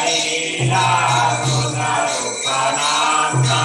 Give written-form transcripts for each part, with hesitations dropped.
Lila Guna Rupananda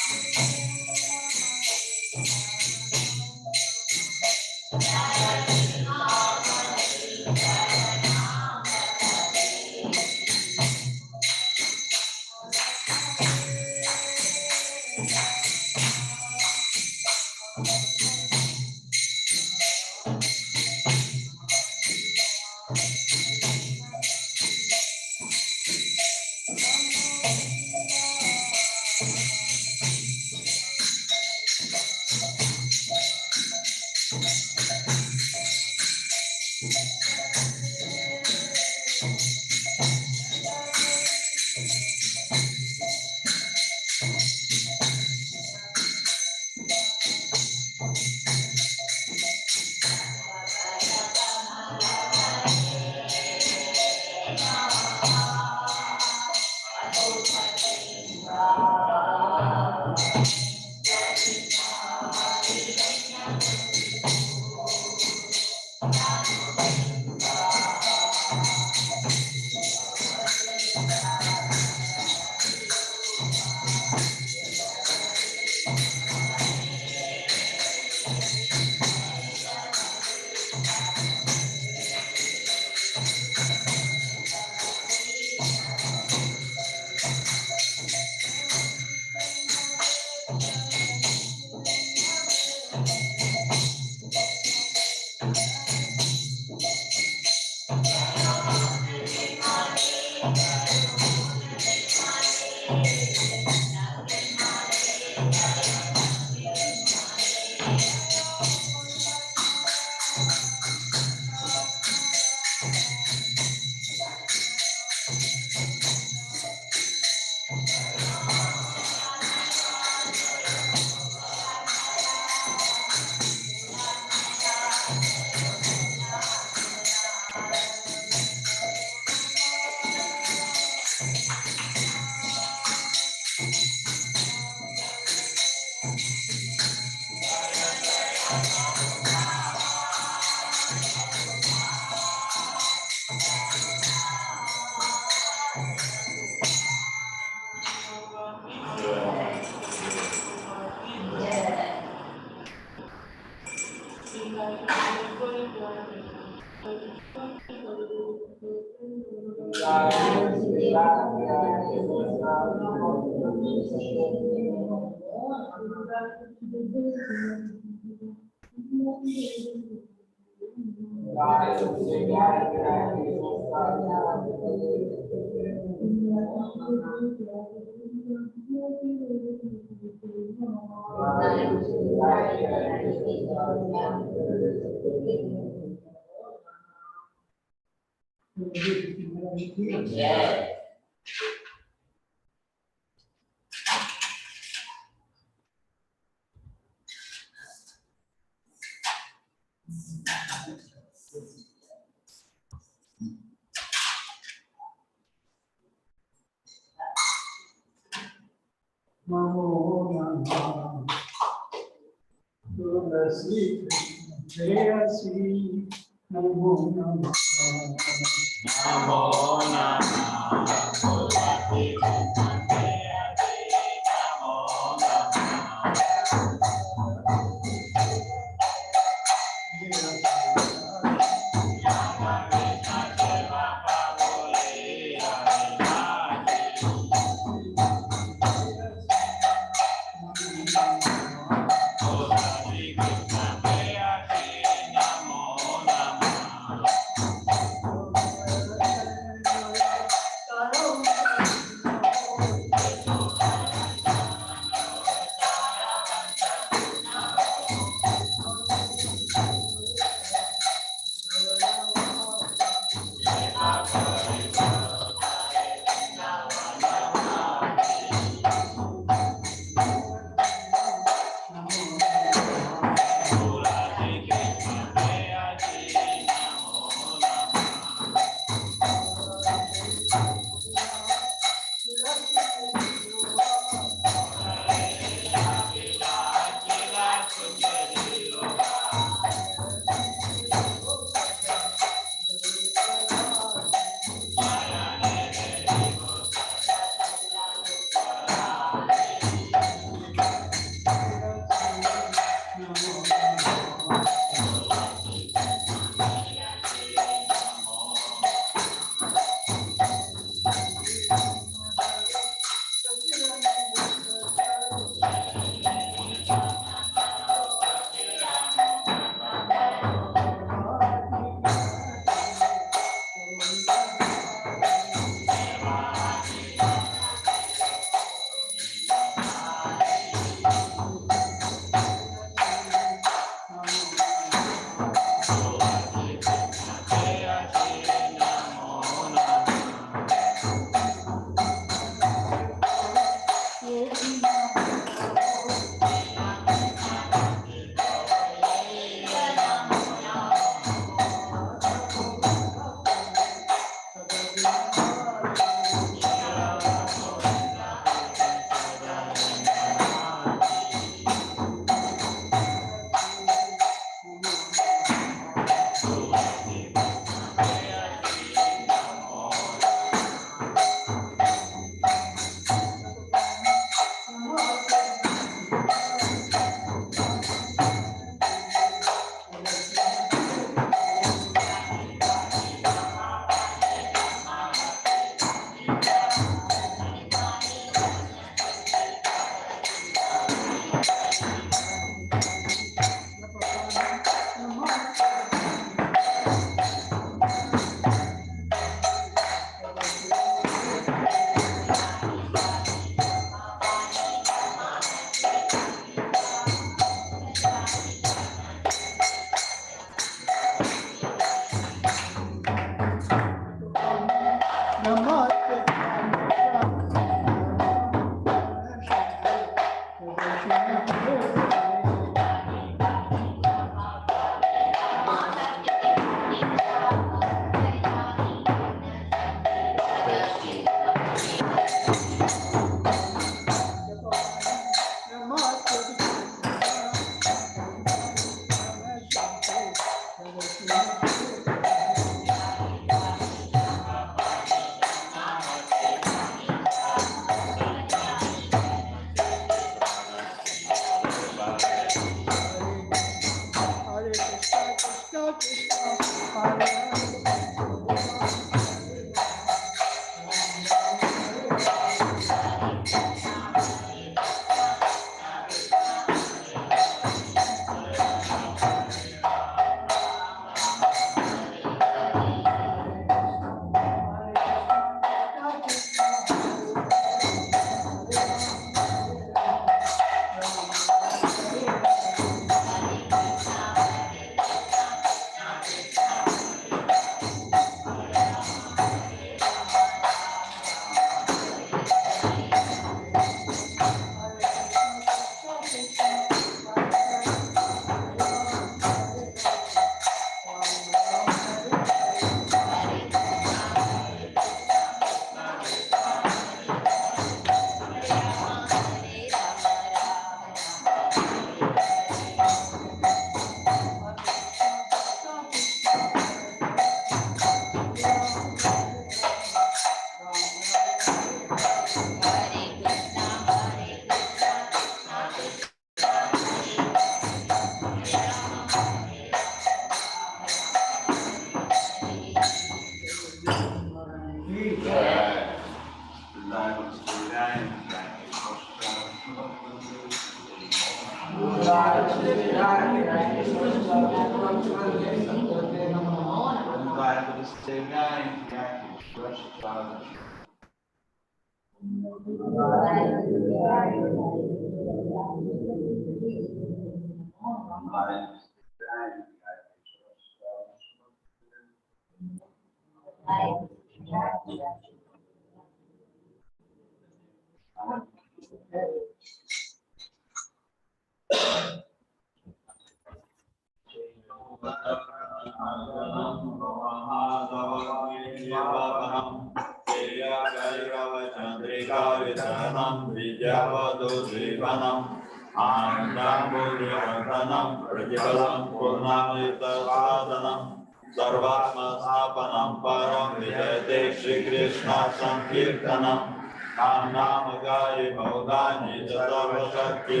सर्वात्मस्थापनं परं विजयते श्री कृष्ण संकीर्तनं नाम नाम गाये बहुधान्ये च सर्वशक्ति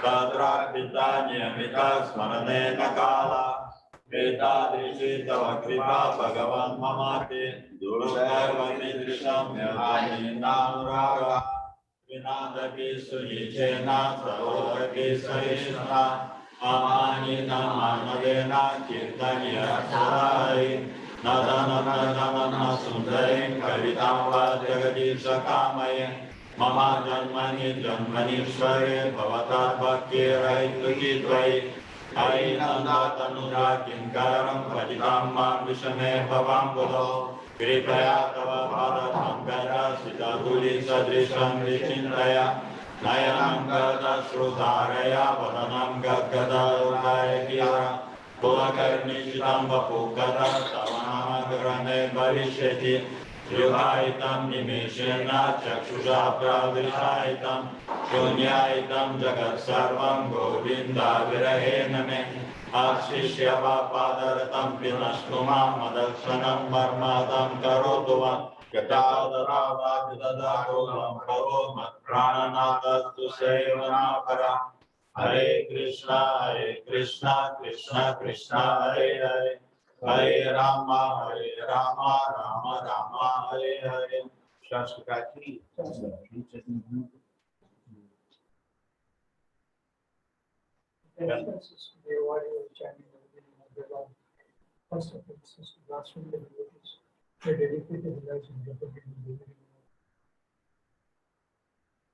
तत्रार्पितानि अमिता स्मरणेन काला एतादृशी तव कृपा भगवन् ममाते दुर्दैवमीदृशं यदानीनानुरागा विनादपि सुनिचेन सर्वोदपि सहिष्णुना अमानिनमानदेन कीर्तनीय सदाहरि नदनन्दनमन सुन्दरीं कवितां वा जगदीशकामये मम जन्मनीश्वरे भवतात् भक्तिरहितुकी त्वयि हरि नन्दातनुजा किङ्करं पतितं मां विषमे भवाम्बुधो कृपया तव पादपङ्कजसितधूलिसदृशं विचिन्तय नयनं गतश्रुधारया वदनं गद्गदोदयगिरा कुलकर्णिशितं वपुकदा तव नामग्रहणे भविष्यति युगायितं निमेषेण चक्षुषा प्रदृशायितं शून्यायितं जगत्सर्वं गोविन्दाविरहेण मे आशिष्य वा पादरतं विनष्टु मां मदक्षणं मर्मादं करोतु वा यथादरावादिददारो तं भवो मत्प्राणनाथस्तु सेवनापरा हरे कृष्णा कृष्ण कृष्ण हरे हरे हरे राम राम राम हरे हरे संस्कृति First of all, last one, the devotees, they dedicated their lives in propagating.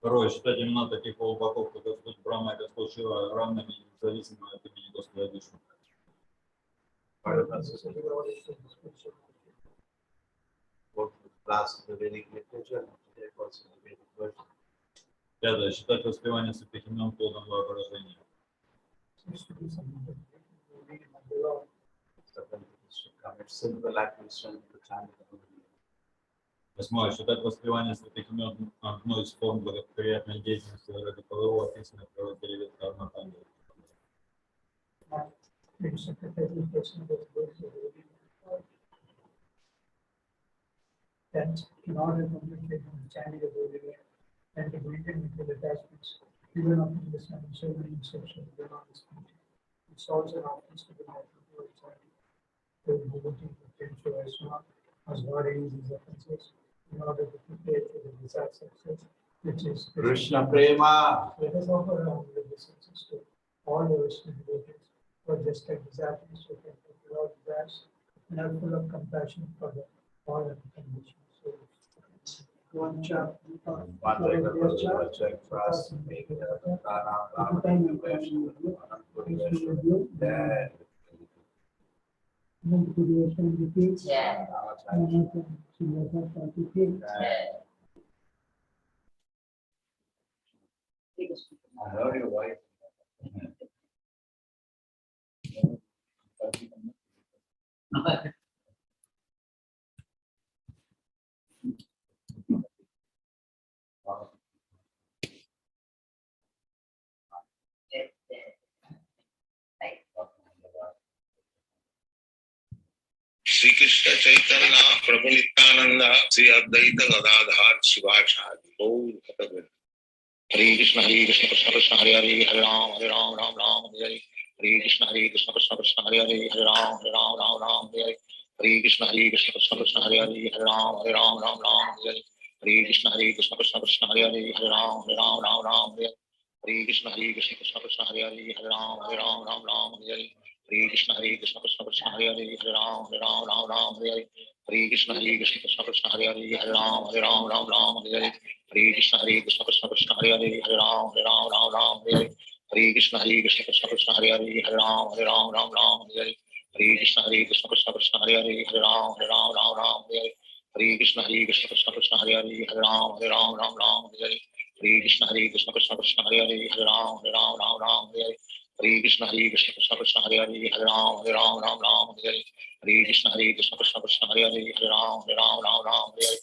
Второе, считать имена таких полубогов, как Господь Брахма и Господь Шива, равными и независимо от имени Господа Вишну. Пятое, считать воспевание святых имен плодом воображения. Восьмое, считать воспевание святых имен одной из форм благоприятной деятельности ради полового описанных в Раватере Карматанги. That in order to communicate with the chanting of the Holy and to maintain mutual attachments, even after understanding so many instructions of the non-disputed, it's also an offense to the natural of chanting. The devotee to show as not as God uses these offenses in order to prepare for the desired success, which is Krishna Prema. Let us offer our obeisances to all the Vishnu devotees who are just like disciples who can without desires and are full of compassion for the all unconditioned souls. One chap, I heard your wife. Shri Krishna Chaitanya Prabhu Nityanand Shri Advaita Gadadhar Shivacharya Hare Krishna Krishna Krishna Hare Hare Hare Ram Ram Ram Hare Hare Hare Krishna Krishna Krishna Hare Hare Hare Ram Ram Hare Hare Hare Krishna Krishna Krishna Hare Hare Hare Ram Ram Hare Hare Hare Krishna Krishna Krishna Hare Hare Hare Ram Ram Hare Hare Krishna Krishna Krishna Hare Hare Hare Ram Ram Hare Hare Hare Krishna Krishna Krishna Hare Hare Hare Ram Ram Hare Hare Hare Krishna Krishna Krishna Hare Hare Hare Ram Ram Ram Hare Hare Hare Krishna Krishna Krishna Hare Hare Hare Ram Ram Hare Hare Hare Krishna Krishna Krishna Hare Hare Hare Ram Ram Hare Hare Hare Krishna Krishna Krishna Hare Hare Hare Ram Ram Hare Hare Hare Krishna Krishna Krishna Hare Hare Hare Ram Ram Hare Hare Hare Krishna Krishna Krishna Hare Hare Hare Ram Ram Hare Hare Hare Krishna Krishna Krishna Hare Hare Hare Ram Ram Hare Hare Hare Krishna Krishna Krishna Hare Hare Hare Ram Ram Hare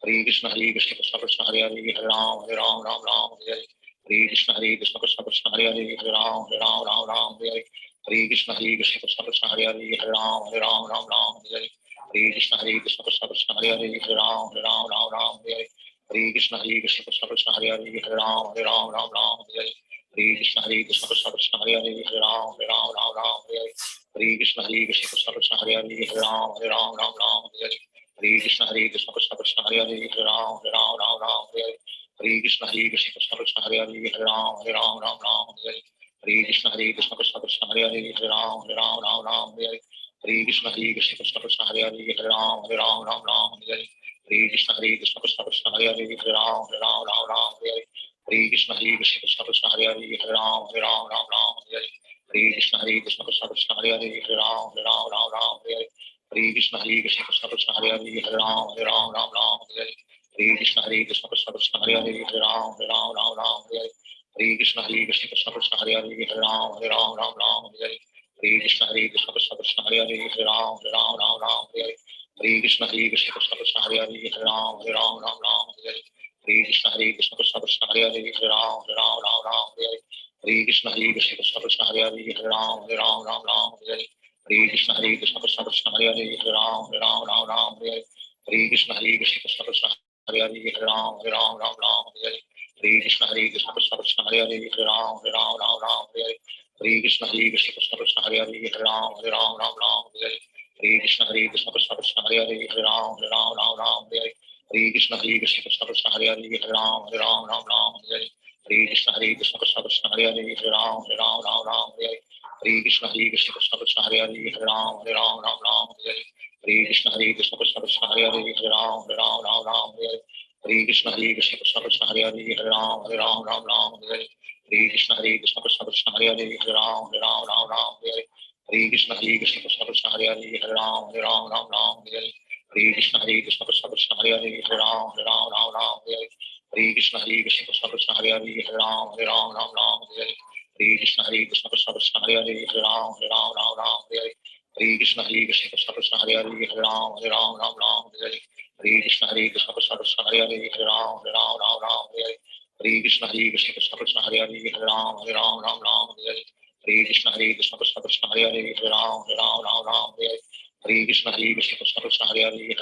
Hare Hare Krishna Krishna Krishna Hare Hare Hare Ram Ram Hare Hare Hare Krishna Krishna Krishna Hare Hare Hare Ram Ram Hare Hare Hare Krishna Krishna Krishna Hare Hare Hare Ram Ram Hare Hare Hare Krishna Krishna Krishna Hare Hare Hare Ram Ram Hare Hare Hare Krishna Krishna Krishna Hare Hare Hare Ram Ram Hare Hare Hare Krishna Krishna Krishna Hare Hare Hare Ram Ram Hare Hare Hare Krishna Krishna Krishna Hare Hare Hare Ram Ram Hare Hare Hare Krishna Krishna Krishna Hare Hare Hare Ram Ram Hare Hare Hare Krishna Krishna Krishna Hare Hare Hare Ram Ram Hare Hare Hare Krishna Krishna Krishna Hare Hare Hare Ram Ram Hare Hare Hare Krishna Krishna Krishna Hare Hare Hare Ram Ram Hare Hare Hare Krishna Krishna Krishna Hare Hare Hare Ram Ram Hare Hare Hare Krishna Krishna Krishna Hare Hare Hare Ram Ram Hare Hare Hare Krishna Krishna Krishna Hare Hare Hare Ram Ram Hare Hare Hare Krishna Krishna Krishna Hare Hare Hare Ram Ram Hare Hare Hare Krishna Krishna Krishna Hare Hare Hare Ram Ram Hare Hare Hare Krishna Krishna Krishna Hare Hare Hare Ram Ram Hare Hare Hare Krishna Krishna Krishna Hare Hare Hare Ram Ram Hare Hare Hare Krishna Krishna Krishna Hare Hare Hare Ram Ram Hare Hare Hare Krishna Krishna Krishna Hare Hare Hare Ram Ram Hare Hare Hare Krishna Krishna Krishna Hare Hare Hare Ram Ram Hare Hare Hare Krishna Krishna Krishna Hare Hare Hare Ram Ram Hare Hare Hare Krishna Krishna Krishna Hare Hare Hare Ram Ram Hare Hare Hare Krishna Krishna Krishna Hare Hare Hare Ram Ram Hare Hare Hare Krishna Krishna Krishna Hare Hare Hare Ram Ram Hare Hare Hare Krishna Krishna Krishna Hare Hare Hare Ram Ram Hare Hare Hare Krishna Krishna Krishna Hare Hare Hare Ram Ram Hare Hare Hare Krishna Krishna Krishna Hare Hare Hare Ram Ram Hare Hare Hare Krishna Krishna Krishna Hare Hare Hare Ram Ram Hare Hare Hare Krishna Krishna Krishna Hare Hare Hare Ram Ram Hare Hare Hare Krishna Krishna Krishna Hare Hare Hare Ram Ram Hare Hare Hare Krishna Krishna Krishna Hare Hare Hare Ram Ram Hare Hare Hare Krishna Krishna Krishna Hare Hare Hare Ram Ram Hare Hare Hare Krishna Krishna Krishna Hare Hare Hare Ram Ram Hare Hare Hare Krishna Krishna Krishna Hare Hare Hare Ram Ram Hare Hare Hare Krishna Krishna Krishna Hare Hare Hare Ram Ram Hare Hare Hare Krishna Krishna Krishna Hare Hare Hare Ram Ram Hare Hare Hare Krishna Krishna Krishna Hare Hare Hare Ram Ram Hare Hare Hare Krishna Krishna Krishna Hare Hare Hare Ram Ram Hare Hare Hare Krishna Krishna Krishna Hare Hare Hare Ram Ram Hare Hare Hare Krishna Krishna Krishna Hare Hare Hare Ram Ram Hare Hare Hare Krishna Krishna Krishna Hare Hare Hare Ram Ram Hare Hare Hare Krishna Krishna Krishna Hare Hare Hare Ram Ram Hare Hare Hare Krishna Krishna Krishna Hare Hare Hare Ram Ram Hare Hare Hare Krishna Krishna Krishna Hare Hare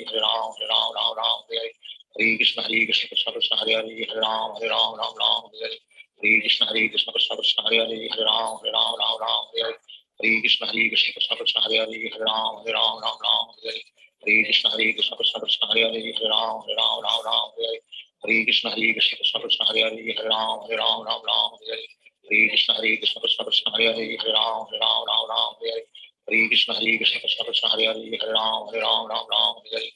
Hare Ram Ram Hare Hare Hare Krishna Krishna Krishna Hare Hare Hare Ram Ram Hare Hare Hare Krishna Krishna Krishna Hare Hare Hare Ram Ram Hare Hare Hare Krishna Krishna Krishna Hare Hare Hare Ram Ram Hare Hare Hare Krishna Krishna Krishna Hare Hare Hare Ram Ram Hare Hare Hare Krishna Krishna Krishna Hare Hare Hare Ram Ram Hare Hare Hare Krishna Krishna Krishna Hare Hare Hare Ram Ram Hare Hare Hare Krishna Krishna Krishna Hare Hare Hare Ram Ram Hare Hare Hare Krishna Krishna Krishna Hare Hare Hare Ram Ram Hare Hare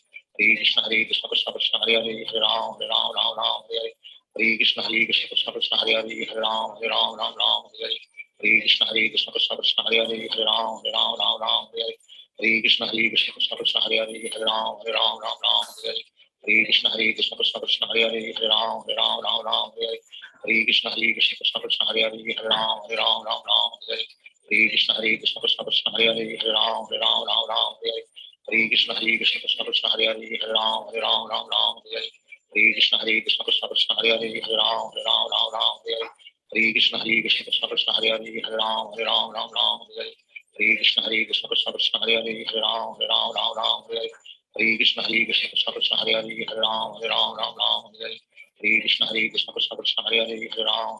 Hare Krishna Krishna Krishna Hare Hare Hare Ram Ram Hare Hare Hare Krishna Krishna Krishna Hare Hare Hare Ram Ram Hare Hare Hare Krishna Krishna Krishna Hare Hare Hare Ram Ram Hare Hare Hare Krishna Krishna Krishna Hare Hare Hare Ram Ram Hare Hare Hare Krishna Krishna Krishna Hare Hare Hare Ram Ram Hare Hare Hare Krishna Krishna Krishna Hare Hare Hare Ram Ram Hare Hare Hare Krishna Krishna Krishna Hare Hare Hare Ram Ram Hare Hare Hare Krishna Krishna Krishna Hare Hare Hare Ram Ram Hare Hare Hare Krishna Krishna Krishna Hare Hare Hare Ram Ram Hare Hare Hare Krishna Krishna Krishna Hare Hare Hare Ram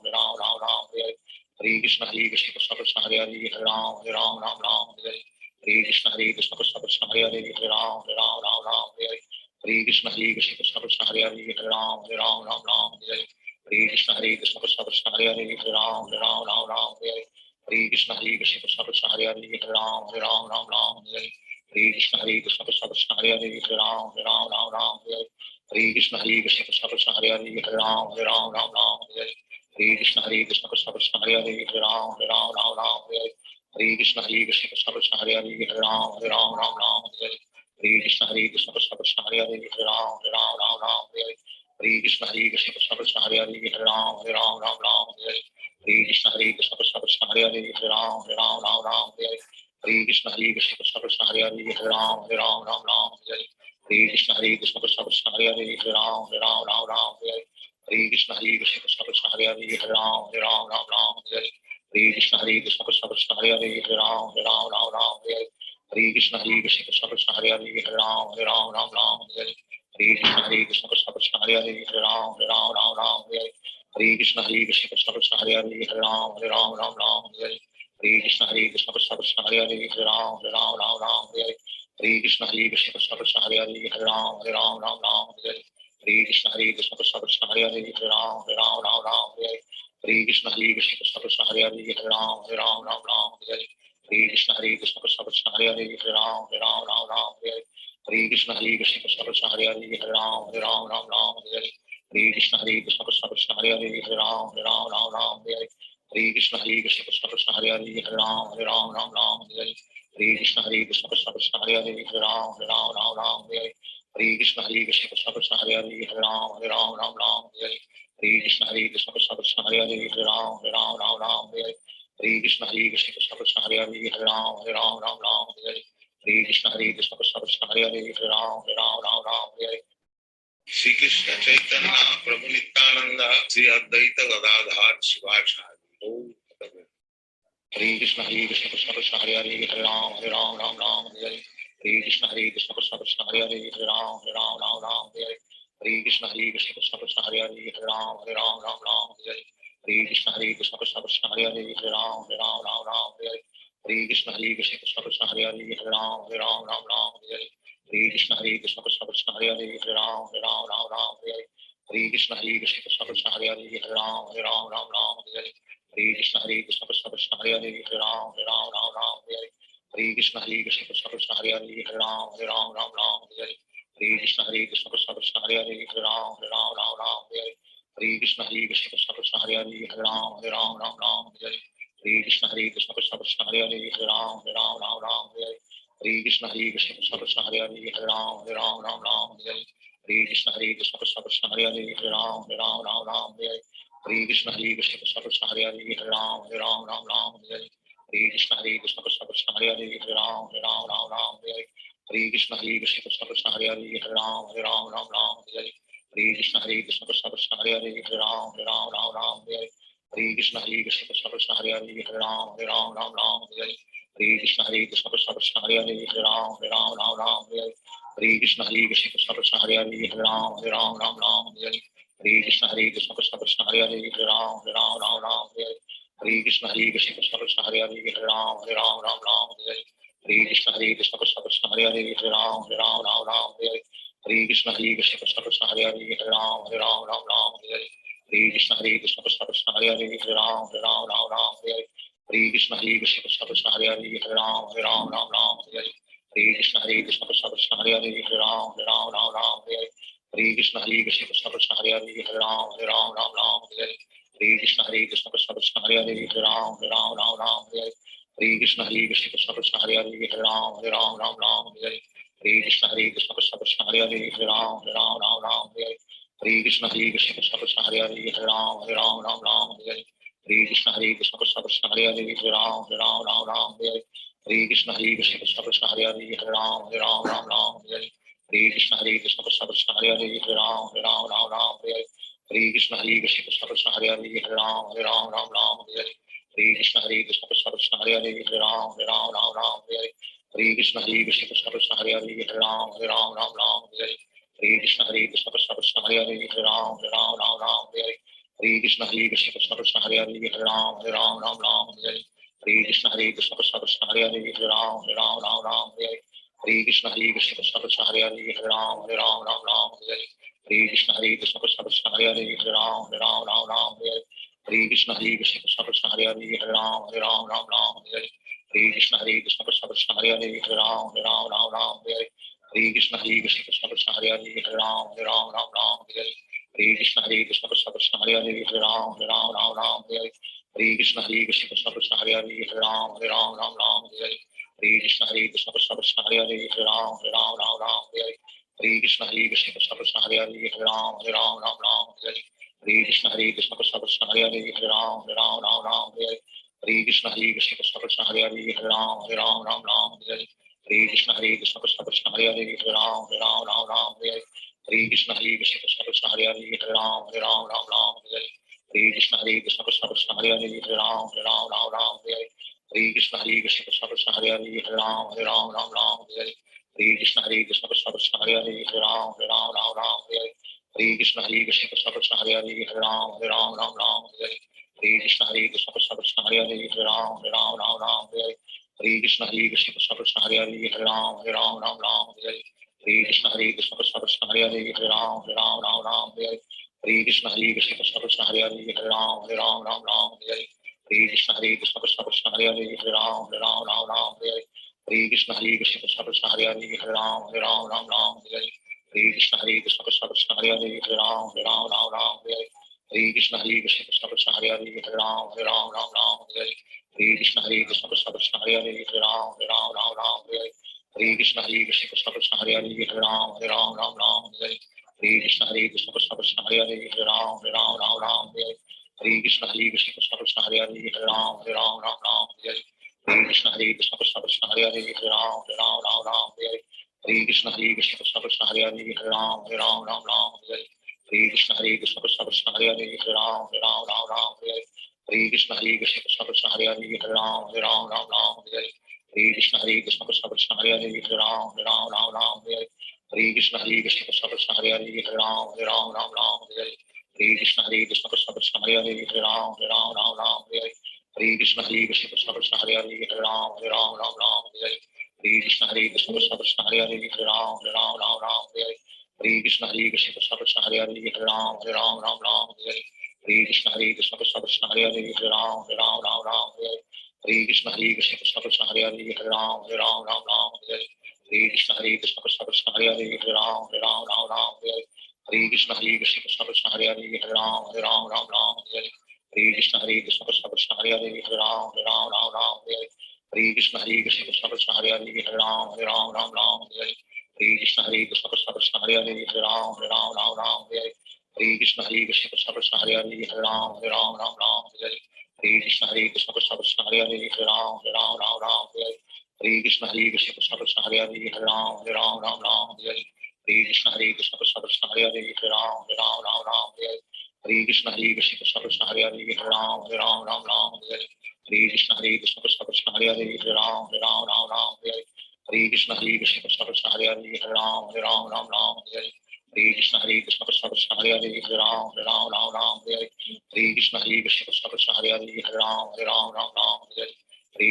Ram Hare Hare Hare Krishna Krishna Krishna Hare Hare Hare Ram Ram Hare Hare Hare Krishna Krishna Krishna Hare Hare Hare Ram Ram Hare Hare Hare Krishna Krishna Krishna Hare Hare Hare Ram Ram Hare Hare Hare Krishna Krishna Krishna Hare Hare Hare Ram Ram Hare Hare Hare Hare Krishna Krishna Krishna Hare Hare Hare Ram Ram Ram Hare Hare Hare Krishna Krishna Krishna Hare Hare Hare Ram Ram Ram Hare Hare Hare Krishna Krishna Krishna Hare Hare Hare Ram Ram Ram Hare Hare Hare Krishna Krishna Krishna Hare Hare Hare Ram Ram Ram Hare Hare Hare Krishna Krishna Krishna Hare Hare Hare Ram Ram Ram Hare Hare Hare Krishna Krishna Krishna Hare Hare Hare Ram Ram Hare Hare Hare Krishna Krishna Krishna Hare Hare Hare Ram Ram Hare Hare Hare Krishna Krishna Krishna Hare Hare Hare Ram Ram Hare Hare Hare Krishna Krishna Krishna Hare Hare Hare Ram Ram Hare Hare Hare Krishna Krishna Krishna Hare Hare Hare Ram Ram Hare Hare Hare Krishna Krishna Krishna Hare Hare Hare Ram Ram Hare Hare Hare Krishna Krishna Krishna Hare Hare Hare Ram Ram Hare Hare Hare Krishna Krishna Krishna Hare Hare Hare Ram Ram Hare Hare Hare Krishna Krishna Krishna Hare Hare Hare Ram Ram Hare Hare Hare Krishna Krishna Krishna Hare Hare Hare Ram Ram Hare Hare Hare Krishna Krishna Krishna Hare Hare Hare Ram Ram Hare Hare Hare Krishna Krishna Krishna Hare Hare Hare Ram Ram Hare Hare Hare Krishna Krishna Krishna Hare Hare Hare Ram Ram Hare Hare Hare Krishna Krishna Krishna Hare Hare Hare Ram Ram Hare Hare Hare Krishna Krishna Krishna Hare Hare Hare Ram Ram Hare Hare Hare Krishna Krishna Krishna Hare Hare Hare Ram Ram Hare Hare Hare Krishna Krishna Krishna Hare Hare Hare Ram Ram Hare Hare Hare Krishna Krishna Krishna Hare Hare Hare Ram Ram Hare Hare Hare Krishna Krishna Krishna Hare Hare Hare Ram Ram Hare Hare Hare Krishna Krishna Krishna Hare Hare Hare Ram Ram Hare Hare Hare Krishna Krishna Krishna Hare Hare Hare Ram Ram Hare Hare Hare Krishna Krishna Krishna Hare Hare Hare Ram Ram Hare Hare Hare Krishna Krishna Krishna Hare Hare Hare Ram Hare Hare Shri Krishna Chaitanya Prabhu Nityananda Sri Advaita Gadadhar Shivacharya Hare Krishna Krishna Krishna Hare Hare Hare Ram Ram Hare Hare Hare Krishna Krishna Krishna Hare Hare Hare Ram Ram Hare Hare Hare Krishna Krishna Krishna Hare Hare Hare Ram Hare Hare Hare Krishna Krishna Krishna Hare Hare Hare Ram Hare Hare Hare Krishna Krishna Krishna Hare Hare Hare Ram Hare Hare Hare Krishna Krishna Krishna Hare Hare Hare Ram Hare Hare Hare Krishna Krishna Krishna Hare Hare Hare Ram Hare Hare Hare Krishna Krishna Krishna Hare Hare Hare Ram Hare Hare Hare Krishna Krishna Krishna Hare Hare Hare Ram Hare Hare Hare Krishna Krishna Krishna Hare Hare Hare Ram Hare Hare Hare Krishna Krishna Krishna Hare Hare Hare Ram Hare Hare Hare Krishna Krishna Krishna Hare Hare Hare Ram Hare Hare Hare Krishna Krishna Krishna Hare Hare Hare Ram Hare Hare Krishna Krishna Krishna Hare Hare Hare Ram Hare Hare Krishna Krishna Krishna Hare Hare Hare Ram Hare Hare Hare Krishna Krishna Krishna Hare Hare Hare Ram Hare Hare Krishna Krishna Krishna Hare Hare Hare Ram Hare Hare Krishna Krishna Krishna Hare Hare Hare Ram Hare Hare Krishna Krishna Krishna Hare Hare Hare Ram Hare Hare Krishna Krishna Krishna Hare Hare Hare Ram Hare Hare Krishna Krishna Krishna Hare Hare Hare Ram Hare Hare Krishna Krishna Krishna Hare Hare Hare Ram Hare Hare Krishna Krishna Krishna Hare Hare Hare Ram Hare Hare Krishna Krishna Krishna Hare Hare Hare Ram Hare Hare Krishna Krishna Krishna Hare Hare Hare Ram Hare Krishna Krishna Krishna Hare Hare Hare Ram Hare Krishna Krishna Krishna Hare Hare Hare Ram Hare Krishna Krishna Krishna Hare Hare Hare Ram Hare Krishna Krishna Krishna Hare Hare Hare Ram Hare Krishna Krishna Krishna Hare Hare Hare Ram Hare Krishna Krishna Krishna Hare Hare Hare Ram Hare Krishna Krishna Krishna Hare Hare Hare Ram Hare Krishna Krishna Krishna Hare Hare Hare Ram Hare Krishna Krishna Krishna Hare Hare Hare Ram Hare Krishna Krishna Krishna Hare Hare Hare Ram Hare Krishna Krishna Krishna Hare Hare Hare Ram Hare Krishna Krishna Krishna Hare Hare Hare Ram Hare Krishna Krishna Krishna Hare Hare Hare Ram Hare Krishna Krishna Krishna Hare Hare Hare Ram Hare Krishna Krishna Krishna Hare Hare Hare Ram Hare Krishna Krishna Krishna Hare Hare Hare Ram Hare Krishna Krishna Krishna Hare Hare Hare Ram Hare Krishna Krishna Krishna Hare Hare Hare Ram Hare Krishna Krishna Krishna Hare Hare Hare Ram Hare Krishna Krishna Krishna Hare Hare Hare Ram Hare Hare Krishna Krishna Krishna Hare Hare Hare Ram Ram Ram Hare Hare Hare Krishna Krishna Krishna Hare Hare Hare Ram Ram Ram Hare Hare Hare Krishna Krishna Krishna Hare Hare Hare Ram Ram Hare Hare Hare Krishna Krishna Krishna Hare Hare Hare Ram Ram Hare Hare Hare Krishna Krishna Krishna Hare Hare Hare Ram Ram Hare Hare Hare Krishna Krishna Krishna Hare Hare Hare Ram Ram Hare Hare Hare Krishna Krishna Krishna Hare Hare Hare Ram Ram Hare Hare Hare Krishna Krishna Krishna Hare Hare Hare Ram Ram Hare Hare Hare Krishna Krishna Krishna Hare Hare Hare Ram Ram Hare Hare Hare Krishna Krishna Krishna Hare Hare Hare Ram Ram Hare Hare Hare Krishna Krishna Krishna Hare Hare Hare Ram Ram Hare Hare Hare Krishna Krishna Krishna Hare Hare Hare Ram Ram Hare Hare Hare Krishna Krishna Krishna Hare Hare Hare Ram Ram Hare Hare Hare Krishna Krishna Krishna Hare Hare Hare Ram Ram Hare Hare Hare Krishna Krishna Krishna Hare Hare Hare Ram Ram Hare Hare Hare Krishna Krishna Krishna Hare Hare Hare Ram Ram Hare Hare Hare Krishna Krishna Krishna Hare Hare Hare Ram Ram Hare Hare Hare Krishna Krishna Krishna Hare Hare Hare Ram Ram Hare Hare Hare Krishna Krishna Krishna Hare Hare Hare Ram Ram Hare Hare Hare Krishna Krishna Krishna Hare Hare Hare Ram Ram Hare Hare Hare Krishna Krishna Krishna Hare Hare Hare Ram Ram Hare Hare Hare Krishna Krishna Krishna Hare Hare Hare Ram Ram Hare Hare Hare Krishna Krishna Krishna Hare Hare Hare Ram Ram Hare Hare Hare Krishna Krishna Krishna Hare Hare Hare Ram Ram Hare Hare Hare Krishna Krishna Krishna Hare Hare Hare Ram Ram Hare Hare Hare Krishna Krishna Krishna Hare Hare Hare Ram Ram Hare Hare Hare Krishna Krishna Krishna Hare Hare Hare Ram Ram Hare Hare Hare Krishna Krishna Krishna Hare Hare Hare Ram Ram Hare Hare Hare Krishna Krishna Krishna Hare Hare Hare Ram Ram Hare Hare Hare Krishna Krishna Krishna Hare Hare Hare Ram Ram Hare Hare Hare Krishna Krishna Krishna Hare Hare Hare Ram Ram Hare Hare Hare Krishna Krishna Krishna Hare Hare Hare Ram Ram Hare Hare Hare Krishna Krishna Krishna Hare Hare Hare Ram Ram Hare Hare Hare Krishna Krishna Krishna Hare Hare Hare Ram Ram Hare Hare Hare Krishna Krishna Krishna Hare Hare Hare Ram Ram Hare Hare Hare Krishna Krishna Krishna Hare Hare Hare Ram Ram Hare Hare Hare Krishna Krishna Krishna Hare Hare Hare Ram Ram Hare Hare Hare Krishna Krishna Krishna Hare Hare Hare Ram Ram Hare Hare Hare Krishna Krishna Krishna Hare Hare Hare Ram Ram Hare Hare Hare Krishna Krishna Krishna Hare Hare Hare Ram Ram Hare Hare Hare Krishna Krishna Krishna Hare Hare Hare Ram Ram Hare Hare Hare Krishna Krishna Krishna Hare Hare Hare Ram Ram Hare Hare Hare Krishna Krishna Krishna Hare Hare Hare Ram Ram Hare Hare Hare Krishna Krishna Krishna Hare Hare Hare Ram Ram Hare Hare Hare Krishna Krishna Krishna Hare Hare Hare Ram Ram Hare Hare Hare Krishna Krishna Krishna Hare Hare Hare Ram Ram Hare Hare Hare Krishna Krishna Krishna Hare Hare Hare Ram Ram Hare Hare Hare Krishna Krishna Krishna Hare Hare Hare Ram Ram Hare Hare Hare Krishna Krishna Krishna Hare Hare Hare Ram Ram Hare Hare Hare Krishna Krishna Krishna Hare Hare Hare Ram Ram Hare Hare Hare Krishna Krishna Krishna Hare Hare Hare Ram Ram Hare Hare Hare Krishna Krishna Krishna Hare Hare Hare Ram Ram Hare Hare Hare Krishna Krishna Krishna Hare Hare Hare Ram Ram Hare Hare Hare Krishna Krishna Krishna Hare Hare Hare Ram Ram Hare Hare Hare Krishna Krishna Krishna Hare Hare Hare Ram Ram Hare Hare Hare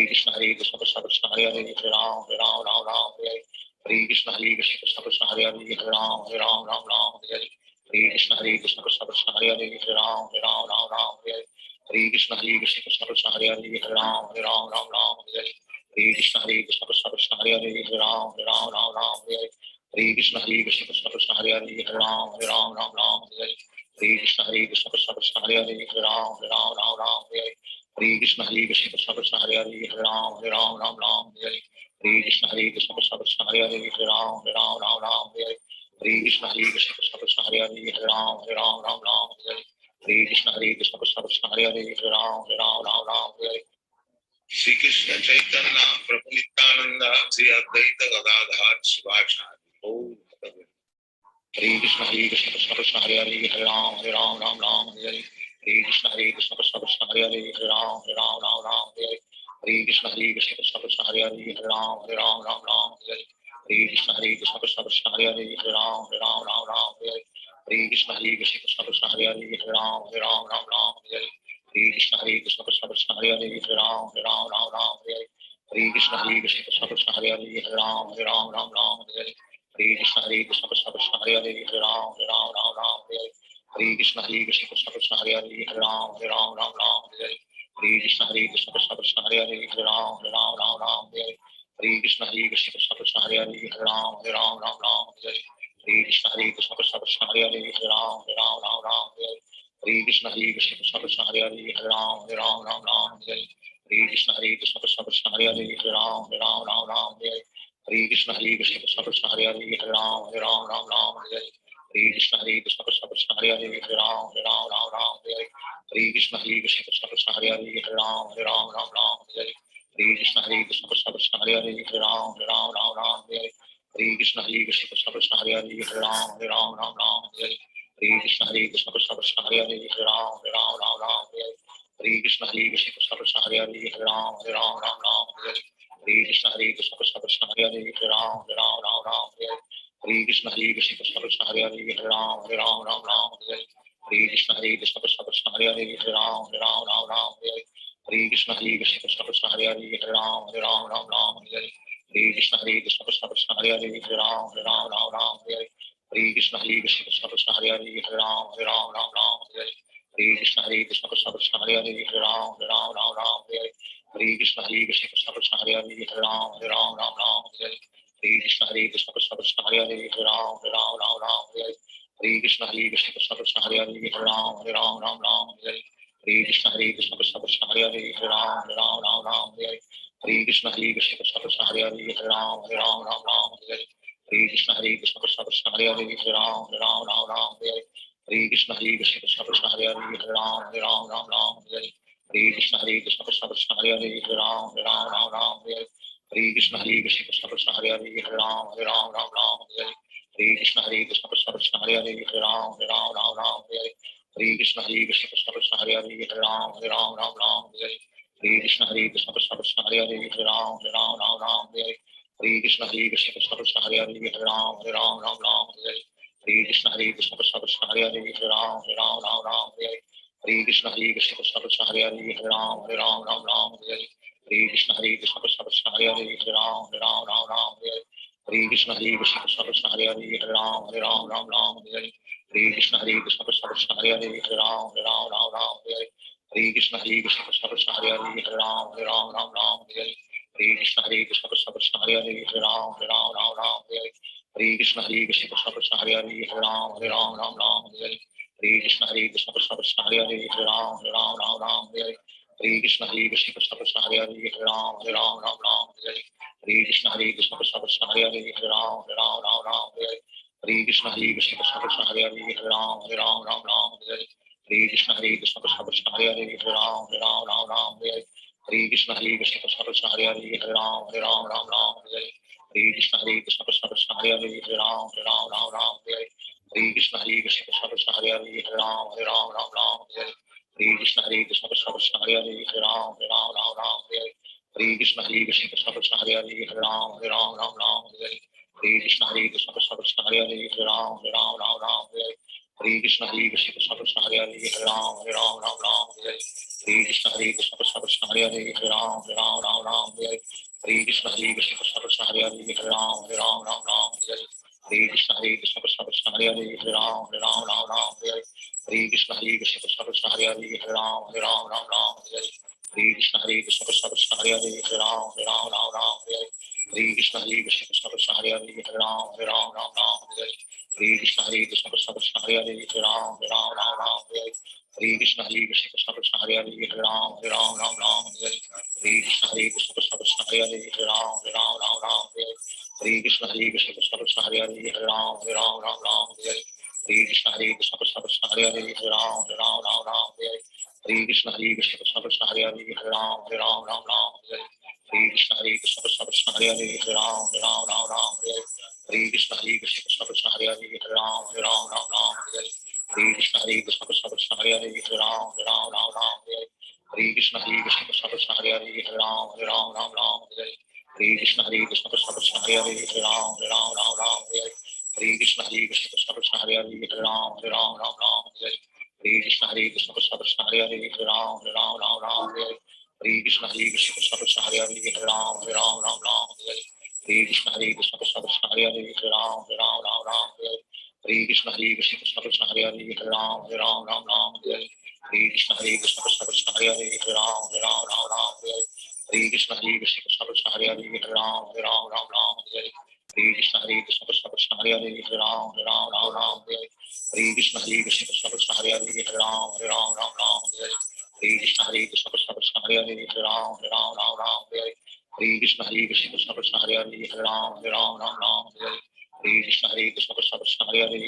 Krishna Krishna Krishna Hare Hare Hare Ram Ram Hare Hare Hare Krishna Krishna Krishna Hare Hare Hare Ram Ram Hare Hare Hare Krishna Krishna Krishna Hare Hare Hare Ram Ram Hare Hare Hare Krishna Krishna Krishna Hare Hare Hare Ram Ram Hare Hare Hare Krishna Krishna Krishna Hare Hare Hare Ram Ram Hare Hare Hare Krishna Krishna Krishna Hare Hare Hare Ram Ram Hare Hare Hare Krishna Krishna Krishna Hare Hare Hare Ram Ram Hare Hare Hare Krishna Krishna Krishna Hare Hare Hare Ram Ram Hare Hare Hare Krishna Krishna Krishna Hare Hare Hare Ram Ram Hare Hare Shri Krishna Chaitanya Prabhu Nityananda Shri Advaita Gadadhar Shivachari Om Hare Krishna Krishna Krishna Hare Hare Hare Ram Ram Hare Hare Hare Krishna Krishna Krishna Hare Hare Hare Ram Ram Hare Hare Hare Krishna Krishna Krishna Hare Hare Hare Ram Hare Hare Hare Krishna Krishna Krishna Hare Hare Hare Ram Hare Hare Hare Krishna Krishna Krishna Hare Hare Hare Ram Hare Hare Hare Krishna Krishna Krishna Hare Hare Hare Ram Hare Hare Hare Krishna Krishna Krishna Hare Hare Hare Ram Hare Hare Hare Krishna Krishna Krishna Hare Hare Hare Ram Hare Hare Hare Krishna Krishna Krishna Hare Hare Hare Ram Hare Hare Hare Hare Krishna Krishna Krishna Hare Hare Hare Ram Ram Ram Hare Hare Hare Krishna Krishna Krishna Hare Hare Hare Ram Ram Ram Hare Hare Hare Krishna Krishna Krishna Hare Hare Hare Ram Ram Hare Hare Krishna Krishna Krishna Hare Hare Hare Ram Ram Hare Hare Hare Krishna Krishna Krishna Hare Hare Hare Ram Ram Hare Hare Hare Krishna Krishna Krishna Hare Hare Hare Ram Ram Hare Hare Hare Krishna Krishna Krishna Hare Hare Hare Ram Ram Hare Hare Hare Krishna Krishna Krishna Hare Hare Hare Ram Ram Hare Hare Hare Krishna Krishna Krishna Hare Hare Hare Ram Ram Hare Hare Hare Krishna Krishna Krishna Hare Hare Hare Ram Ram Hare Hare Hare Krishna Krishna Krishna Hare Hare Hare Ram Ram Hare Hare Hare Krishna Krishna Krishna Hare Hare Hare Ram Ram Hare Hare Hare Krishna Krishna Krishna Hare Hare Hare Ram Ram Hare Hare Hare Krishna Krishna Krishna Hare Hare Hare Ram Ram Hare Hare Hare Krishna Krishna Krishna Hare Hare Hare Ram Ram Hare Hare Hare Krishna Krishna Krishna Hare Hare Hare Ram Ram Hare Hare Hare Krishna Krishna Krishna Hare Hare Hare Ram Ram Hare Hare Hare Krishna Krishna Krishna Hare Hare Hare Ram Ram Hare Hare Hare Krishna Krishna Krishna Hare Hare Hare Ram Ram Hare Hare Hare Krishna Krishna Krishna Hare Hare Hare Ram Ram Hare Hare Hare Krishna Krishna Krishna Hare Hare Hare Ram Ram Hare Hare Hare Krishna Krishna Krishna Hare Hare Hare Ram Ram Hare Hare Hare Krishna Krishna Krishna Hare Hare Hare Ram Ram Hare Hare Hare Krishna Krishna Krishna Hare Hare Hare Ram Ram Hare Hare Hare Krishna Krishna Krishna Hare Hare Hare Ram Ram Hare Hare Hare Krishna Krishna Krishna Hare Hare Hare Ram Ram Hare Hare Hare Krishna Krishna Krishna Hare Hare Hare Ram Ram Hare Hare Hare Krishna Krishna Krishna Hare Hare Hare Ram Ram Hare Hare Hare Krishna Krishna Krishna Hare Hare Hare Ram Ram Hare Hare Hare Krishna Krishna Krishna Hare Hare Hare Ram Ram Hare Hare Hare Krishna Krishna Krishna Hare Hare Hare Ram Ram Hare Hare Hare Krishna Krishna Krishna Hare Hare Hare Ram Ram Hare Hare Hare Krishna Krishna Krishna Hare Hare Hare Ram Ram Hare Hare Hare Krishna Krishna Krishna Hare Hare Hare Ram Ram Hare Hare Hare Krishna Krishna Krishna Hare Hare Hare Ram Ram Hare Hare Hare Krishna Krishna Krishna Hare Hare Hare Ram Ram Hare Hare Hare Krishna Krishna Krishna Hare Hare Hare Ram Ram Hare Hare Hare Krishna Krishna Krishna Hare Hare Hare Ram Ram Hare Hare Hare Krishna Krishna Krishna Hare Hare Hare Ram Ram Hare Hare Hare Krishna Krishna Krishna Hare Hare Hare Ram Ram Hare Hare Hare Krishna Krishna Krishna Hare Hare Hare Ram Ram Hare Hare Hare Krishna Krishna Krishna Hare Hare Hare Ram Ram Hare Hare Hare Krishna Krishna Krishna Hare Hare Hare Ram Ram Hare Hare Hare Krishna Krishna Krishna Hare Hare Hare Ram Ram Hare Hare Hare Krishna Krishna Krishna Hare Hare Hare Ram Ram Hare Hare Hare Krishna Krishna Krishna Hare Hare Hare Ram Ram Hare Hare Hare Krishna Krishna Krishna Hare Hare Hare Ram Ram Hare Hare Hare Krishna Krishna Krishna Hare Hare Hare Ram Ram Hare Hare Hare Krishna Krishna Krishna Hare Hare Hare Ram Ram Hare Hare Hare Krishna Krishna Krishna Hare Hare Hare Ram Ram Hare Hare Hare Krishna Krishna Krishna Hare Hare Hare Ram Ram Hare Hare Hare Krishna Krishna Krishna Hare Hare Hare Ram Ram Hare Hare Hare Krishna Krishna Krishna Hare Hare Hare Ram Ram Hare Hare Hare Krishna Krishna Krishna Hare Hare Hare Ram Ram Hare Hare Hare Krishna Krishna Krishna Hare Hare Hare Ram Ram Hare Hare Hare Krishna Krishna Krishna Hare Hare Hare Ram Ram Hare Hare Hare Krishna Krishna Krishna Hare Hare Hare Ram Ram Hare Hare Hare Krishna Krishna Krishna Hare Hare Hare Ram Ram Hare Hare Hare Krishna Krishna Krishna Hare Hare Hare Ram Ram Hare Hare Hare Krishna Krishna Krishna Hare Hare Hare Ram Ram Hare Hare Hare Krishna Krishna Krishna Hare Hare Hare Ram Ram Hare Hare Hare Krishna Krishna Krishna Hare Hare Hare Ram Ram Hare Hare Hare Krishna Krishna Krishna Hare Hare Hare Ram Ram Hare Hare Hare Krishna Krishna Krishna Hare Hare Hare Ram Ram Hare Hare Hare Krishna Krishna Krishna Hare Hare Hare Ram Ram Hare Hare Hare Krishna Krishna Krishna Hare Hare Hare Ram Ram Hare Hare Hare Krishna Krishna Krishna Hare Hare Hare Ram Ram Hare Hare Hare Krishna Krishna Krishna Hare Hare Hare Ram Ram Hare Hare Hare Krishna Krishna Krishna Hare Hare Hare Ram Ram Hare Hare Hare Krishna Krishna Krishna Hare Hare Hare Ram Ram Hare Hare Hare Krishna Krishna Krishna Hare Hare Hare Ram Ram Hare Hare Hare Krishna Krishna Krishna Hare Hare Hare Ram Ram Hare Hare Hare Krishna Krishna Krishna Hare Hare Hare Ram Ram Hare Hare Hare Krishna Krishna Krishna Hare Hare Hare Ram Ram Hare Hare Hare Krishna Krishna Krishna Hare Hare Hare Ram Ram Hare Hare Hare Hare Krishna Krishna Hare Hare Hare Ram Ram Ram Hare Hare Hare Krishna Krishna Krishna Hare Hare Hare Ram Ram Hare Hare Hare Krishna Krishna Krishna Hare Hare Hare Ram Ram Hare Hare Hare Krishna Krishna Krishna Hare Hare Hare Ram Ram Hare Hare Hare Krishna Krishna Krishna Hare Hare Hare Ram Ram Hare Hare Hare Krishna Krishna Krishna Hare Hare Hare Ram Ram Hare Hare Hare Krishna Krishna Krishna Hare Hare Hare Ram Ram Hare Hare Hare Krishna Krishna Krishna Hare Hare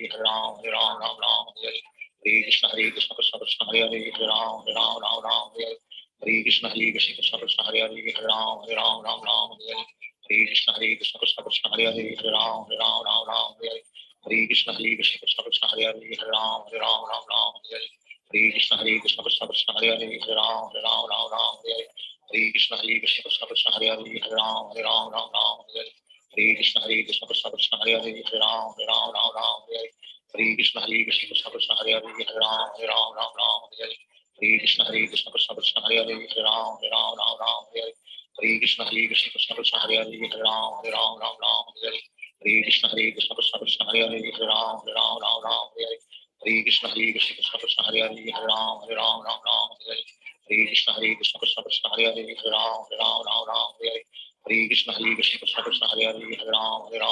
Hare Ram Ram Hare Hare Hare Krishna Krishna Krishna Hare Hare Hare Ram Ram Hare Hare Hare Krishna Krishna Krishna Krishna Hare Hare Hare Ram Ram Hare Hare Hare Krishna Krishna Krishna Hare Hare Hare Ram Ram Hare Hare Hare Krishna Krishna Krishna Krishna Hare Hare Hare Ram Ram Hare Hare Hare Krishna Krishna Krishna Krishna Hare Hare Hare Ram Ram Hare Hare Hare Krishna Krishna Krishna Krishna Hare Hare Hare Ram Ram Hare Hare Hare Krishna Krishna Krishna Krishna Hare Hare Hare Ram Ram Hare Hare Hare Krishna Krishna Krishna Krishna Hare Hare Hare Ram Ram Hare Hare Hare Krishna Krishna Krishna Krishna Hare Hare Hare Ram Ram Hare Hare Hare Krishna Krishna Krishna Krishna Hare Hare Hare Ram Ram Hare Hare Hare Krishna Krishna Krishna Krishna Hare Hare Hare Ram Hare Hare Hare Krishna Krishna Krishna Krishna Hare Hare Hare Ram Hare Hare Hare Krishna Krishna Krishna Krishna Hare Hare Hare Ram Hare Hare Hare Krishna Krishna Krishna Krishna Hare Hare Hare Ram Hare Hare Hare Krishna Krishna Krishna Krishna Hare Hare Hare Ram Hare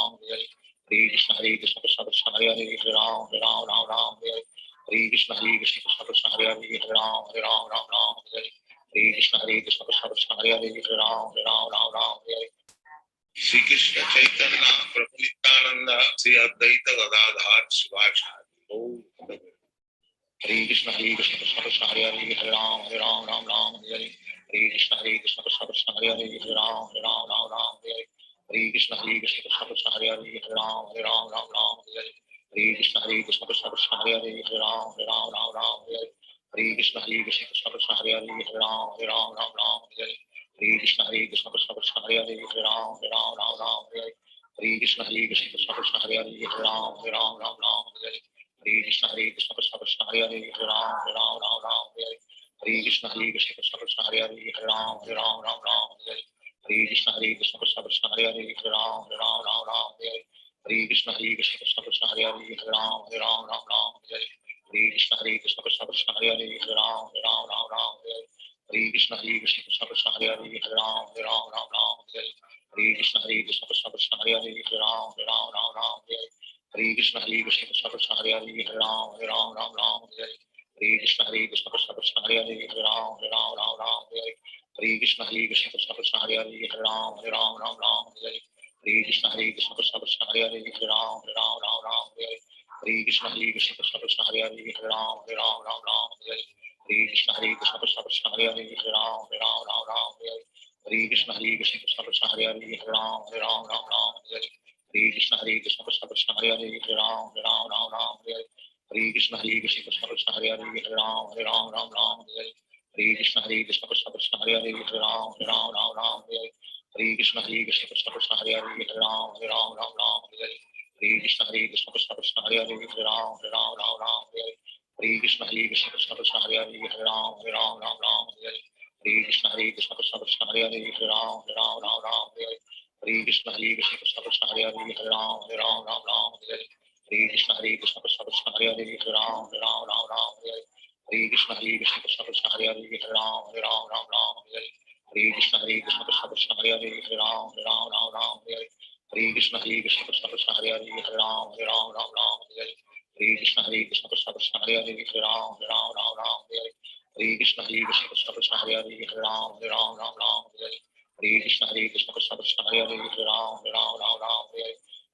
Hare Hare Krishna Krishna Krishna Krishna Hare Hare Hare Ram Hare Hare Hare Krishna Krishna Krishna Krishna Hare Hare Hare Ram Hare Hare Hare Krishna Krishna Krishna Krishna Hare Hare Hare Ram Hare Shri Krishna Chaitanya Prabhu Nityananda Sri Advaita Gadadhar Sivacharya Hare Krishna Krishna Krishna Hare Hare Hare Ram Hare Hare Hare Krishna Krishna Krishna Hare Hare Hare Ram Hare Hare Hare Krishna Krishna Krishna Hare Hare Hare Ram Hare Hare Hare Krishna Krishna Krishna Hare Hare Hare Ram Hare Hare Hare Krishna Krishna Krishna Hare Hare Hare Ram Hare Hare Hare Krishna Krishna Krishna Krishna Hare Hare Hare Ram Hare Hare Hare Krishna Krishna Krishna Krishna Hare Hare Hare Ram Hare Hare Krishna Krishna Krishna Krishna Hare Hare Hare Ram Hare Hare Krishna Krishna Krishna Krishna Hare Hare Hare Ram Hare Hare Krishna Krishna Krishna Krishna Hare Hare Hare Ram Hare Hare Krishna Krishna Krishna Krishna Hare Hare Hare Ram Hare Hare Krishna Krishna Krishna Krishna Hare Hare Hare Ram Hare Hare Krishna Krishna Krishna Krishna Hare Hare Hare Ram Hare Hare Krishna Krishna Krishna Krishna Hare Hare Hare Ram Hare Hare Krishna Krishna Krishna Krishna Hare Hare Hare Ram Hare Hare Krishna Krishna Krishna Krishna Hare Hare Hare Ram Hare Hare Krishna Krishna Krishna Krishna Hare Hare Hare Ram Hare Hare Krishna Krishna Krishna Krishna Hare Hare Hare Ram Hare Hare Krishna Krishna Krishna Krishna Hare Hare Hare Ram Hare Krishna Krishna Krishna Krishna Hare Hare Hare Ram Hare Krishna Krishna Krishna Krishna Hare Hare Hare Ram Hare Krishna Krishna Krishna Krishna Hare Hare Hare Ram Hare Krishna Krishna Krishna Krishna Hare Hare Hare Ram Hare Krishna Krishna Krishna Krishna Hare Hare Hare Ram Hare Krishna Krishna Krishna Krishna Hare Hare Hare Ram Hare Krishna Krishna Krishna Krishna Hare Hare Hare Ram Hare Krishna Krishna Krishna Krishna Hare Hare Hare Ram Hare Krishna Krishna Krishna Krishna Hare Hare Hare Ram Hare Krishna Krishna Krishna Krishna Hare Hare Hare Ram Hare Krishna Krishna Krishna Krishna Hare Hare Hare Ram Hare Krishna Krishna Krishna Krishna Hare Hare Hare Ram Hare Krishna Krishna Krishna Krishna Hare Hare Hare Ram Hare Krishna Krishna Krishna Krishna Hare Hare Hare Ram Hare Krishna Krishna Krishna Krishna Hare Hare Hare Ram Hare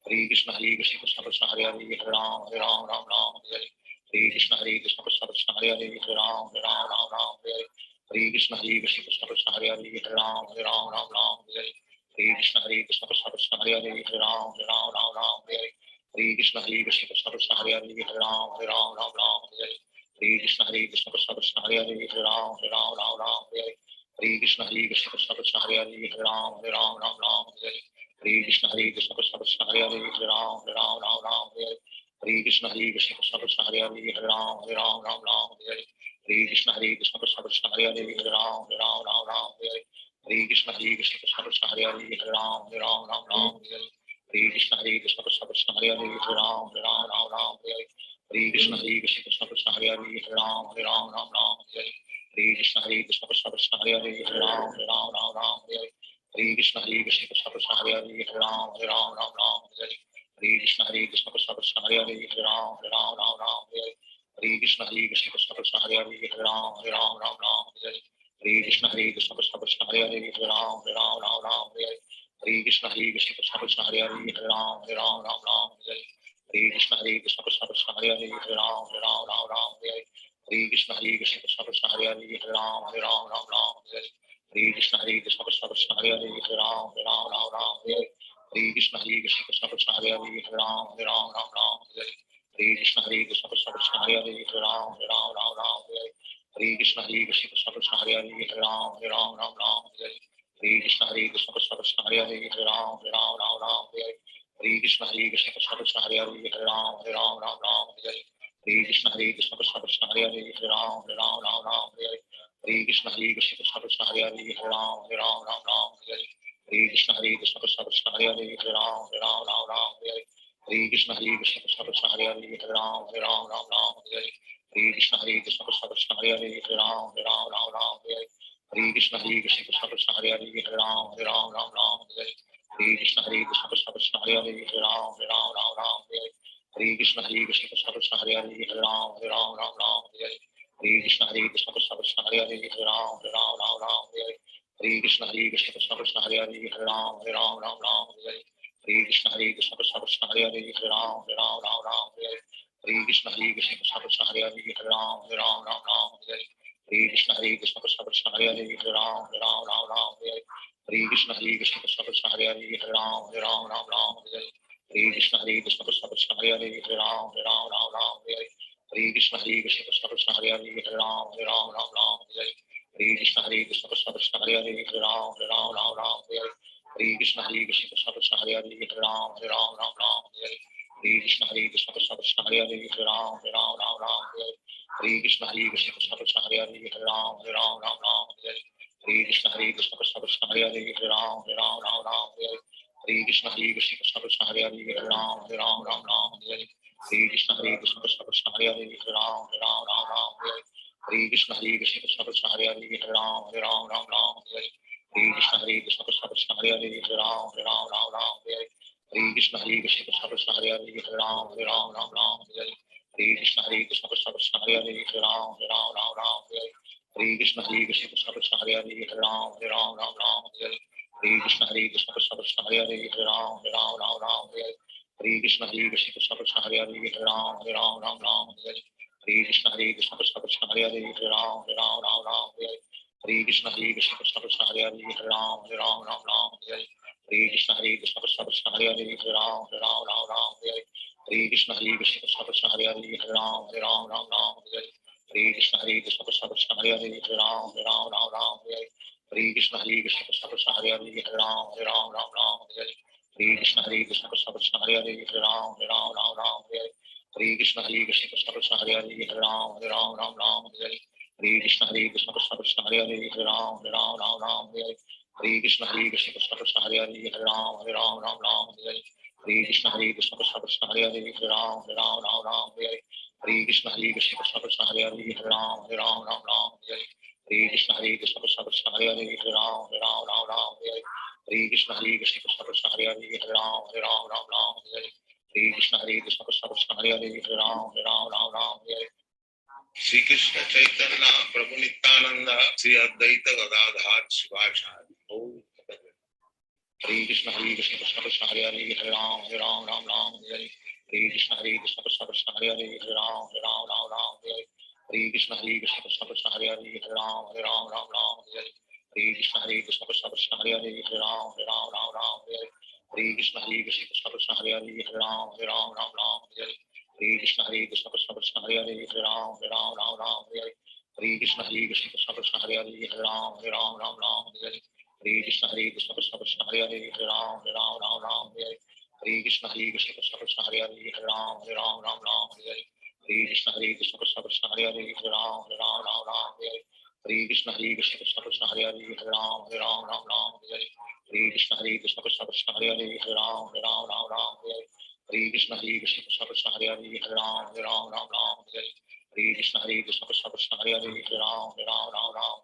Krishna Krishna Krishna Krishna Hare Hare Hare Ram Hare Krishna Krishna Krishna Krishna Hare Hare Hare Ram Hare Krishna Krishna Krishna Krishna Hare Hare Hare Ram Hare Krishna Krishna Krishna Krishna Hare Hare Hare Ram Hare Krishna Krishna Krishna Krishna Hare Hare Hare Ram Hare Krishna Krishna Krishna Krishna Hare Hare Hare Ram Hare Krishna Krishna Krishna Krishna Hare Hare Hare Ram Hare Krishna Krishna Krishna Krishna Hare Hare Hare Ram Hare Krishna Krishna Krishna Krishna Hare Hare Hare Ram Hare Krishna Krishna Krishna Krishna Hare Hare Hare Ram Hare Krishna Krishna Krishna Krishna Hare Hare Hare Ram Hare Krishna Krishna Krishna Krishna Hare Hare Hare Ram Hare Hare Krishna Krishna Krishna Hare Hare Hare Ram Ram Ram Hare Hare Hare Krishna Krishna Krishna Hare Hare Hare Ram Ram Hare Hare Hare Krishna Krishna Krishna Hare Hare Hare Ram Ram Hare Hare Hare Krishna Krishna Krishna Hare Hare Hare Ram Ram Hare Hare Hare Krishna Krishna Krishna Hare Hare Hare Ram Ram Hare Hare Hare Krishna Krishna Krishna Hare Hare Hare Ram Ram Hare Hare Hare Krishna Krishna Krishna Hare Hare Hare Ram Ram Hare Hare Hare Krishna Krishna Krishna Hare Hare Hare Ram Ram Hare Hare Hare Krishna Krishna Krishna Hare Hare Hare Ram Ram Hare Hare Hare Krishna Krishna Krishna Hare Hare Hare Ram Ram Hare Hare Hare Krishna Krishna Krishna Hare Hare Hare Ram Ram Hare Hare Hare Krishna Krishna Krishna Hare Hare Hare Ram Ram Hare Hare Hare Krishna Krishna Krishna Hare Hare Hare Ram Ram Hare Hare Hare Krishna Krishna Krishna Hare Hare Hare Ram Ram Hare Hare Hare Krishna Krishna Krishna Hare Hare Hare Ram Ram Hare Hare Hare Krishna Krishna Krishna Hare Hare Hare Ram Ram Hare Hare Hare Krishna Krishna Krishna Hare Hare Hare Ram Ram Hare Hare Hare Krishna Krishna Krishna Hare Hare Hare Ram Ram Hare Hare Hare Krishna Krishna Krishna Hare Hare Hare Ram Ram Hare Hare Hare Krishna Krishna Krishna Hare Hare Hare Ram Ram Hare Hare Hare Krishna Krishna Krishna Hare Hare Hare Ram Ram Hare Hare Hare Krishna Krishna Krishna Hare Hare Hare Ram Ram Hare Hare Hare Krishna Krishna Krishna Hare Hare Hare Ram Ram Hare Hare Hare Krishna Krishna Krishna Hare Hare Hare Ram Ram Hare Hare Hare Krishna Krishna Krishna Hare Hare Hare Ram Ram Hare Hare Hare Krishna Krishna Krishna Hare Hare Hare Ram Ram Hare Hare Hare Krishna Krishna Krishna Hare Hare Hare Ram Ram Hare Hare Hare Krishna Krishna Krishna Hare Hare Hare Ram Ram Hare Hare Hare Krishna Krishna Krishna Hare Hare Hare Ram Ram Hare Hare Hare Krishna Krishna Krishna Hare Hare Hare Ram Ram Hare Hare Hare Krishna Krishna Krishna Hare Hare Hare Ram Ram Hare Hare Hare Krishna Krishna Krishna Hare Hare Hare Ram Ram Hare Hare Hare Krishna Krishna Krishna Hare Hare Hare Ram Ram Hare Hare Hare Krishna Krishna Krishna Hare Hare Hare Ram Ram Hare Hare Hare Krishna Krishna Krishna Hare Hare Hare Ram Ram Hare Hare Hare Krishna Krishna Krishna Hare Hare Hare Ram Ram Hare Hare Hare Krishna Krishna Krishna Hare Hare Hare Ram Ram Hare Hare Hare Krishna Krishna Krishna Hare Hare Hare Ram Ram Hare Hare Hare Krishna Krishna Krishna Hare Hare Hare Ram Ram Hare Hare Hare Krishna Krishna Krishna Hare Hare Hare Ram Ram Hare Hare Hare Krishna Krishna Krishna Hare Hare Hare Ram Ram Hare Hare Hare Krishna Krishna Krishna Hare Hare Hare Ram Ram Hare Hare Hare Krishna Krishna Krishna Hare Hare Hare Ram Ram Hare Hare Hare Krishna Krishna Krishna Hare Hare Hare Ram Ram Hare Hare Hare Krishna Krishna Krishna Hare Hare Hare Ram Ram Hare Hare Hare Krishna Krishna Krishna Hare Hare Hare Ram Ram Hare Hare Hare Krishna Krishna Krishna Hare Hare Hare Ram Ram Hare Hare Hare Krishna Krishna Krishna Hare Hare Hare Ram Ram Hare Hare Hare Krishna Krishna Krishna Hare Hare Hare Ram Ram Hare Hare Hare Krishna Krishna Krishna Hare Hare Hare Ram Ram Hare Hare Hare Krishna Krishna Krishna Hare Hare Hare Ram Ram Hare Hare Hare Krishna Krishna Krishna Hare Hare Hare Ram Ram Hare Hare Hare Krishna Krishna Krishna Hare Hare Hare Ram Ram Hare Hare Hare Krishna Krishna Krishna Hare Hare Hare Ram Ram Hare Hare Hare Krishna Krishna Krishna Hare Hare Hare Ram Ram Hare Hare Hare Krishna Krishna Krishna Hare Hare Hare Ram Ram Hare Hare Hare Krishna Krishna Krishna Hare Hare Hare Ram Ram Hare Hare Hare Krishna Krishna Krishna Hare Hare Hare Ram Ram Hare Hare Hare Krishna Krishna Krishna Hare Hare Hare Ram Ram Hare Hare Hare Krishna Krishna Krishna Hare Hare Hare Ram Ram Hare Hare Hare Krishna Krishna Krishna Hare Hare Hare Ram Ram Hare Hare Hare Krishna Krishna Krishna Hare Hare Hare Ram Ram Hare Hare Shri Krishna Chaitanya Prabhu Nityananda Sri Advaita Gadadhar Shivachari Hare Krishna Krishna Krishna Hare Hare Hare Ram Ram Hare Hare Krishna Krishna Krishna Hare Hare Hare Ram Ram Hare Hare Krishna Krishna Krishna Hare Hare Hare Ram Hare Hare Krishna Krishna Krishna Hare Hare Hare Ram Hare Hare Krishna Krishna Krishna Hare Hare Hare Ram Hare Hare Krishna Krishna Krishna Hare Hare Hare Ram Hare Hare Krishna Krishna Krishna Hare Hare Hare Ram Hare Hare Hare Krishna Krishna Krishna Hare Hare Hare Ram Hare Hare Krishna Krishna Krishna Hare Hare Hare Ram Hare Hare Krishna Krishna Krishna Hare Hare Hare Ram Hare Hare Krishna Krishna Krishna Hare Hare Hare Ram Hare Hare Hare Krishna Krishna Krishna Hare Hare Hare Ram Ram Ram Hare Hare Hare Krishna Krishna Krishna Hare Hare Hare Ram Ram Hare Hare Hare Krishna Krishna Krishna Hare Hare Hare Ram Ram Hare Hare Hare Krishna Krishna Krishna Hare Hare Hare Ram Ram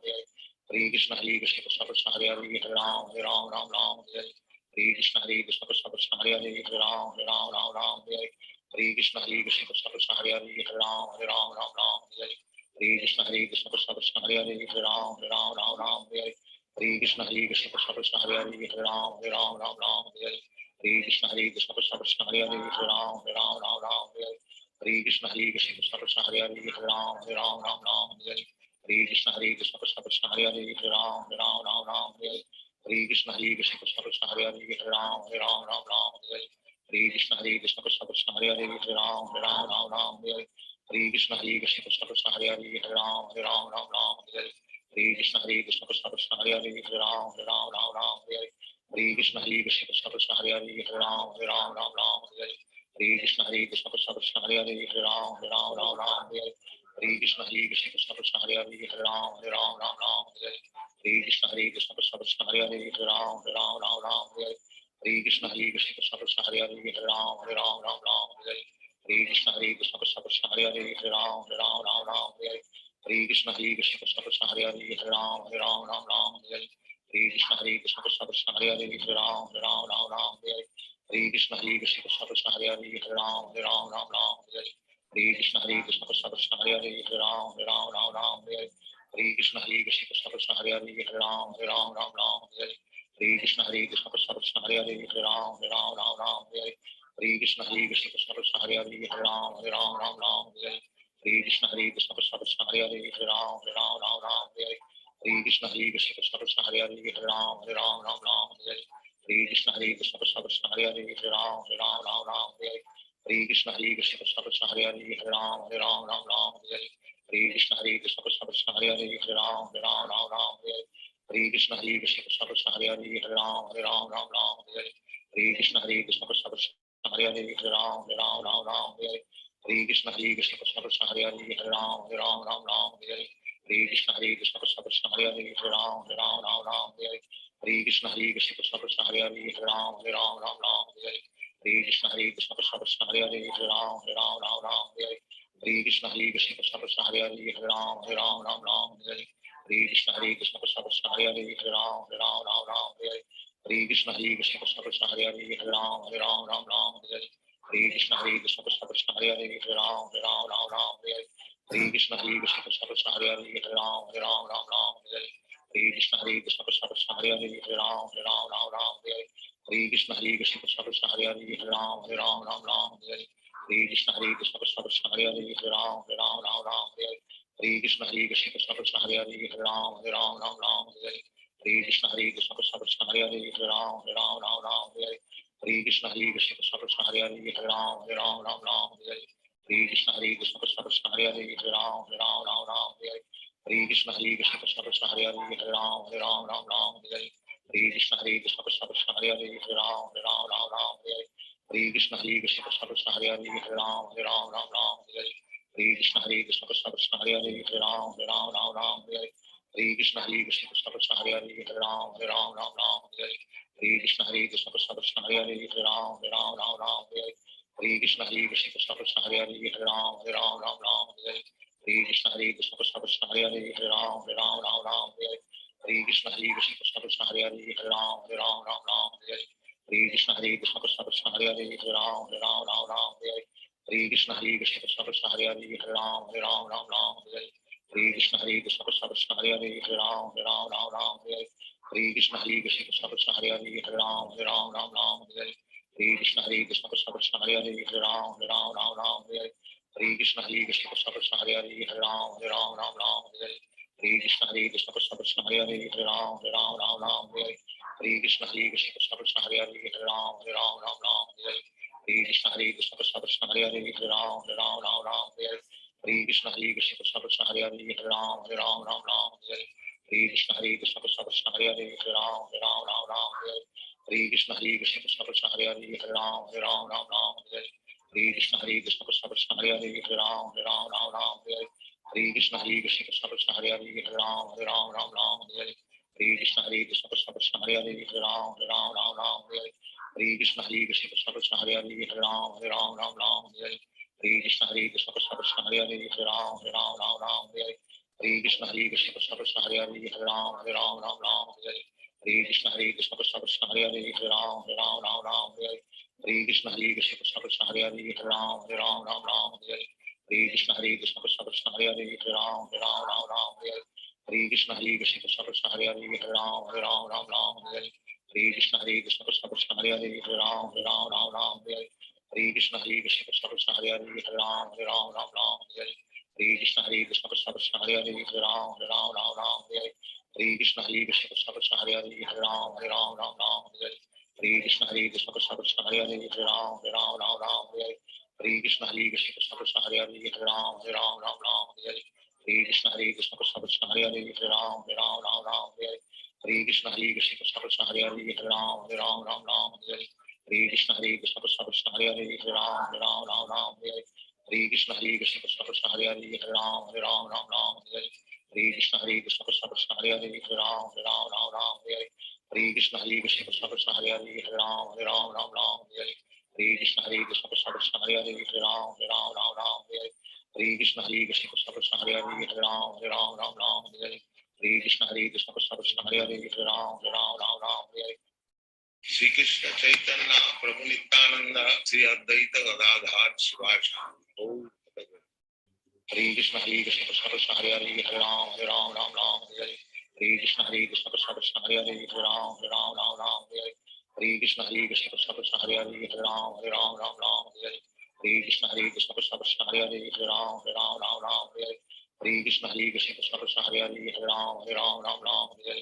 Hare Hare Hare Krishna Krishna Krishna Hare Hare Hare Ram Ram Hare Hare Hare Krishna Krishna Krishna Hare Hare Hare Ram Ram Hare Hare Hare Krishna Krishna Krishna Hare Hare Hare Ram Ram Hare Hare Hare Krishna Krishna Krishna Hare Hare Hare Ram Ram Hare Hare Hare Krishna Krishna Krishna Hare Hare Hare Ram Ram Hare Hare Hare Krishna Krishna Krishna Hare Hare Hare Ram Ram Hare Hare Hare Krishna Krishna Krishna Hare Hare Hare Ram Ram Hare Hare Hare Krishna Krishna Krishna Hare Hare Hare Ram Ram Hare Hare Hare Krishna Krishna Krishna Hare Hare Hare Ram Ram Hare Hare Hare Krishna Krishna Krishna Hare Hare Hare Ram Ram Hare Hare Hare Krishna Krishna Krishna Hare Hare Hare Ram Ram Hare Hare Hare Krishna Krishna Krishna Hare Hare Hare Ram Ram Hare Hare Hare Krishna Krishna Krishna Hare Hare Hare Ram Ram Hare Hare Hare Krishna Krishna Krishna Hare Hare Hare Ram Ram Hare Hare Hare Krishna Krishna Krishna Hare Hare Hare Ram Ram Hare Hare Hare Krishna Krishna Krishna Hare Hare Hare Ram Ram Hare Hare Hare Krishna Krishna Krishna Hare Hare Hare Ram Ram Hare Hare Hare Krishna Krishna Krishna Hare Hare Hare Ram Ram Hare Hare Hare Krishna Krishna Krishna Hare Hare Hare Ram Ram Hare Hare Hare Krishna Krishna Krishna Hare Hare Hare Ram Ram Hare Hare Hare Krishna Krishna Krishna Hare Hare Hare Ram Ram Hare Hare Hare Krishna Krishna Krishna Hare Hare Hare Ram Ram Hare Hare Hare Krishna Krishna Krishna Hare Hare Hare Ram Ram Hare Hare Hare Krishna Krishna Krishna Hare Hare Hare Ram Ram Hare Hare Hare Krishna Krishna Krishna Hare Hare Hare Ram Ram Hare Hare Hare Krishna Krishna Krishna Hare Hare Hare Ram Ram Hare Hare Hare Krishna Krishna Krishna Hare Hare Hare Ram Ram Hare Hare Hare Krishna Krishna Krishna Hare Hare Hare Ram Ram Hare Hare Hare Krishna Krishna Krishna Hare Hare Hare Ram Ram Hare Hare Hare Krishna Krishna Krishna Hare Hare Hare Ram Ram Hare Hare Hare Krishna Krishna Krishna Hare Hare Hare Ram Ram Hare Hare Hare Krishna Krishna Krishna Hare Hare Hare Ram Ram Hare Hare Hare Krishna Krishna Krishna Hare Hare Hare Ram Ram Hare Hare Hare Krishna Krishna Krishna Hare Hare Hare Ram Ram Hare Hare Hare Krishna Krishna Krishna Hare Hare Hare Ram Ram Hare Hare Hare Krishna Krishna Krishna Hare Hare Hare Ram Ram Hare Hare Hare Krishna Krishna Krishna Hare Hare Hare Ram Ram Hare Hare Hare Krishna Krishna Krishna Hare Hare Hare Ram Ram Hare Hare Hare Krishna Krishna Krishna Hare Hare Hare Ram Ram Hare Hare Hare Krishna Krishna Krishna Hare Hare Hare Ram Ram Hare Hare Hare Krishna Krishna Krishna Hare Hare Hare Ram Ram Hare Hare Hare Krishna Krishna Krishna Hare Hare Hare Ram Ram Hare Hare Hare Krishna Krishna Krishna Hare Hare Hare Ram Ram Hare Hare Hare Krishna Krishna Krishna Hare Hare Hare Ram Ram Hare Hare Hare Krishna Krishna Krishna Hare Hare Hare Ram Ram Hare Hare Hare Krishna Krishna Krishna Hare Hare Hare Ram Ram Hare Hare Hare Krishna Krishna Krishna Hare Hare Hare Ram Ram Hare Hare Hare Krishna Krishna Krishna Hare Hare Hare Ram Ram Hare Hare Hare Krishna Krishna Krishna Hare Hare Hare Ram Ram Hare Hare Hare Krishna Krishna Krishna Hare Hare Hare Ram Ram Hare Hare Hare Krishna Krishna Krishna Hare Hare Hare Ram Ram Hare Hare Hare Krishna Krishna Krishna Hare Hare Hare Ram Ram Hare Hare Hare Krishna Krishna Krishna Hare Hare Hare Ram Ram Hare Hare Hare Krishna Krishna Krishna Hare Hare Hare Ram Ram Hare Hare Hare Krishna Krishna Krishna Hare Hare Hare Ram Ram Hare Hare Hare Krishna Krishna Krishna Hare Hare Hare Ram Ram Hare Hare Hare Krishna Krishna Krishna Hare Hare Hare Ram Ram Hare Hare Hare Krishna Krishna Krishna Hare Hare Hare Ram Ram Hare Hare Hare Krishna Krishna Krishna Hare Hare Hare Ram Ram Hare Hare Hare Krishna Krishna Krishna Hare Hare Hare Ram Ram Hare Hare Hare Krishna Krishna Krishna Hare Hare Hare Ram Ram Hare Hare Hare Krishna Krishna Krishna Hare Hare Hare Ram Ram Hare Hare Hare Krishna Krishna Krishna Hare Hare Hare Ram Ram Hare Hare Hare Krishna Krishna Krishna Hare Hare Hare Ram Ram Hare Hare Hare Krishna Krishna Krishna Hare Hare Hare Ram Ram Hare Hare Hare Krishna Krishna Krishna Hare Hare Hare Ram Ram Hare Hare Hare Krishna Krishna Krishna Hare Hare Hare Ram Ram Hare Hare Hare Krishna Krishna Krishna Hare Hare Hare Ram Ram Hare Hare Hare Krishna Krishna Krishna Hare Hare Hare Ram Ram Hare Hare Hare Krishna Krishna Krishna Hare Hare Hare Ram Ram Hare Hare Hare Krishna Krishna Krishna Hare Hare Hare Ram Ram Hare Hare Hare Krishna Krishna Krishna Hare Hare Hare Ram Ram Ram Hare Hare Hare Krishna Krishna Krishna Hare Hare Hare Ram Ram Hare Hare Hare Krishna Krishna Krishna Hare Hare Hare Ram Ram Hare Hare Hare Krishna Krishna Krishna Hare Hare Hare Ram Ram Hare Hare Hare Krishna Krishna Krishna Hare Hare Hare Ram Ram Hare Hare Hare Krishna Krishna Krishna Hare Hare Hare Ram Ram Hare Hare Hare Krishna Krishna Krishna Hare Hare Hare Ram Ram Hare Hare Hare Krishna Krishna Krishna Hare Hare Hare Ram Ram Hare Hare Hare Krishna Krishna Krishna Hare Hare Hare Ram Ram Hare Hare Hare Krishna Krishna Krishna Krishna Hare Hare Hare Ram Ram Hare Hare Hare Krishna Krishna Krishna Krishna Hare Hare Hare Ram Hare Hare Hare Krishna Krishna Krishna Krishna Hare Hare Hare Ram Hare Hare Hare Krishna Krishna Krishna Krishna Hare Hare Hare Ram Hare Hare Hare Krishna Krishna Krishna Krishna Hare Hare Hare Ram Hare Hare Hare Krishna Krishna Krishna Krishna Hare Hare Hare Ram Hare Hare Hare Krishna Krishna Krishna Krishna Hare Hare Hare Ram Hare Hare Hare Krishna Krishna Krishna Krishna Hare Hare Hare Ram Hare Hare Krishna Krishna Krishna Krishna Hare Hare Hare Ram Hare Hare Krishna Krishna Krishna Krishna Hare Hare Hare Ram Hare Hare Krishna Krishna Krishna Krishna Hare Hare Hare Ram Hare Hare Krishna Krishna Krishna Krishna Hare Hare Hare Ram Hare Hare Krishna Krishna Krishna Krishna Hare Hare Hare Ram Hare Hare Krishna Krishna Krishna Krishna Hare Hare Hare Ram Hare Hare Krishna Krishna Krishna Krishna Hare Hare Hare Ram Hare Shri Krishna Chaitanya Prabhu Nityananda Sri Advaita Gadadhar Shivacharya Hare Krishna Krishna Krishna Hare Hare Hare Ram Hare Hare Hare Krishna Krishna Krishna Krishna Hare Hare Hare Ram Hare Hare Hare Krishna Krishna Krishna Krishna Hare Hare Hare Ram Hare Hare Krishna Krishna Krishna Krishna Hare Hare Hare Ram Hare Hare Krishna Krishna Krishna Krishna Hare Hare Hare Ram Hare Hare Krishna Krishna Krishna Krishna Hare Hare Hare Ram Hare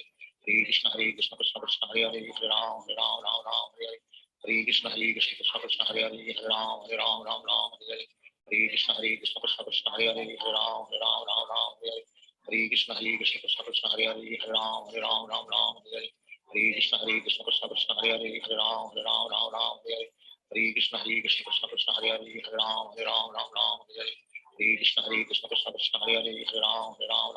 Hare Krishna Krishna Krishna Krishna Hare Hare Hare Ram Hare Hare Krishna Krishna Krishna Krishna Hare Hare Hare Ram Hare Hare Krishna Krishna Krishna Krishna Hare Hare Hare Ram Hare Hare Krishna Krishna Krishna Krishna Hare Hare Hare Ram Hare Hare Krishna Krishna Krishna Krishna Hare Hare Hare Ram Hare Krishna Krishna Krishna Krishna Hare Hare Hare Ram Hare Krishna Krishna Krishna Krishna Hare Hare Hare Ram Hare Krishna Krishna Krishna Krishna Hare Hare Hare Ram Hare Krishna Krishna Krishna Krishna Hare Hare Hare Ram Hare Krishna Krishna Krishna Krishna Hare Hare Hare Ram Hare Krishna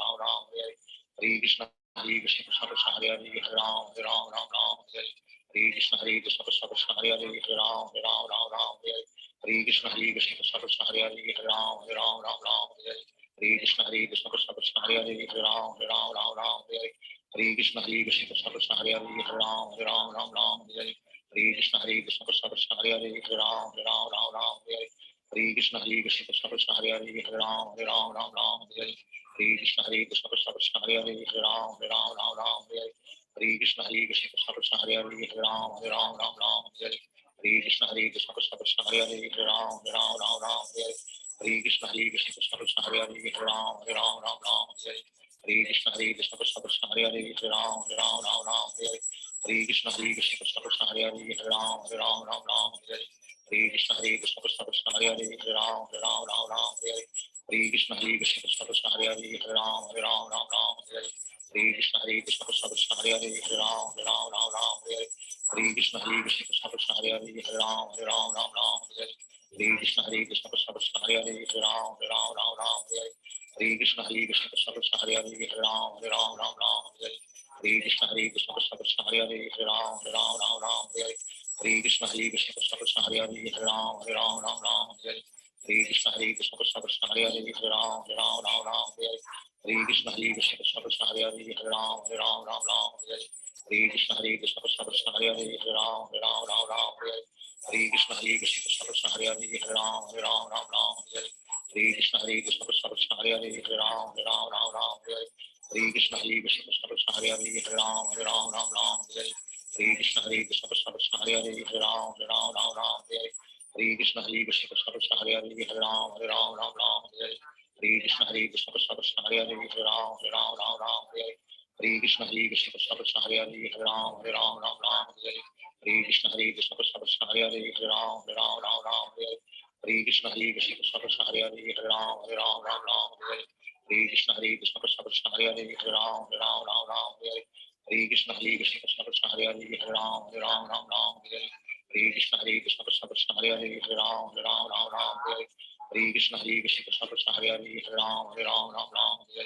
Krishna Krishna Krishna Hare Hare Hare Ram Hare Krishna Krishna Krishna Krishna Hare Hare Hare Ram Hare Krishna Krishna Krishna Krishna Hare Hare Hare Ram Hare Krishna Krishna Krishna Krishna Hare Hare Hare Ram Hare Krishna Krishna Krishna Krishna Hare Hare Hare Ram Hare Krishna Krishna Krishna Krishna Hare Hare Hare Ram Hare Krishna Krishna Krishna Krishna Hare Hare Hare Ram Hare Krishna Krishna Krishna Krishna Hare Hare Hare Ram Hare Krishna Krishna Krishna Krishna Hare Hare Hare Ram Hare Krishna Krishna Krishna Krishna Hare Hare Hare Ram Hare Krishna Krishna Krishna Krishna Hare Hare Hare Ram Hare Krishna Krishna Krishna Krishna Hare Hare Hare Ram Hare Krishna Krishna Krishna Krishna Hare Hare Hare Ram Hare Krishna Krishna Krishna Krishna Hare Hare Hare Ram Hare Krishna Krishna Krishna Krishna Hare Hare Hare Ram Hare Krishna Krishna Krishna Krishna Hare Hare Hare Ram Hare Krishna Krishna Krishna Krishna Hare Hare Hare Ram Hare Krishna Krishna Krishna Krishna Hare Hare Hare Ram Hare Krishna Krishna Krishna Krishna Hare Hare Hare Ram Hare Krishna Krishna Krishna Krishna Hare Hare Hare Ram Hare Krishna Krishna Krishna Krishna Hare Hare Hare Ram Hare Krishna Krishna Krishna Krishna Hare Hare Hare Ram Hare Krishna Krishna Krishna Krishna Hare Hare Hare Ram Hare Krishna Krishna Krishna Krishna Hare Hare Hare Ram Hare Krishna Krishna Krishna Krishna Hare Hare Hare Ram Hare Krishna Krishna Krishna Krishna Hare Hare Hare Ram Hare Krishna Krishna Krishna Krishna Hare Hare Hare Ram Hare Krishna Krishna Krishna Krishna Hare Hare Hare Ram Hare Krishna Krishna Krishna Krishna Hare Hare Hare Ram Hare Krishna Krishna Krishna Krishna Hare Hare Hare Ram Hare Krishna Krishna Krishna Krishna Hare Hare Hare Ram Hare Krishna Krishna Krishna Krishna Hare Hare Hare Ram Hare Krishna Krishna Krishna Krishna Hare Hare Hare Ram Hare Hare Krishna Krishna Krishna Hare Hare Hare Ram Ram Ram Hare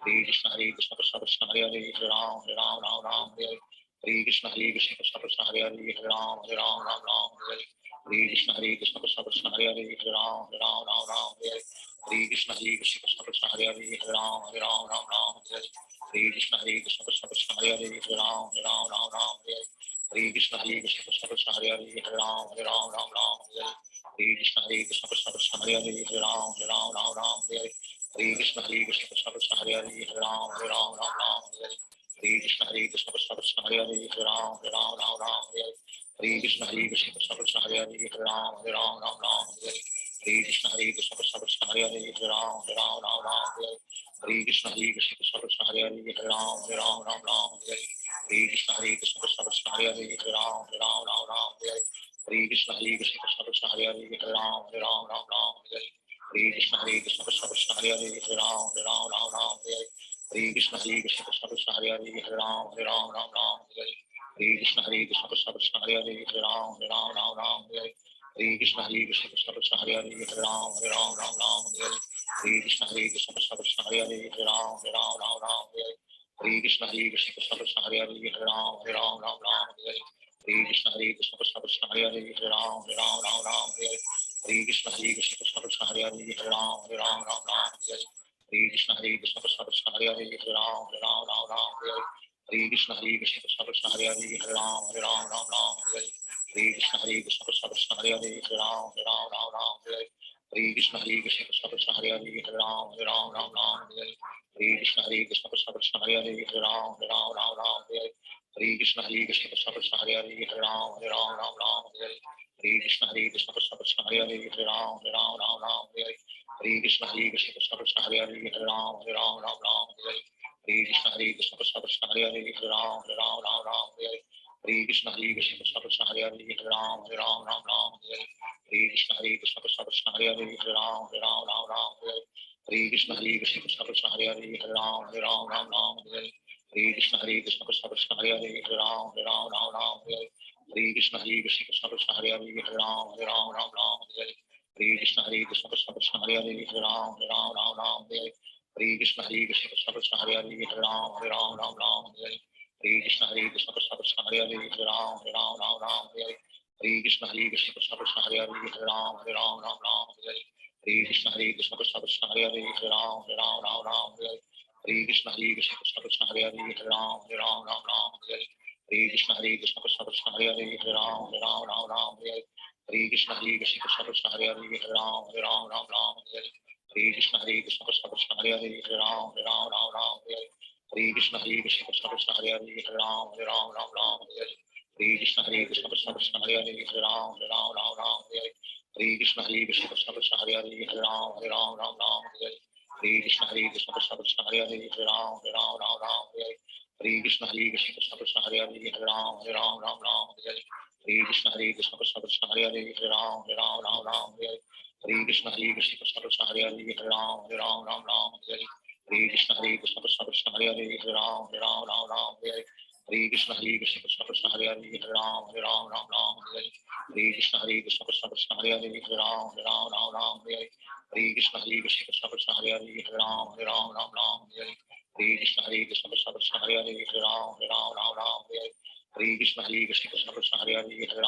Hare Hare Krishna Krishna Krishna Hare Hare Hare Ram Ram Hare Hare Hare Krishna Krishna Krishna Hare Hare Hare Ram Ram Hare Hare Hare Krishna Krishna Krishna Hare Hare Hare Ram Ram Hare Hare Hare Krishna Krishna Krishna Hare Hare Hare Ram Ram Hare Hare Hare Krishna Krishna Krishna Hare Hare Hare Ram Ram Hare Hare Hare Krishna Krishna Krishna Hare Hare Hare Ram Ram Hare Hare Hare Krishna Krishna Krishna Hare Hare Hare Ram Ram Hare Hare Hare Krishna Krishna Krishna Hare Hare Hare Ram Ram Hare Hare Hare Krishna Krishna Krishna Hare Hare Hare Ram Ram Hare Hare Hare Krishna Krishna Krishna Hare Hare Hare Ram Ram Hare Hare Hare Krishna Krishna Krishna Hare Hare Hare Ram Ram Hare Hare Hare Krishna Krishna Krishna Hare Hare Hare Ram Ram Hare Hare Hare Krishna Krishna Krishna Hare Hare Hare Ram Ram Hare Hare Hare Krishna Krishna Krishna Hare Hare Hare Ram Ram Hare Hare Hare Krishna Krishna Krishna Hare Hare Hare Ram Ram Hare Hare Hare Krishna Krishna Krishna Hare Hare Hare Ram Ram Hare Hare Hare Krishna Krishna Krishna Hare Hare Hare Ram Ram Hare Hare Hare Krishna Krishna Krishna Hare Hare Hare Ram Ram Hare Hare Hare Krishna Krishna Krishna Hare Hare Hare Ram Ram Hare Hare Hare Krishna Krishna Krishna Hare Hare Hare Ram Ram Hare Hare Hare Krishna Krishna Krishna Hare Hare Hare Ram Ram Hare Hare Hare Krishna Krishna Krishna Hare Hare Hare Ram Ram Hare Hare Hare Krishna Krishna Krishna Hare Hare Hare Ram Ram Hare Hare Hare Krishna Krishna Krishna Hare Hare Hare Ram Ram Hare Hare Hare Krishna Krishna Krishna Hare Hare Hare Ram Ram Hare Hare Hare Krishna Krishna Krishna Hare Hare Hare Ram Ram Hare Hare Hare Krishna Krishna Krishna Hare Hare Hare Ram Ram Hare Hare Hare Krishna Krishna Krishna Hare Hare Hare Ram Ram Hare Hare Hare Krishna Krishna Krishna Hare Hare Hare Ram Ram Hare Hare Hare Krishna Krishna Krishna Hare Hare Hare Ram Ram Hare Hare Hare Krishna Krishna Krishna Hare Hare Hare Ram Ram Hare Hare Hare Krishna Krishna Krishna Hare Hare Hare Ram Ram Hare Hare Hare Krishna Krishna Krishna Hare Hare Hare Ram Ram Hare Hare Hare Krishna Krishna Krishna Hare Hare Hare Ram Ram Hare Hare Hare Krishna Krishna Krishna Hare Hare Hare Ram Ram Hare Hare Hare Krishna Krishna Krishna Hare Hare Hare Ram Ram Hare Hare Hare Krishna Krishna Krishna Hare Hare Hare Ram Ram Hare Hare Hare Krishna Krishna Krishna Hare Hare Hare Ram Ram Hare Hare Hare Krishna Krishna Krishna Hare Hare Hare Ram Ram Hare Hare Hare Krishna Krishna Krishna Hare Hare Hare Ram Ram Hare Hare Hare Krishna Krishna Krishna Hare Hare Hare Ram Ram Hare Hare Hare Krishna Krishna Krishna Hare Hare Hare Ram Ram Hare Hare Hare Krishna Krishna Krishna Hare Hare Hare Ram Ram Hare Hare Hare Krishna Krishna Krishna Hare Hare Hare Ram Ram Hare Hare Hare Krishna Krishna Krishna Hare Hare Hare Ram Ram Hare Hare Hare Krishna Krishna Krishna Hare Hare Hare Ram Ram Hare Hare Hare Krishna Krishna Krishna Hare Hare Hare Ram Ram Hare Hare Hare Krishna Krishna Krishna Hare Hare Hare Ram Ram Hare Hare Hare Krishna Krishna Krishna Hare Hare Hare Ram Ram Hare Hare Hare Krishna Krishna Krishna Hare Hare Hare Ram Ram Hare Hare Hare Krishna Krishna Krishna Hare Hare Hare Ram Ram Hare Hare Hare Krishna Krishna Krishna Hare Hare Hare Ram Ram Hare Hare Hare Krishna Krishna Krishna Hare Hare Hare Ram Ram Hare Hare Hare Krishna Krishna Krishna Hare Hare Hare Ram Ram Hare Hare Hare Krishna Krishna Krishna Hare Hare Hare Ram Ram Hare Hare Hare Krishna Krishna Krishna Hare Hare Hare Ram Ram Hare Hare Hare Krishna Krishna Krishna Hare Hare Hare Ram Ram Hare Hare Hare Krishna Krishna Krishna Hare Hare Hare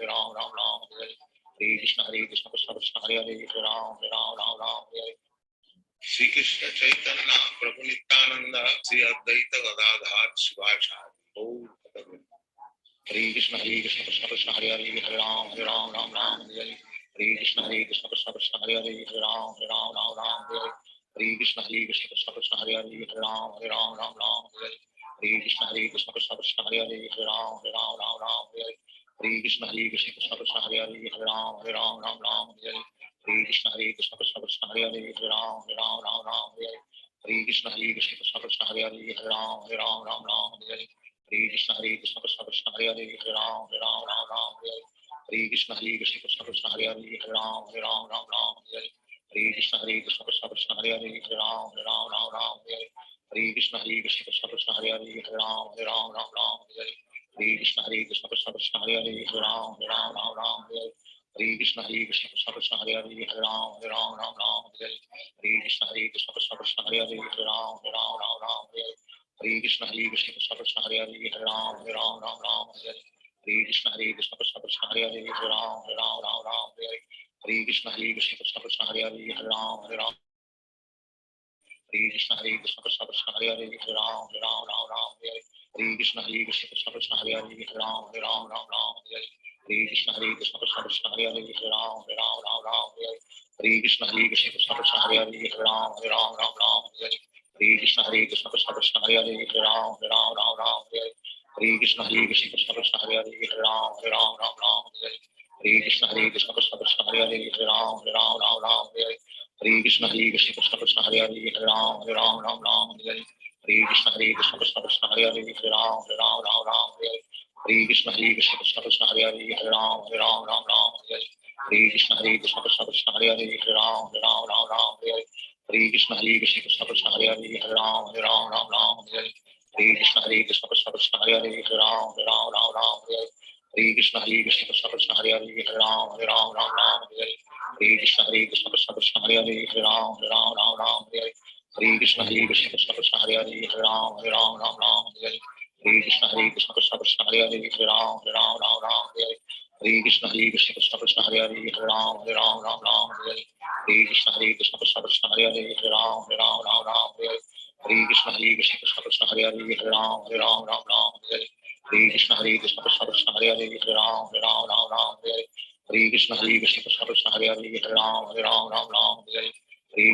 Ram Ram Hare Hare Hare Krishna Krishna Krishna Hare Hare Hare Ram Ram Hare Hare Shri Krishna Chaitanya Prabhu Nityananda Shri Advaita Gadadhar Shivacharya Hare Krishna Krishna Krishna Hare Hare Hare Ram Ram Hare Hare Hare Krishna Krishna Krishna Hare Hare Hare Ram Hare Hare Hare Krishna Krishna Krishna Hare Hare Hare Ram Hare Hare Hare Krishna Krishna Krishna Hare Hare Hare Ram Hare Hare Hare Krishna Krishna Krishna Hare Hare Hare Ram Hare Hare Hare Krishna Krishna Krishna Hare Hare Hare Ram Hare Hare Hare Krishna Krishna Krishna Hare Hare Hare Ram Hare Hare Hare Krishna Krishna Krishna Hare Hare Hare Ram Hare Hare Hare Krishna Krishna Krishna Hare Hare Hare Ram Hare Hare Hare Krishna Krishna Krishna Hare Hare Hare Ram Hare Hare Krishna Krishna Krishna Hare Hare Hare Ram Hare Hare Krishna Krishna Krishna Hare Hare Hare Ram Hare Hare Hare Krishna Krishna Hare Krishna Krishna Krishna Hare Hare Hare Ram Ram Ram Hare Hare Hare Krishna Hare Krishna Krishna Krishna Hare Hare Hare Ram Ram Hare Hare Krishna Hare Krishna Krishna Krishna Hare Hare Hare Ram Ram Hare Hare Hare Krishna Hare Krishna Krishna Krishna Hare Hare Hare Ram Hare Hare Hare Krishna Hare Krishna Krishna Krishna Hare Hare Hare Ram Hare Krishna Hare Krishna Krishna Krishna Hare Hare Hare Ram Hare Hare Krishna Hare Krishna Krishna Krishna Hare Hare Hare Ram Hare Hare Krishna Hare Krishna Krishna Krishna Hare Hare Hare Ram Hare Hare Krishna Hare Krishna Krishna Krishna Hare Hare Hare Ram Hare Hare Krishna Hare Krishna Krishna Krishna Hare Hare Hare Ram Hare Krishna Hare Krishna Krishna Krishna Hare Hare Hare Ram Hare Krishna Hare Krishna Krishna Krishna Hare Hare Hare Ram Hare Krishna Hare Krishna Krishna Krishna Hare Hare Hare Ram Hare Krishna Hare Krishna Krishna Krishna Hare Hare Hare Ram Hare Krishna Hare Krishna Krishna Krishna Hare Hare Hare Ram Hare Krishna Hare Krishna Krishna Krishna Hare Hare Hare Ram Hare Krishna Hare Krishna Krishna Krishna Hare Hare Hare Ram Hare Krishna Hare Krishna Krishna Krishna Hare Hare Hare Ram Hare Krishna Hare Krishna Krishna Krishna Hare Hare Hare Ram Hare Krishna Hare Krishna Krishna Krishna Hare Hare Hare Ram Hare Krishna Hare Krishna Krishna Krishna Hare Hare Hare Ram Hare Krishna Hare Krishna Krishna Krishna Hare Hare Hare Ram Hare Krishna Hare Krishna Krishna Krishna Hare Hare Hare Ram Hare Krishna Hare Krishna Krishna Krishna Hare Hare Hare Ram Hare Krishna Hare Krishna Krishna Krishna Hare Hare Hare Ram Hare Krishna Hare Krishna Krishna Krishna Hare Hare Hare Ram Hare Krishna Hare Krishna Krishna Krishna Hare Hare Hare Ram Hare Krishna Hare Krishna Krishna Krishna Hare Hare Hare Ram Hare Krishna Hare Krishna Krishna Krishna Hare Hare Hare Ram Hare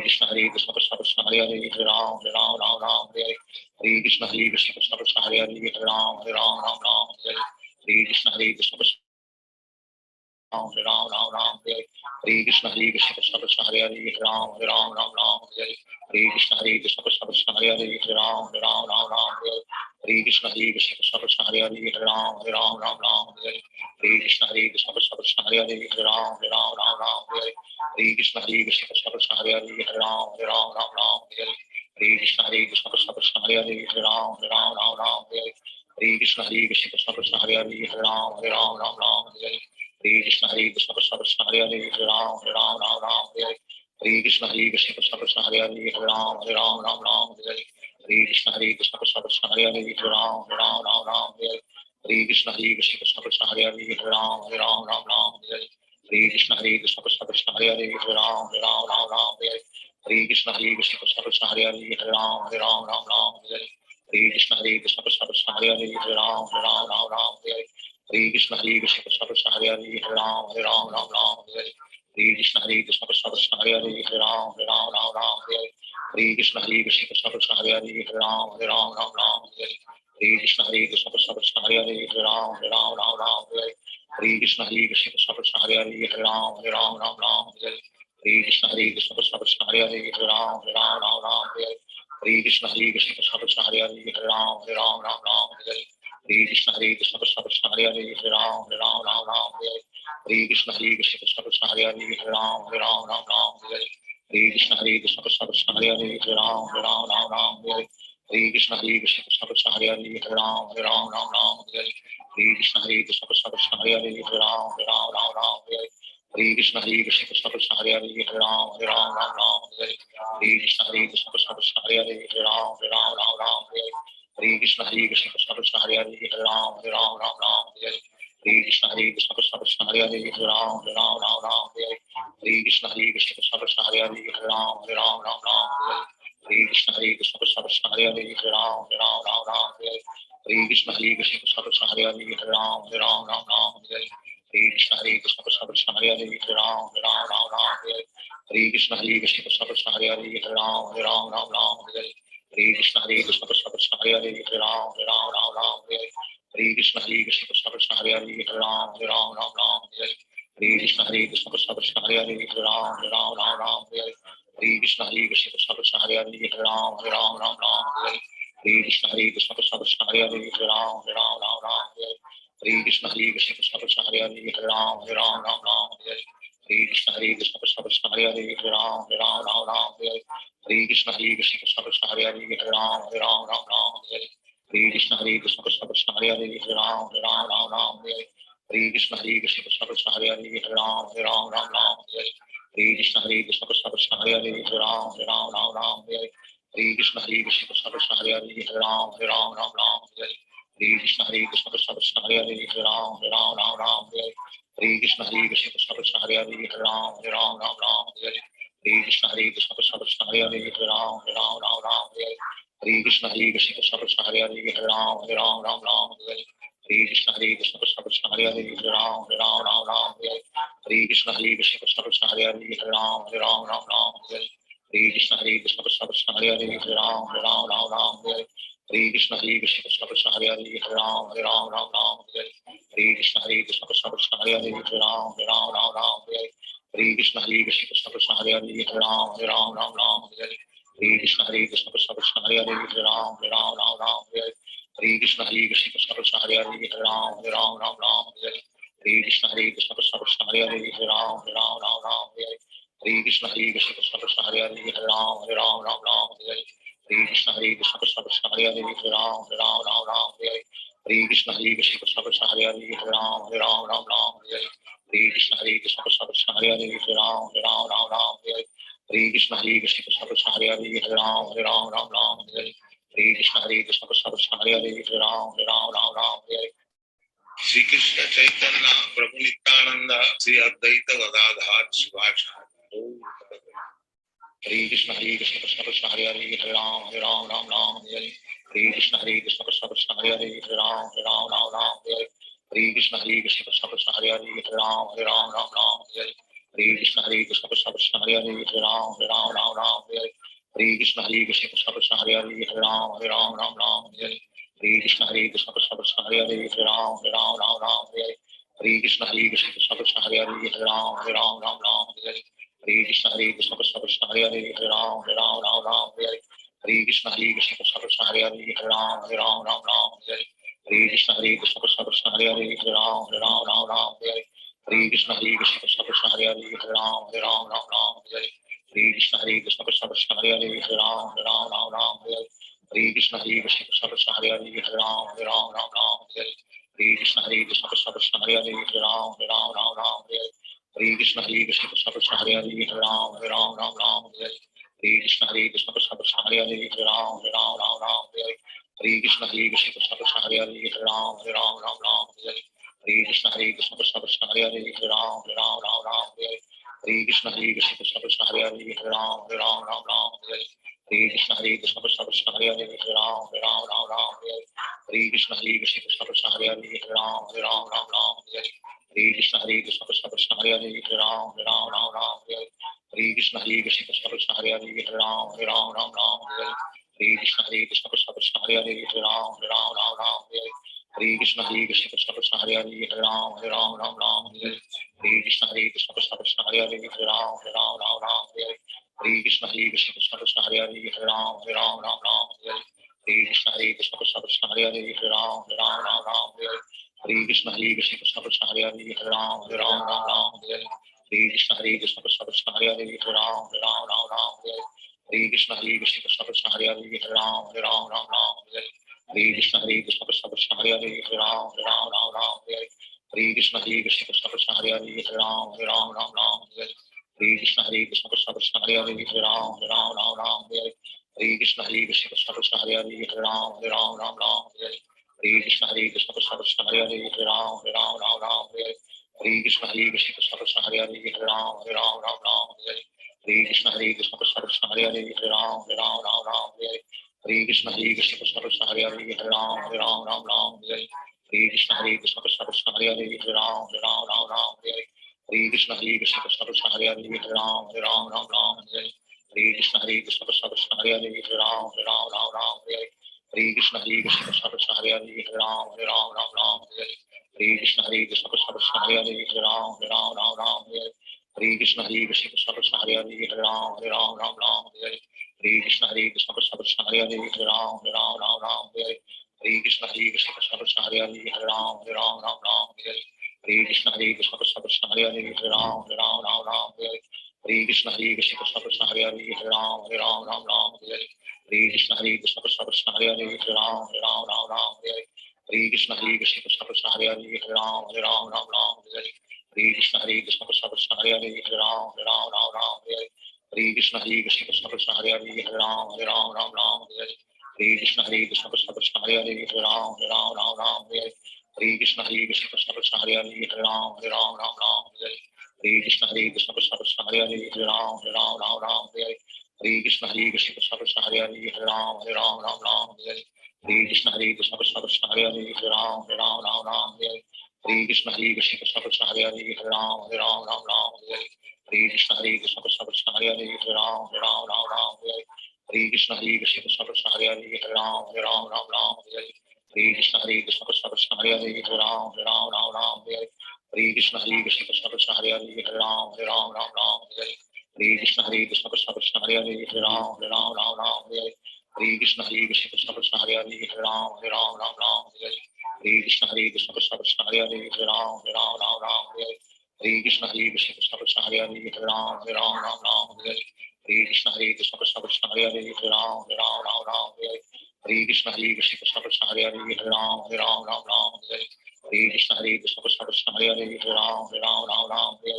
Krishna Hare Krishna Krishna Hare Krishna Hare Krishna Krishna Krishna Hare Hare Hare Ram Hare Krishna Hare Krishna Krishna Krishna Hare Hare Hare Ram Hare Krishna Hare Krishna Krishna Krishna Hare Hare Hare Ram Hare Krishna Hare Krishna Krishna Krishna Hare Hare Hare Ram Hare Krishna Hare Krishna Krishna Krishna Hare Hare Hare Ram Hare Krishna Hare Krishna Krishna Krishna Hare Hare Hare Ram Hare Krishna Hare Krishna Krishna Krishna Hare Hare Hare Ram Hare Krishna Hare Krishna Krishna Krishna Hare Hare Hare Ram Hare Krishna Hare Krishna Krishna Krishna Hare Hare Hare Ram Hare Krishna Hare Krishna Krishna Krishna Hare Hare Hare Ram Hare Krishna Hare Krishna Krishna Krishna Hare Hare Hare Ram Hare Krishna Hare Krishna Krishna Krishna Hare Hare Hare Ram Hare Krishna Hare Krishna Krishna Krishna Hare Hare Hare Ram Hare Krishna Hare Krishna Krishna Krishna Hare Hare Hare Ram Hare Krishna Hare Krishna Krishna Krishna Hare Hare Hare Ram Hare Krishna Hare Krishna Krishna Krishna Hare Hare Hare Ram Hare Krishna Hare Krishna Krishna Krishna Hare Hare Hare Ram Hare Krishna Hare Krishna Krishna Krishna Hare Hare Hare Ram Hare Krishna Hare Krishna Krishna Krishna Hare Hare Hare Ram Hare Krishna Hare Krishna Krishna Krishna Hare Hare Hare Ram Hare Krishna Hare Krishna Krishna Krishna Hare Hare Hare Ram Hare Krishna Hare Krishna Krishna Krishna Hare Hare Hare Ram Hare Krishna Hare Krishna Krishna Krishna Hare Hare Hare Ram Hare Krishna Hare Krishna Krishna Krishna Hare Hare Hare Ram Hare Krishna Hare Krishna Krishna Krishna Hare Hare Hare Ram Hare Krishna Hare Krishna Krishna Krishna Hare Hare Hare Ram Hare Krishna Hare Krishna Krishna Krishna Hare Hare Hare Ram Hare Krishna Hare Krishna Krishna Krishna Hare Hare Hare Ram Hare Krishna Hare Krishna Krishna Krishna Hare Hare Hare Ram Hare Krishna Hare Krishna Krishna Krishna Hare Hare Hare Ram Hare Krishna Hare Krishna Krishna Krishna Hare Hare Hare Ram Hare Krishna Hare Krishna Krishna Krishna Hare Hare Hare Ram Hare Krishna Hare Krishna Krishna Krishna Hare Hare Hare Ram Hare Krishna Hare Krishna Krishna Krishna Hare Hare Hare Ram Hare Krishna Hare Krishna Krishna Krishna Hare Hare Hare Ram Hare Krishna Hare Krishna Krishna Krishna Hare Hare Hare Ram Hare Krishna Hare Krishna Krishna Krishna Hare Hare Hare Ram Hare Krishna Hare Krishna Krishna Krishna Hare Hare Hare Ram Hare Krishna Hare Krishna Krishna Krishna Hare Hare Hare Ram Hare Krishna Hare Krishna Krishna Krishna Hare Hare Hare Ram Hare Krishna Hare Krishna Krishna Krishna Hare Hare Hare Ram Hare Krishna Hare Krishna Krishna Krishna Hare Hare Hare Ram Hare Krishna Hare Krishna Krishna Krishna Hare Hare Hare Ram Hare Krishna Hare Krishna Krishna Krishna Hare Hare Hare Ram Hare Hare Krishna Krishna Krishna Hare Hare Hare Ram Ram Hare Hare Krishna Krishna Krishna Krishna Hare Hare Hare Ram Ram Hare Hare Krishna Krishna Krishna Hare Hare Hare Ram Ram Hare Hare Krishna Krishna Krishna Krishna Hare Hare Hare Ram Ram Hare Hare Krishna Krishna Krishna Krishna Hare Hare Hare Ram Ram Hare Hare Krishna Krishna Krishna Krishna Hare Hare Hare Ram Ram Hare Hare Krishna Krishna Krishna Krishna Hare Hare Hare Ram Hare Hare Krishna Krishna Krishna Krishna Hare Hare Hare Ram Hare Hare Krishna Krishna Krishna Krishna Hare Hare Hare Ram Hare Hare Krishna Krishna Krishna Krishna Hare Hare Hare Ram Hare Hare Krishna Krishna Krishna Krishna Hare Hare Hare Ram Hare Krishna Krishna Krishna Krishna Hare Hare Hare Ram Hare Krishna Krishna Krishna Krishna Hare Hare Hare Ram Hare Krishna Krishna Krishna Krishna Hare Hare Hare Ram Hare Krishna Krishna Krishna Krishna Hare Hare Hare Ram Hare Krishna Krishna Krishna Krishna Hare Hare Hare Ram Hare Krishna Krishna Krishna Krishna Hare Hare Hare Ram Hare Krishna Krishna Krishna Krishna Hare Hare Hare Ram Hare Krishna Krishna Krishna Krishna Hare Hare Hare Ram Hare Krishna Krishna Krishna Krishna Hare Hare Hare Ram Hare Krishna Krishna Krishna Krishna Hare Hare Hare Ram Hare Krishna Krishna Krishna Krishna Hare Hare Hare Ram Hare Shri Krishna Chaitanya Prabhu Nityananda Sri Advaita Gadadhar Shivacharya Hare Krishna Krishna Krishna Hare Hare Hare Ram Hare Hare Krishna Krishna Krishna Hare Hare Hare Ram Hare Krishna Krishna Krishna Hare Hare Hare Ram Hare Krishna Krishna Krishna Hare Hare Hare Ram Hare Krishna Krishna Krishna Hare Hare Hare Ram Hare Krishna Krishna Krishna Hare Hare Hare Ram Hare Krishna Krishna Krishna Hare Hare Hare Ram Hare Krishna Krishna Krishna Krishna Hare Hare Hare Ram Hare Krishna Krishna Krishna Krishna Hare Hare Hare Ram Hare Krishna Krishna Krishna Krishna Hare Hare Hare Ram Hare Krishna Krishna Krishna Krishna Hare Hare Hare Ram Hare Krishna Krishna Krishna Krishna Hare Hare Hare Ram Hare Krishna Krishna Krishna Krishna Hare Hare Hare Ram Hare Krishna Krishna Krishna Krishna Hare Hare Hare Ram Hare Krishna Krishna Krishna Krishna Hare Hare Hare Ram Hare Krishna Krishna Krishna Krishna Hare Hare Hare Ram Hare Krishna Krishna Krishna Krishna Hare Hare Hare Ram Hare Krishna Krishna Krishna Krishna Hare Hare Hare Ram Hare Krishna Krishna Krishna Krishna Hare Hare Hare Ram Hare Krishna Krishna Krishna Krishna Hare Hare Hare Ram Krishna Krishna Krishna Krishna Hare Hare Hare Ram Krishna Krishna Krishna Krishna Hare Hare Hare Ram Krishna Krishna Krishna Krishna Hare Hare Hare Ram Krishna Krishna Krishna Krishna Hare Hare Hare Ram Krishna Krishna Krishna Krishna Hare Hare Hare Ram Krishna Krishna Krishna Krishna Hare Hare Hare Ram Krishna Krishna Krishna Krishna Hare Hare Hare Ram Krishna Krishna Krishna Krishna Hare Hare Hare Ram Krishna Krishna Krishna Krishna Hare Hare Hare Ram Krishna Krishna Krishna Krishna Hare Hare Hare Ram Krishna Krishna Krishna Krishna Hare Hare Hare Ram Krishna Krishna Krishna Krishna Hare Hare Hare Ram Krishna Krishna Krishna Krishna Hare Hare Hare Ram Krishna Krishna Krishna Krishna Hare Hare Hare Ram Krishna Krishna Krishna Krishna Hare Hare Hare Ram Krishna Krishna Krishna Krishna Hare Hare Hare Ram Krishna Krishna Krishna Krishna Hare Hare Hare Ram Krishna Krishna Krishna Krishna Hare Hare Hare Ram Krishna Krishna Krishna Krishna Hare Hare Hare Ram Krishna Krishna Krishna Krishna Hare Hare Hare Ram Krishna Krishna Krishna Krishna Hare Hare Hare Ram Krishna Krishna Krishna Krishna Hare Hare Hare Ram Krishna Krishna Krishna Krishna Hare Hare Hare Ram Krishna Krishna Krishna Krishna Hare Hare Hare Ram Krishna Krishna Krishna Krishna Hare Hare Hare Ram Krishna Krishna Krishna Krishna Hare Hare Hare Ram Krishna Krishna Krishna Krishna Hare Hare Hare Ram Krishna Krishna Krishna Krishna Hare Hare Hare Ram Krishna Krishna Krishna Krishna Hare Hare Hare Ram Krishna Krishna Krishna Krishna Hare Hare Hare Ram Hare Krishna Krishna Krishna Hare Hare Hare Ram Ram Ram Hare Hare Hare Krishna Krishna Krishna Hare Hare Hare Ram Ram Hare Hare Hare Krishna Krishna Krishna Hare Hare Hare Ram Ram Hare Hare Hare Krishna Krishna Krishna Hare Hare Hare Ram Ram Hare Hare Hare Krishna Krishna Krishna Hare Hare Hare Ram Ram Hare Hare Hare Krishna Krishna Krishna Hare Hare Hare Ram Ram Hare Hare Hare Krishna Krishna Krishna Hare Hare Hare Ram Ram Hare Hare Hare Krishna Krishna Krishna Hare Hare Hare Ram Ram Hare Hare Hare Krishna Krishna Krishna Hare Hare Hare Ram Ram Hare Hare Hare Krishna Krishna Krishna Hare Hare Hare Ram Ram Hare Hare Hare Krishna Krishna Krishna Hare Hare Hare Ram Ram Hare Hare Hare Krishna Krishna Krishna Hare Hare Hare Ram Ram Hare Hare Hare Krishna Krishna Krishna Hare Hare Hare Ram Ram Hare Hare Hare Krishna Krishna Krishna Hare Hare Hare Ram Ram Hare Hare Hare Krishna Krishna Krishna Hare Hare Hare Ram Ram Hare Hare Hare Krishna Krishna Krishna Hare Hare Hare Ram Ram Hare Hare Hare Krishna Krishna Krishna Hare Hare Hare Ram Ram Hare Hare Hare Krishna Krishna Krishna Hare Hare Hare Ram Ram Hare Hare Hare Krishna Krishna Krishna Hare Hare Hare Ram Ram Hare Hare Hare Krishna Krishna Krishna Hare Hare Hare Ram Ram Hare Hare Hare Krishna Krishna Krishna Hare Hare Hare Ram Ram Hare Hare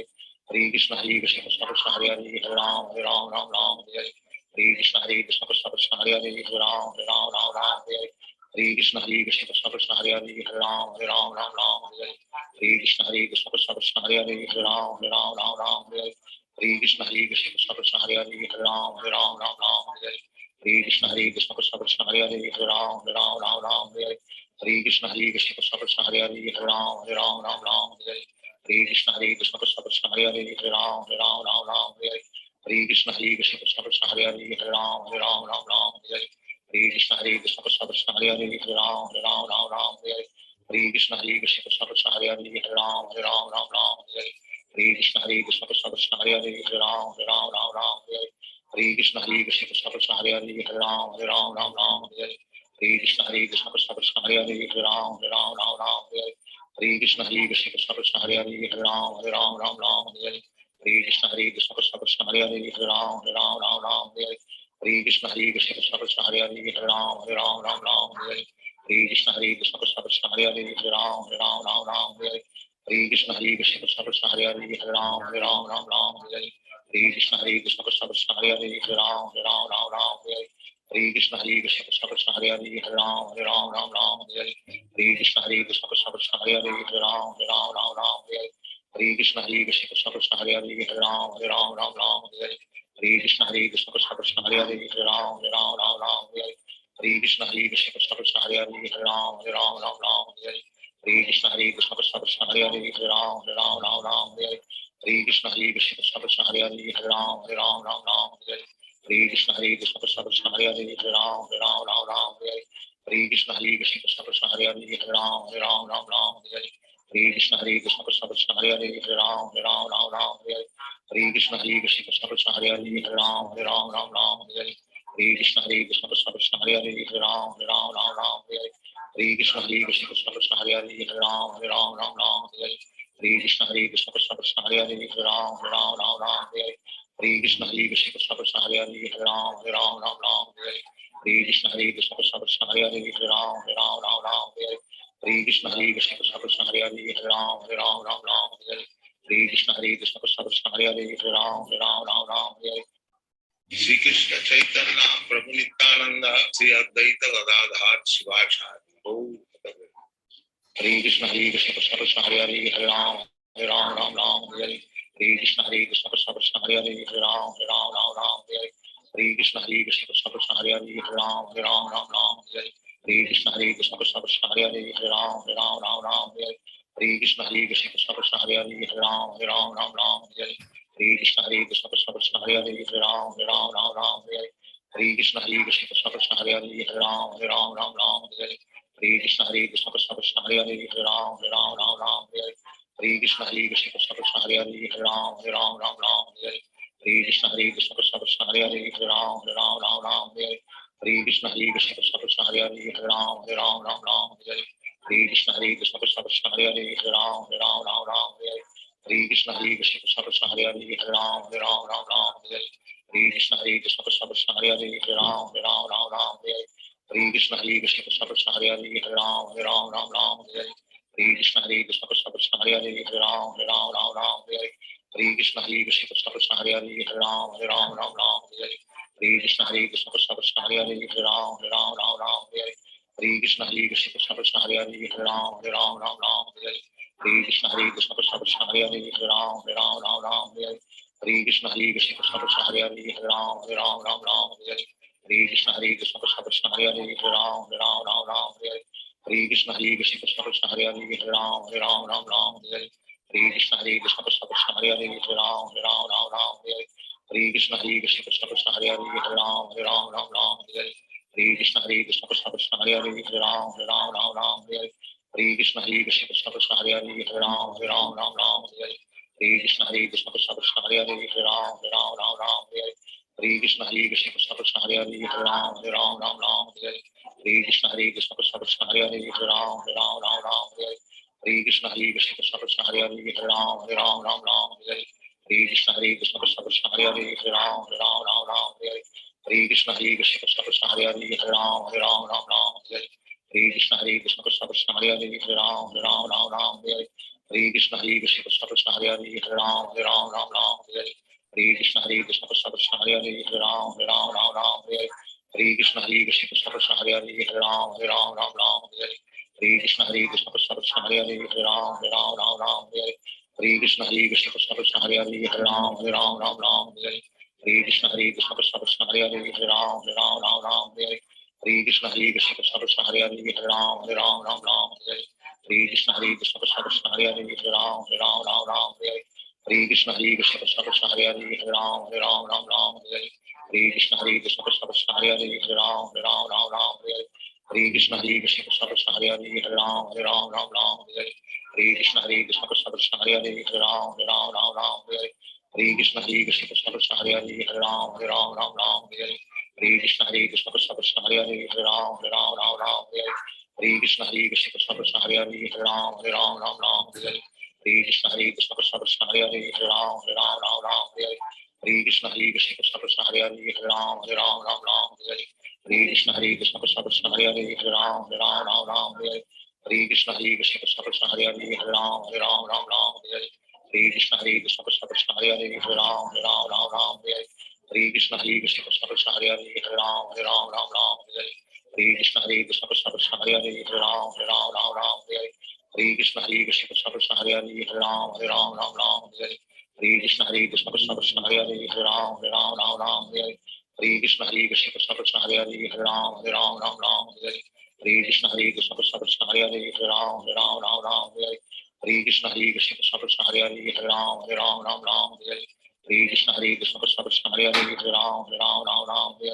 Hare Krishna Krishna Krishna Hare Hare Hare Ram Ram Hare Hare Hare Krishna Krishna Krishna Hare Hare Hare Ram Ram Hare Hare Hare Krishna Krishna Krishna Hare Hare Hare Ram Ram Hare Hare Hare Krishna Krishna Krishna Hare Hare Hare Ram Ram Hare Hare Hare Krishna Krishna Krishna Hare Hare Hare Ram Ram Hare Hare Hare Krishna Krishna Krishna Hare Hare Hare Ram Ram Hare Hare Hare Krishna Krishna Krishna Hare Hare Hare Ram Ram Hare Hare Hare Krishna Krishna Krishna Hare Hare Hare Ram Ram Hare Hare Hare Krishna Krishna Krishna Hare Hare Hare Ram Ram Hare Hare Hare Krishna Krishna Krishna Hare Hare Hare Ram Ram Hare Hare Hare Krishna Krishna Krishna Hare Hare Hare Ram Ram Hare Hare Hare Krishna Krishna Krishna Hare Hare Hare Ram Ram Hare Hare Hare Krishna Krishna Krishna Hare Hare Hare Ram Ram Hare Hare Hare Krishna Krishna Krishna Hare Hare Hare Ram Ram Hare Hare Hare Krishna Krishna Krishna Hare Hare Hare Ram Ram Hare Hare Hare Krishna Krishna Krishna Hare Hare Hare Ram Ram Hare Hare Hare Krishna Krishna Krishna Hare Hare Hare Ram Ram Hare Hare Hare Krishna Krishna Krishna Hare Hare Hare Ram Ram Hare Hare Hare Krishna Krishna Krishna Hare Hare Hare Ram Ram Hare Hare Hare Krishna Krishna Krishna Hare Hare Hare Ram Ram Hare Hare Hare Krishna Krishna Krishna Hare Hare Hare Ram Ram Hare Hare Hare Krishna Krishna Krishna Hare Hare Hare Ram Ram Hare Hare Hare Krishna Krishna Krishna Hare Hare Hare Ram Ram Hare Hare Hare Krishna Krishna Krishna Hare Hare Hare Ram Ram Hare Hare Hare Krishna Krishna Krishna Hare Hare Hare Ram Ram Hare Hare Hare Krishna Krishna Krishna Hare Hare Hare Ram Ram Hare Hare Hare Krishna Krishna Krishna Hare Hare Hare Ram Ram Hare Hare Hare Krishna Krishna Krishna Hare Hare Hare Ram Ram Hare Hare Hare Krishna Krishna Krishna Hare Hare Hare Ram Ram Hare Hare Hare Krishna Krishna Krishna Hare Hare Hare Ram Ram Hare Hare Hare Krishna Krishna Krishna Hare Hare Hare Ram Ram Hare Hare Hare Krishna Krishna Krishna Hare Hare Hare Ram Ram Hare Hare Hare Krishna Krishna Krishna Hare Hare Hare Ram Ram Hare Hare Hare Krishna Krishna Krishna Hare Hare Hare Ram Ram Hare Hare Hare Krishna Krishna Krishna Hare Hare Hare Ram Ram Hare Hare Hare Krishna Krishna Krishna Hare Hare Hare Ram Ram Hare Hare Hare Krishna Krishna Krishna Hare Hare Hare Ram Ram Hare Hare Shri Krishna Chaitanya Prabhu Nityananda Shri Advaita Gadadhar Shivachari Hare Krishna Krishna Krishna Hare Hare Hare Ram Ram Hare Hare Hare Krishna Krishna Krishna Hare Hare Hare Ram Hare Hare Hare Krishna Krishna Krishna Hare Hare Hare Ram Hare Hare Hare Krishna Krishna Krishna Hare Hare Hare Ram Hare Hare Hare Krishna Krishna Krishna Hare Hare Hare Ram Hare Hare Hare Krishna Krishna Krishna Hare Hare Hare Ram Hare Hare Hare Krishna Krishna Krishna Hare Hare Hare Ram Hare Hare Hare Krishna Krishna Krishna Hare Hare Hare Ram Hare Hare Krishna Krishna Krishna Hare Hare Hare Ram Hare Hare Krishna Krishna Krishna Hare Hare Hare Ram Hare Hare Krishna Krishna Krishna Hare Hare Hare Ram Hare Hare Krishna Krishna Krishna Hare Hare Hare Ram Hare Hare Krishna Krishna Krishna Hare Hare Hare Ram Hare Krishna Krishna Krishna Hare Hare Hare Ram Hare Hare Krishna Krishna Krishna Hare Hare Hare Ram Hare Hare Hare Krishna Krishna Krishna Hare Hare Hare Ram Ram Ram Hare Hare Hare Krishna Krishna Krishna Hare Hare Hare Ram Ram Hare Hare Hare Krishna Krishna Krishna Hare Hare Hare Ram Ram Hare Hare Hare Krishna Krishna Krishna Hare Hare Hare Ram Ram Hare Hare Hare Krishna Krishna Krishna Hare Hare Hare Ram Ram Hare Hare Hare Krishna Krishna Krishna Hare Hare Hare Ram Ram Hare Hare Hare Krishna Krishna Krishna Hare Hare Hare Ram Ram Hare Hare Hare Krishna Krishna Krishna Hare Hare Hare Ram Ram Hare Hare Hare Krishna Krishna Krishna Hare Hare Hare Ram Ram Hare Hare Hare Krishna Krishna Krishna Hare Hare Hare Ram Ram Hare Hare Hare Krishna Krishna Krishna Hare Hare Hare Ram Ram Hare Hare Hare Krishna Krishna Krishna Hare Hare Hare Ram Ram Hare Hare Hare Krishna Krishna Krishna Hare Hare Hare Ram Ram Hare Hare Hare Krishna Krishna Krishna Hare Hare Hare Ram Ram Hare Hare Hare Krishna Krishna Krishna Hare Hare Hare Ram Ram Hare Hare Hare Krishna Krishna Krishna Hare Hare Hare Ram Ram Hare Hare Hare Krishna Krishna Krishna Hare Hare Hare Ram Ram Hare Hare Hare Krishna Krishna Krishna Hare Hare Hare Ram Ram Hare Hare Hare Krishna Krishna Krishna Hare Hare Hare Ram Ram Hare Hare Hare Krishna Krishna Krishna Hare Hare Hare Ram Ram Hare Hare Hare Krishna Krishna Krishna Hare Hare Hare Ram Ram Hare Hare Hare Krishna Krishna Krishna Hare Hare Hare Ram Ram Hare Hare Hare Krishna Krishna Krishna Hare Hare Hare Ram Ram Hare Hare Hare Krishna Krishna Krishna Hare Hare Hare Ram Ram Hare Hare Hare Krishna Krishna Krishna Hare Hare Hare Ram Ram Hare Hare Hare Krishna Krishna Krishna Hare Hare Hare Ram Ram Hare Hare Hare Krishna Krishna Krishna Hare Hare Hare Ram Ram Hare Hare Hare Krishna Krishna Krishna Hare Hare Hare Ram Ram Hare Hare Hare Krishna Krishna Krishna Hare Hare Hare Ram Ram Hare Hare Hare Krishna Krishna Krishna Hare Hare Hare Ram Ram Hare Hare Hare Krishna Krishna Krishna Hare Hare Hare Ram Ram Hare Hare Hare Krishna Krishna Krishna Hare Hare Hare Ram Ram Hare Hare Hare Krishna Krishna Krishna Hare Hare Hare Ram Ram Hare Hare Hare Krishna Krishna Krishna Hare Hare Hare Ram Ram Hare Hare Hare Krishna Krishna Krishna Hare Hare Hare Ram Ram Hare Hare Hare Krishna Krishna Krishna Hare Hare Hare Ram Ram Hare Hare Hare Krishna Krishna Krishna Hare Hare Hare Ram Ram Hare Hare Hare Krishna Krishna Krishna Hare Hare Hare Ram Ram Hare Hare Hare Krishna Krishna Krishna Hare Hare Hare Ram Ram Hare Hare Hare Krishna Krishna Krishna Hare Hare Hare Ram Ram Hare Hare Hare Krishna Krishna Krishna Hare Hare Hare Ram Ram Hare Hare Hare Krishna Krishna Krishna Hare Hare Hare Ram Ram Hare Hare Hare Krishna Krishna Krishna Hare Hare Hare Ram Ram Hare Hare Hare Krishna Krishna Krishna Hare Hare Hare Ram Ram Hare Hare Hare Krishna Krishna Krishna Hare Hare Hare Ram Ram Hare Hare Hare Krishna Krishna Krishna Hare Hare Hare Ram Ram Hare Hare Hare Krishna Krishna Krishna Hare Hare Hare Ram Ram Hare Hare Hare Krishna Krishna Krishna Hare Hare Hare Ram Ram Hare Hare Hare Krishna Krishna Krishna Hare Hare Hare Ram Ram Hare Hare Hare Krishna Krishna Krishna Hare Hare Hare Ram Ram Hare Hare Hare Krishna Krishna Krishna Hare Hare Hare Ram Ram Hare Hare Hare Krishna Krishna Krishna Hare Hare Hare Ram Ram Hare Hare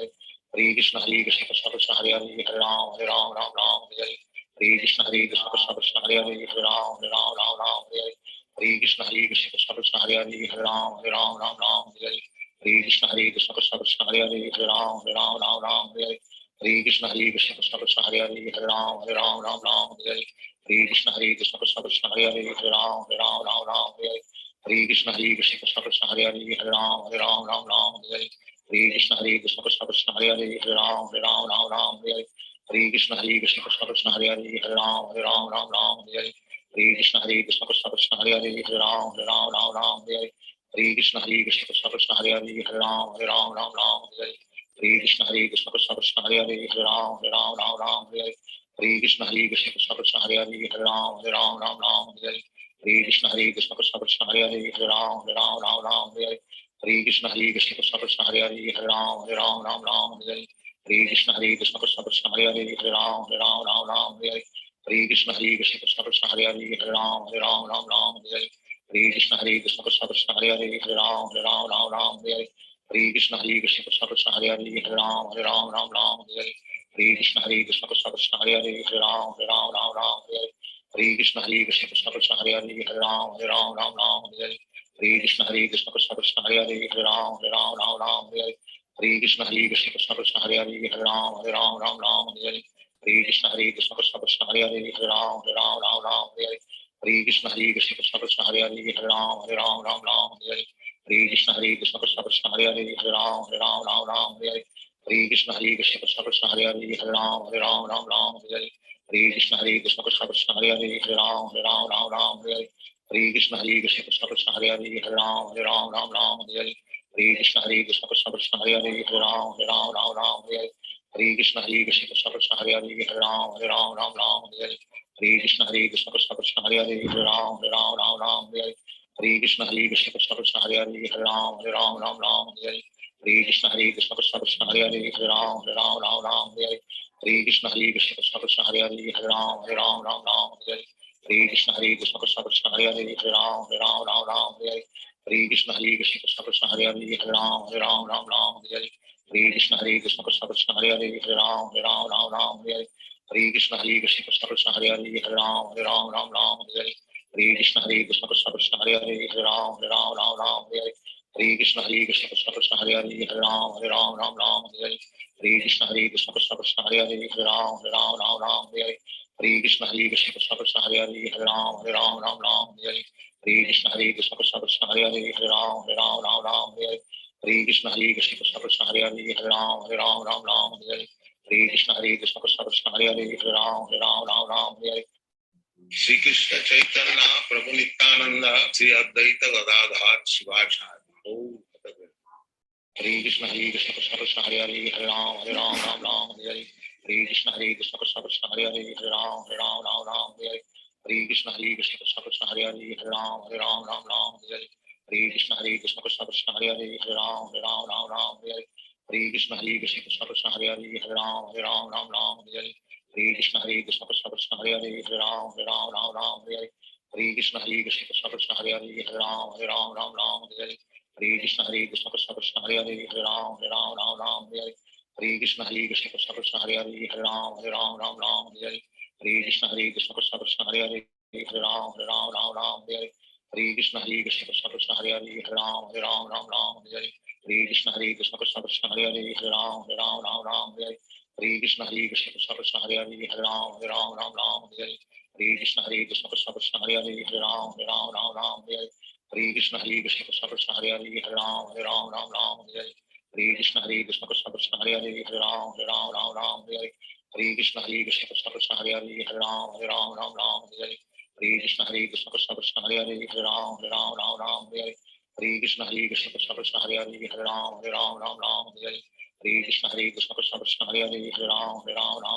Hare Krishna Krishna Krishna Hare Hare Hare Ram Ram Hare Hare Hare Krishna Krishna Krishna Hare Hare Hare Ram Ram Hare Hare Hare Krishna Krishna Krishna Hare Hare Hare Ram Ram Hare Hare Hare Krishna Krishna Krishna Hare Hare Hare Ram Ram Hare Hare Hare Krishna Krishna Krishna Hare Hare Hare Ram Ram Hare Hare Hare Krishna Krishna Krishna Hare Hare Hare Ram Ram Hare Hare Hare Krishna Krishna Krishna Hare Hare Hare Ram Ram Hare Hare Hare Krishna Krishna Krishna Hare Hare Hare Ram Ram Hare Hare Hare Krishna Krishna Krishna Hare Hare Hare Ram Ram Hare Hare Hare Krishna Krishna Krishna Hare Hare Hare Ram Ram Hare Hare Hare Krishna Krishna Krishna Hare Hare Hare Ram Ram Hare Hare Hare Krishna Krishna Krishna Hare Hare Hare Ram Ram Hare Hare Hare Krishna Krishna Krishna Hare Hare Hare Ram Ram Hare Hare Hare Krishna Krishna Krishna Hare Hare Hare Ram Ram Hare Hare Hare Krishna Krishna Krishna Hare Hare Hare Ram Ram Hare Hare Hare Krishna Krishna Krishna Hare Hare Hare Ram Ram Hare Hare Hare Krishna Krishna Krishna Hare Hare Hare Ram Ram Hare Hare Hare Krishna Krishna Krishna Hare Hare Hare Ram Ram Hare Hare Hare Krishna Krishna Krishna Hare Hare Hare Ram Ram Hare Hare Hare Krishna Krishna Krishna Hare Hare Hare Ram Ram Hare Hare Hare Krishna Krishna Krishna Hare Hare Hare Ram Ram Hare Hare Hare Krishna Krishna Krishna Hare Hare Hare Ram Ram Hare Hare Hare Krishna Krishna Krishna Hare Hare Hare Ram Ram Hare Hare Hare Krishna Krishna Krishna Hare Hare Hare Ram Ram Ram Hare Hare Hare Krishna Krishna Krishna Hare Hare Hare Ram Ram Hare Hare Hare Krishna Krishna Krishna Hare Hare Hare Ram Ram Hare Hare Hare Krishna Krishna Krishna Hare Hare Hare Ram Ram Hare Hare Hare Krishna Krishna Krishna Hare Hare Hare Ram Ram Hare Hare Hare Krishna Krishna Krishna Hare Hare Hare Ram Ram Hare Hare Hare Krishna Krishna Krishna Hare Hare Hare Ram Ram Hare Hare Hare Krishna Krishna Krishna Hare Hare Hare Ram Ram Hare Hare Hare Krishna Krishna Krishna Hare Hare Hare Ram Ram Hare Hare Hare Krishna Krishna Krishna Hare Hare Hare Ram Ram Hare Hare Hare Krishna Krishna Krishna Hare Hare Hare Ram Ram Hare Hare Hare Krishna Krishna Krishna Hare Hare Hare Ram Ram Hare Hare Hare Krishna Krishna Krishna Hare Hare Hare Ram Ram Hare Hare Hare Krishna Krishna Krishna Hare Hare Hare Ram Ram Hare Hare Hare Krishna Krishna Krishna Hare Hare Hare Ram Ram Hare Hare Hare Krishna Krishna Krishna Hare Hare Hare Ram Ram Hare Hare Hare Krishna Krishna Krishna Hare Hare Hare Ram Ram Hare Hare Hare Krishna Krishna Krishna Hare Hare Hare Ram Ram Hare Hare Hare Krishna Krishna Krishna Hare Hare Hare Ram Ram Hare Hare Hare Krishna Krishna Krishna Hare Hare Hare Ram Hare Hare Shri Krishna Chaitanya Prabhu Nityananda Shri Advaita Gadadhar Shivacharya Hare Krishna Krishna Krishna Hare Hare Hare Ram Ram Hare Hare Hare Krishna Krishna Krishna Hare Hare Hare Ram Ram Hare Hare Hare Krishna Krishna Krishna Hare Hare Hare Ram Ram Hare Hare Hare Krishna Krishna Krishna Hare Hare Hare Ram Ram Hare Hare Hare Krishna Krishna Krishna Hare Hare Hare Ram Ram Hare Hare Hare Krishna Krishna Krishna Hare Hare Hare Ram Ram Hare Hare Hare Krishna Krishna Krishna Hare Hare Hare Ram Ram Hare Hare Hare Krishna Krishna Krishna Hare Hare Hare Ram Hare Hare Hare Krishna Krishna Krishna Hare Hare Hare Ram Hare Hare Hare Krishna Krishna Krishna Hare Hare Hare Ram Hare Hare Hare Krishna Krishna Krishna Hare Hare Hare Ram Hare Hare Hare Krishna Krishna Krishna Hare Hare Hare Ram Ram Hare Hare Hare Krishna Krishna Krishna Hare Hare Hare Ram Ram Hare Hare Hare Krishna Krishna Krishna Hare Hare Hare Ram Ram Hare Hare Hare Krishna Krishna Krishna Hare Hare Hare Ram Ram Hare Hare Hare Krishna Krishna Krishna Hare Hare Hare Ram Ram Hare Hare Hare Krishna Krishna Krishna Hare Hare Hare Ram Ram Hare Hare Hare Krishna Krishna Krishna Hare Hare Hare Ram Ram Hare Hare Hare Krishna Krishna Krishna Hare Hare Hare Ram Ram Hare Hare Hare Krishna Krishna Krishna Hare Hare Hare Ram Ram Hare Hare Hare Krishna Krishna Krishna Hare Hare Hare Ram Ram Hare Hare Hare Krishna Krishna Krishna Hare Hare Hare Ram Ram Hare Hare Hare Krishna Krishna Krishna Hare Hare Hare Ram Ram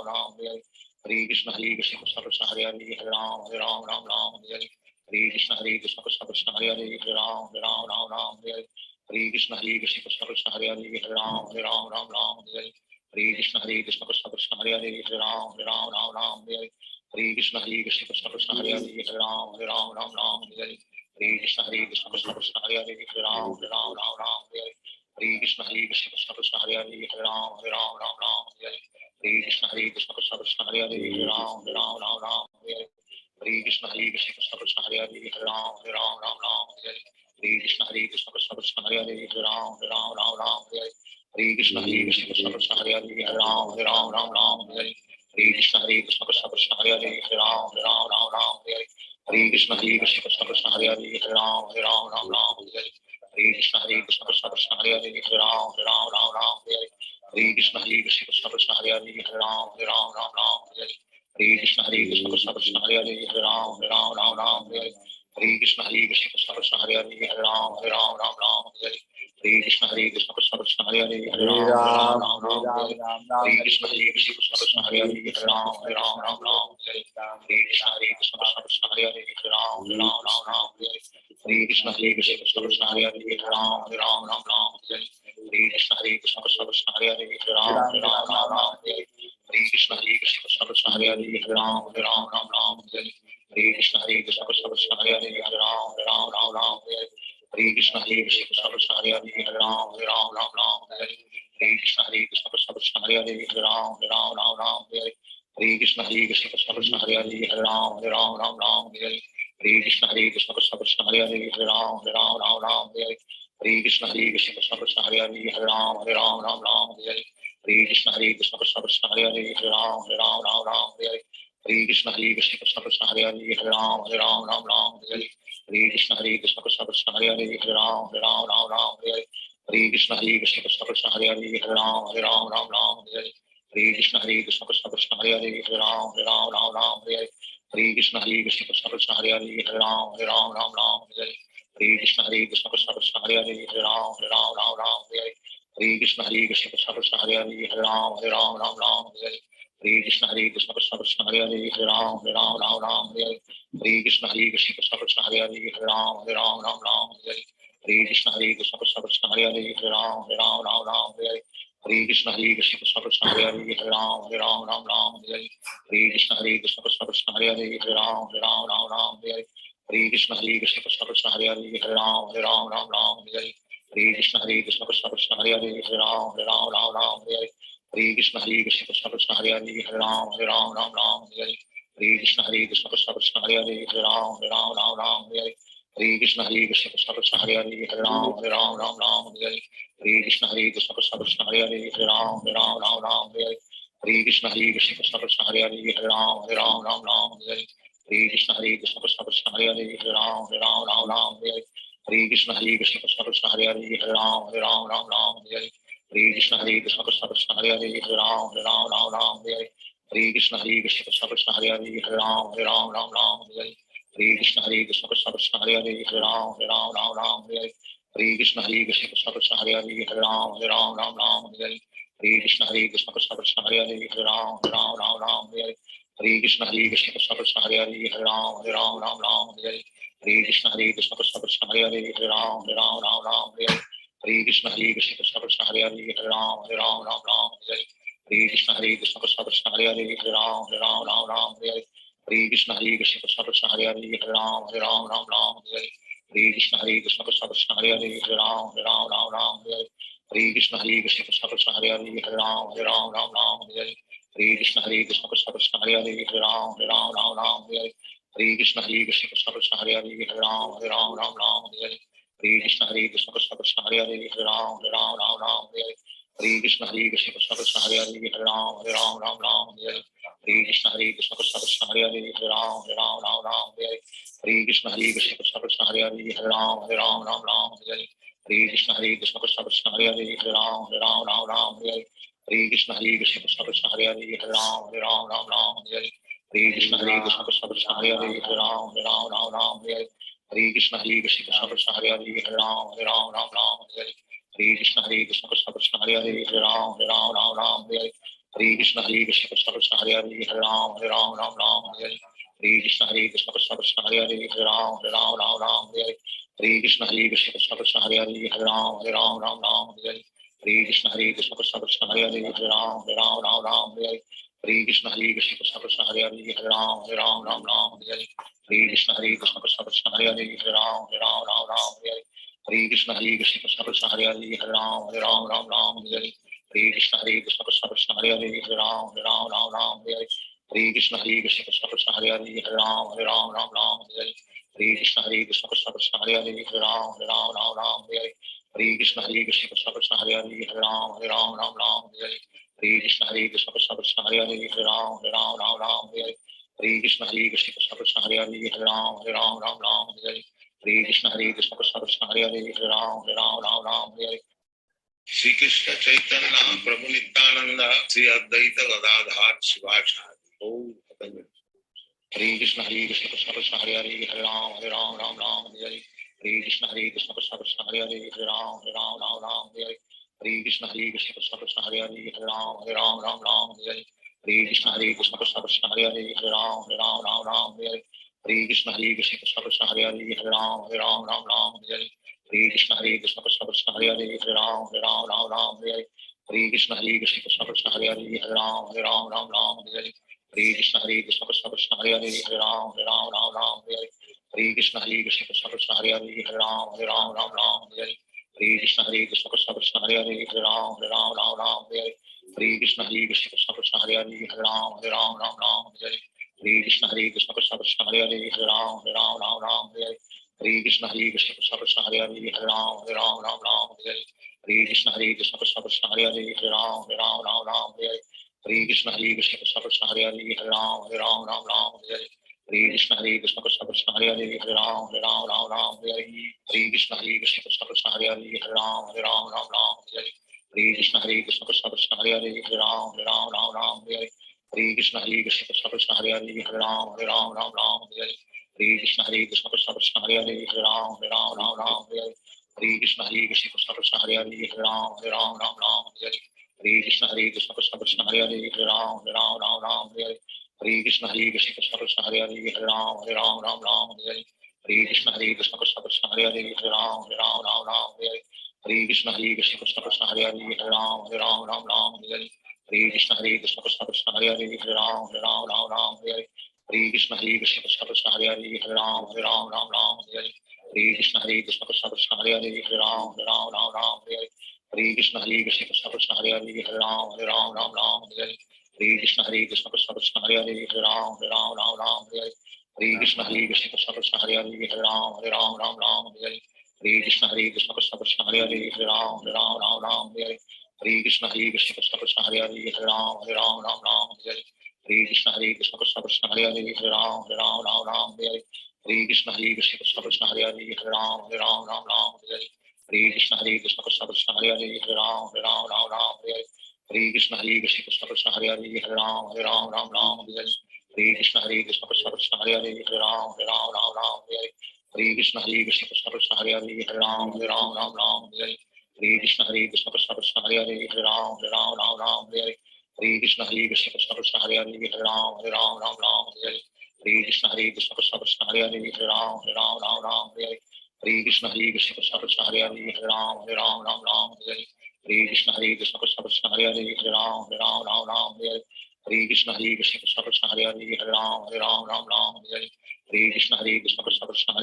Hare Hare Hare Krishna Krishna Krishna Hare Hare Hare Ram Ram Hare Hare Hare Krishna Krishna Krishna Hare Hare Hare Ram Ram Hare Hare Hare Krishna Krishna Krishna Hare Hare Hare Ram Ram Hare Hare Hare Krishna Krishna Krishna Hare Hare Hare Ram Ram Hare Hare Hare Krishna Krishna Krishna Hare Hare Hare Ram Ram Hare Hare Hare Krishna Krishna Krishna Hare Hare Hare Ram Ram Hare Hare Hare Krishna Krishna Krishna Hare Hare Hare Ram Ram Hare Hare Hare Krishna Krishna Krishna Hare Hare Hare Ram Ram Hare Hare Hare Krishna Krishna Krishna Hare Hare Hare Ram Ram Hare Hare Hare Krishna Krishna Krishna Hare Hare Hare Ram Ram Hare Hare Hare Krishna Krishna Krishna Hare Hare Hare Ram Ram Hare Hare Hare Krishna Krishna Krishna Hare Hare Hare Ram Ram Hare Hare Hare Krishna Krishna Krishna Hare Hare Hare Ram Ram Hare Hare Hare Krishna Krishna Krishna Hare Hare Hare Ram Ram Hare Hare Hare Krishna Krishna Krishna Hare Hare Hare Ram Hare Hare Hare Krishna Krishna Krishna Hare Hare Hare Ram Hare Hare Krishna Krishna Krishna Hare Hare Hare Ram Hare Hare Hare Krishna Krishna Krishna Hare Hare Hare Ram Hare Hare Hare Krishna Krishna Krishna Hare Hare Hare Ram Hare Hare Hare Krishna Krishna Krishna Hare Hare Hare Ram Hare Hare Krishna Krishna Krishna Hare Hare Hare Ram Hare Hare Krishna Krishna Krishna Hare Hare Hare Ram Hare Hare Krishna Krishna Krishna Hare Hare Hare Ram Hare Hare Krishna Krishna Krishna Hare Hare Hare Ram Hare Hare Krishna Krishna Krishna Hare Hare Hare Ram Hare Hare Krishna Krishna Krishna Hare Hare Hare Ram Hare Hare Krishna Krishna Krishna Hare Hare Hare Ram Hare Hare Krishna Krishna Krishna Hare Hare Hare Ram Hare Hare Krishna Krishna Krishna Hare Hare Hare Ram Hare Hare Hare Krishna Krishna Krishna Hare Hare Hare Ram Ram Ram Hare Hare Hare Krishna Krishna Krishna Hare Hare Hare Ram Ram Ram Hare Hare Hare Krishna Krishna Krishna Hare Hare Hare Ram Ram Ram Hare Hare Hare Krishna Krishna Krishna Hare Hare Hare Ram Ram Ram Hare Hare Hare Krishna Krishna Krishna Hare Hare Hare Ram Ram Ram Hare Hare Hare Krishna Krishna Krishna Hare Hare Hare Ram Ram Hare Hare Hare Krishna Krishna Krishna Hare Hare Hare Ram Ram Hare Hare Hare Krishna Krishna Krishna Hare Hare Hare Ram Hare Hare Hare Krishna Krishna Krishna Hare Hare Hare Ram Hare Hare Hare Krishna Krishna Krishna Hare Hare Hare Ram Hare Hare Hare Krishna Krishna Krishna Hare Hare Hare Ram Hare Hare Hare Krishna Krishna Krishna Hare Hare Hare Ram Hare Hare Hare Krishna Krishna Krishna Hare Hare Hare Ram Hare Hare Hare Krishna Krishna Krishna Hare Hare Hare Ram Hare Hare Hare Krishna Krishna Krishna Hare Hare Hare Ram Hare Hare Hare Krishna Krishna Krishna Hare Hare Hare Ram Hare Hare Hare Krishna Krishna Krishna Hare Hare Hare Ram Hare Hare Hare Krishna Krishna Krishna Hare Hare Hare Ram Hare Hare Hare Krishna Krishna Krishna Hare Hare Hare Ram Hare Hare Hare Krishna Krishna Krishna Hare Hare Hare Ram Hare Hare Hare Krishna Krishna Krishna Hare Hare Hare Ram Hare Hare Hare Krishna Krishna Krishna Hare Hare Hare Ram Hare Hare Hare Krishna Krishna Krishna Hare Hare Hare Ram Hare Hare Hare Krishna Krishna Krishna Hare Hare Hare Ram Hare Hare Hare Krishna Krishna Krishna Hare Hare Hare Ram Hare Hare Hare Krishna Krishna Krishna Hare Hare Hare Ram Hare Hare Hare Krishna Krishna Krishna Hare Hare Hare Ram Hare Hare Hare Krishna Krishna Krishna Hare Hare Hare Ram Hare Hare Hare Krishna Krishna Krishna Hare Hare Hare Ram Hare Hare Hare Krishna Krishna Krishna Hare Hare Hare Ram Hare Hare Hare Krishna Krishna Krishna Hare Hare Hare Ram Hare Hare Hare Krishna Krishna Krishna Hare Hare Hare Ram Hare Hare Hare Krishna Krishna Krishna Hare Hare Hare Ram Hare Hare Hare Krishna Krishna Krishna Hare Hare Hare Ram Hare Hare Hare Krishna Krishna Krishna Hare Hare Hare Ram Hare Hare Hare Krishna Krishna Krishna Hare Hare Hare Ram Hare Hare Hare Krishna Krishna Krishna Hare Hare Hare Ram Hare Hare Hare Krishna Krishna Krishna Hare Hare Hare Ram Hare Hare Hare Krishna Krishna Krishna Hare Hare Hare Ram Hare Hare Hare Krishna Krishna Krishna Hare Hare Hare Ram Hare Hare Hare Krishna Krishna Krishna Hare Hare Hare Ram Hare Hare Hare Krishna Krishna Krishna Hare Hare Hare Ram Hare Hare Hare Krishna Krishna Krishna Hare Hare Hare Ram Hare Hare Hare Krishna Krishna Krishna Hare Hare Hare Ram Hare Hare Hare Krishna Krishna Krishna Hare Hare Hare Ram Hare Hare Hare Krishna Krishna Krishna Hare Hare Hare Ram Hare Hare Hare Krishna Krishna Krishna Hare Hare Hare Ram Hare Hare Hare Krishna Krishna Krishna Hare Hare Hare Ram Hare Hare Hare Krishna Krishna Krishna Hare Hare Hare Ram Hare Hare Hare Krishna Krishna Krishna Hare Hare Hare Ram Hare Hare Hare Krishna Krishna Krishna Hare Hare Hare Ram Hare Hare Hare Krishna Krishna Krishna Hare Hare Hare Ram Hare Hare Hare Krishna Krishna Krishna Hare Hare Hare Ram Hare Hare Hare Krishna Krishna Krishna Hare Hare Hare Ram Hare Hare Hare Krishna Krishna Krishna Hare Hare Hare Ram Hare Hare Hare Krishna Krishna Krishna Hare Hare Hare Ram Hare Hare Shri Krishna Chaitanya Prabhu Nityananda Sri Advaita Gadadhar Shivacharya Hare Krishna Krishna Krishna Hare Hare Hare Ram Hare Hare Hare Krishna Krishna Krishna Hare Hare Hare Ram Hare Hare Hare Krishna Krishna Krishna Hare Hare Hare Ram Hare Hare Hare Krishna Krishna Krishna Hare Hare Hare Ram Hare Hare Hare Krishna Krishna Krishna Hare Hare Hare Ram Hare Hare Hare Krishna Krishna Krishna Hare Hare Hare Ram Hare Hare Hare Krishna Krishna Krishna Hare Hare Hare Ram Hare Hare Hare Krishna Krishna Krishna Hare Hare Hare Ram Hare Hare Hare Krishna Krishna Krishna Hare Hare Hare Ram Hare Hare Hare Krishna Krishna Krishna Hare Hare Hare Ram Hare Hare Hare Krishna Krishna Krishna Hare Hare Hare Ram Hare Hare Hare Krishna Krishna Krishna Hare Hare Hare Ram Hare Hare Hare Krishna Krishna Krishna Hare Hare Hare Ram Hare Hare Hare Krishna Krishna Krishna Hare Hare Hare Ram Hare Hare Hare Krishna Krishna Krishna Hare Hare Hare Ram Hare Hare Hare Krishna Krishna Krishna Hare Hare Hare Ram Hare Hare Hare Hare Krishna Krishna Krishna Hare Hare Hare Ram Ram Ram Hare Hare Hare Krishna Krishna Krishna Hare Hare Hare Ram Ram Ram Hare Hare Hare Krishna Krishna Krishna Hare Hare Hare Ram Ram Hare Hare Hare Krishna Krishna Krishna Hare Hare Hare Ram Ram Hare Hare Hare Krishna Krishna Krishna Hare Hare Hare Ram Ram Hare Hare Hare Krishna Krishna Krishna Hare Hare Hare Ram Ram Hare Hare Hare Krishna Krishna Krishna Hare Hare Hare Ram Ram Hare Hare Hare Krishna Krishna Krishna Hare Hare Hare Ram Ram Hare Hare Hare Krishna Krishna Krishna Hare Hare Hare Ram Ram Hare Hare Hare Krishna Krishna Krishna Hare Hare Hare Ram Ram Hare Hare Hare Krishna Krishna Krishna Hare Hare Hare Ram Ram Hare Hare Hare Krishna Krishna Krishna Hare Hare Hare Ram Ram Hare Hare Hare Krishna Krishna Krishna Hare Hare Hare Ram Ram Hare Hare Hare Krishna Krishna Krishna Hare Hare Hare Ram Ram Hare Hare Hare Krishna Krishna Krishna Hare Hare Hare Ram Ram Hare Hare Hare Krishna Krishna Krishna Hare Hare Hare Ram Ram Hare Hare Hare Krishna Krishna Krishna Hare Hare Hare Ram Ram Hare Hare Hare Krishna Krishna Krishna Hare Hare Hare Ram Ram Hare Hare Hare Krishna Krishna Krishna Hare Hare Hare Ram Ram Hare Hare Hare Krishna Krishna Krishna Hare Hare Hare Ram Ram Hare Hare Hare Krishna Krishna Krishna Hare Hare Hare Ram Ram Hare Hare Hare Krishna Krishna Krishna Hare Hare Hare Ram Ram Hare Hare Hare Krishna Krishna Krishna Hare Hare Hare Ram Ram Hare Hare Hare Krishna Krishna Krishna Hare Hare Hare Ram Ram Hare Hare Hare Krishna Krishna Krishna Hare Hare Hare Ram Ram Hare Hare Hare Krishna Krishna Krishna Hare Hare Hare Ram Ram Hare Hare Hare Krishna Krishna Krishna Hare Hare Hare Ram Ram Hare Hare Hare Krishna Krishna Krishna Hare Hare Hare Ram Ram Hare Hare Hare Krishna Krishna Krishna Hare Hare Hare Ram Ram Hare Hare Hare Krishna Krishna Krishna Hare Hare Hare Ram Ram Hare Hare Hare Krishna Krishna Krishna Hare Hare Hare Ram Ram Hare Hare Hare Krishna Krishna Krishna Hare Hare Hare Ram Ram Hare Hare Hare Krishna Krishna Krishna Hare Hare Hare Ram Ram Hare Hare Hare Krishna Krishna Krishna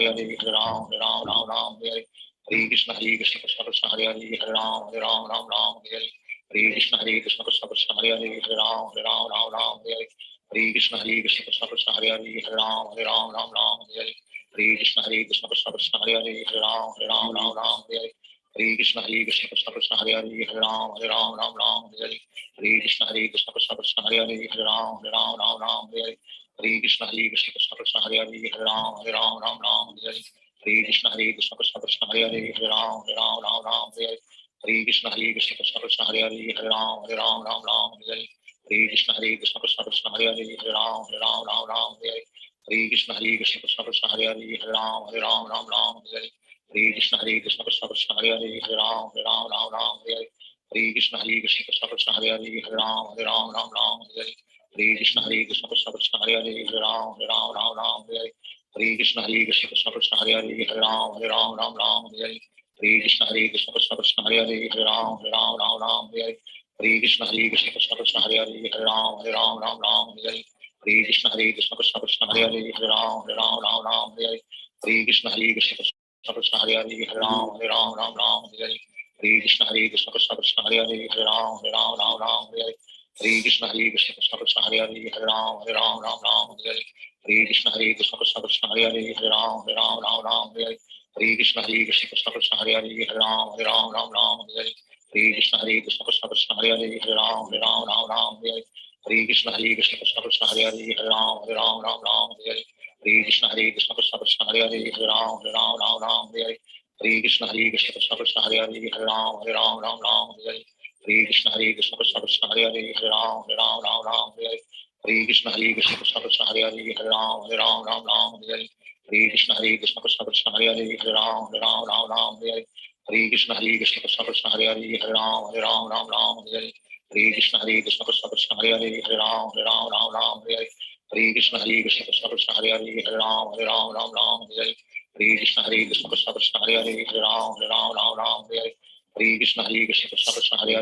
Hare Hare Hare Ram Ram Hare Hare Hare Krishna Krishna Krishna Hare Hare Hare Ram Ram Hare Hare Hare Krishna Krishna Krishna Hare Hare Hare Ram Ram Hare Hare Hare Krishna Krishna Krishna Hare Hare Hare Ram Ram Hare Hare Hare Krishna Krishna Krishna Hare Hare Hare Ram Ram Hare Hare Hare Krishna Krishna Krishna Hare Hare Hare Ram Ram Hare Hare Hare Krishna Krishna Krishna Hare Hare Hare Ram Ram Hare Hare Hare Krishna Krishna Krishna Hare Hare Hare Ram Ram Hare Hare Hare Krishna Krishna Krishna Hare Hare Hare Ram Ram Hare Hare Hare Krishna Krishna Krishna Hare Hare Hare Ram Ram Hare Hare Hare Krishna Krishna Krishna Hare Hare Hare Ram Ram Hare Hare Hare Krishna Krishna Krishna Hare Hare Hare Ram Ram Hare Hare Hare Krishna Krishna Krishna Hare Hare Hare Ram Ram Hare Hare Hare Krishna Krishna Krishna Hare Hare Hare Ram Ram Hare Hare Hare Krishna Krishna Krishna Hare Hare Hare Ram Ram Hare Hare Hare Krishna Krishna Krishna Hare Hare Hare Ram Ram Hare Hare Hare Krishna Krishna Krishna Hare Hare Hare Ram Ram Hare Hare Hare Krishna Krishna Krishna Hare Hare Hare Ram Ram Hare Hare Hare Krishna Krishna Krishna Hare Hare Hare Ram Ram Hare Hare Hare Krishna Krishna Krishna Hare Hare Hare Ram Ram Hare Hare Hare Krishna Krishna Krishna Hare Hare Hare Ram Ram Hare Hare Hare Krishna Krishna Krishna Hare Hare Hare Ram Ram Hare Hare Hare Krishna Krishna Krishna Hare Hare Hare Ram Ram Hare Hare Hare Krishna Krishna Krishna Hare Hare Hare Ram Ram Hare Hare Hare Krishna Krishna Krishna Hare Hare Hare Ram Ram Hare Hare Hare Krishna Krishna Krishna Hare Hare Hare Ram Ram Hare Hare Hare Krishna Krishna Krishna Hare Hare Hare Ram Ram Hare Hare Hare Krishna Krishna Krishna Hare Hare Hare Ram Ram Hare Hare Hare Krishna Krishna Krishna Hare Hare Hare Ram Ram Hare Hare Hare Krishna Krishna Krishna Hare Hare Hare Ram Ram Hare Hare Hare Krishna Krishna Krishna Hare Hare Hare Ram Ram Hare Hare Hare Krishna Krishna Krishna Hare Hare Hare Ram Ram Hare Hare Hare Krishna Krishna Krishna Hare Hare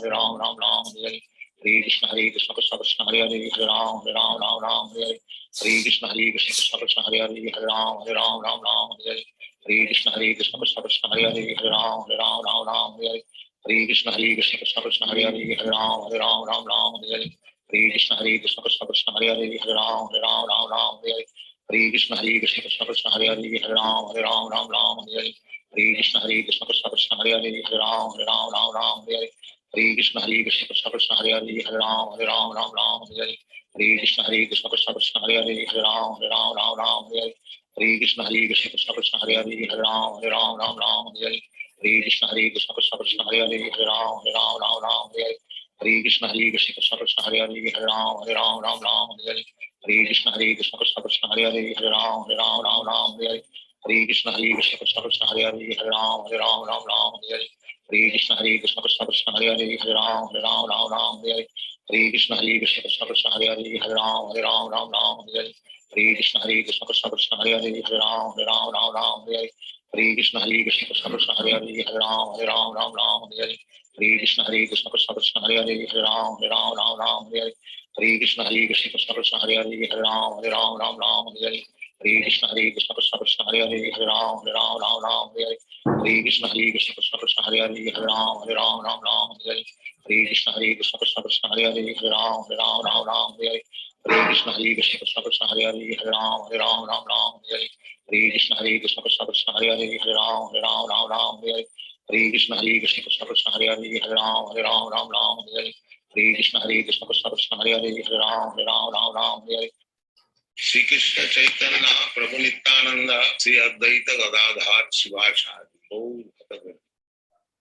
Hare Ram Ram Hare Hare Hare Krishna Krishna Krishna Hare Hare Hare Ram Ram Hare Hare Hare Krishna Krishna Krishna Hare Hare Hare Ram Ram Hare Hare Hare Krishna Krishna Krishna Hare Hare Hare Ram Ram Hare Hare Hare Krishna Krishna Krishna Hare Hare Hare Ram Ram Hare Hare Hare Krishna Krishna Krishna Hare Hare Hare Ram Ram Hare Hare Hare Krishna Krishna Krishna Hare Hare Hare Ram Ram Hare Hare Hare Krishna Krishna Krishna Hare Hare Hare Ram Ram Hare Hare Hare Krishna Krishna Krishna Hare Hare Hare Ram Ram Hare Hare Hare Krishna Krishna Krishna Hare Hare Hare Ram Ram Ram Hare Hare Hare Krishna Krishna Krishna Hare Hare Hare Ram Ram Ram Hare Hare Hare Krishna Krishna Krishna Hare Hare Hare Ram Ram Hare Hare Hare Krishna Krishna Krishna Hare Hare Hare Ram Ram Hare Hare Hare Krishna Krishna Krishna Hare Hare Hare Ram Ram Hare Hare Hare Krishna Krishna Krishna Hare Hare Hare Ram Ram Hare Hare Hare Krishna Krishna Krishna Hare Hare Hare Ram Ram Hare Hare Hare Krishna Krishna Krishna Hare Hare Hare Ram Ram Hare Hare Hare Krishna Krishna Krishna Hare Hare Hare Ram Ram Hare Hare Hare Krishna Krishna Krishna Hare Hare Hare Ram Ram Hare Hare Hare Krishna Krishna Krishna Hare Hare Hare Ram Ram Hare Hare Hare Krishna Krishna Krishna Hare Hare Hare Ram Ram Hare Hare Hare Krishna Krishna Krishna Hare Hare Hare Ram Ram Hare Hare Hare Krishna Krishna Krishna Hare Hare Hare Ram Ram Hare Hare Hare Krishna Krishna Krishna Hare Hare Hare Ram Ram Hare Hare Hare Krishna Krishna Krishna Hare Hare Hare Ram Ram Hare Hare Hare Krishna Krishna Krishna Hare Hare Hare Ram Ram Hare Hare Hare Krishna Krishna Krishna Hare Hare Hare Ram Ram Hare Hare Hare Krishna Krishna Krishna Hare Hare Hare Ram Ram Hare Hare Shri Krishna Chaitanya Prabhu Nityananda Shri Advaita Gadadhar Shivachari Gaur Bhakta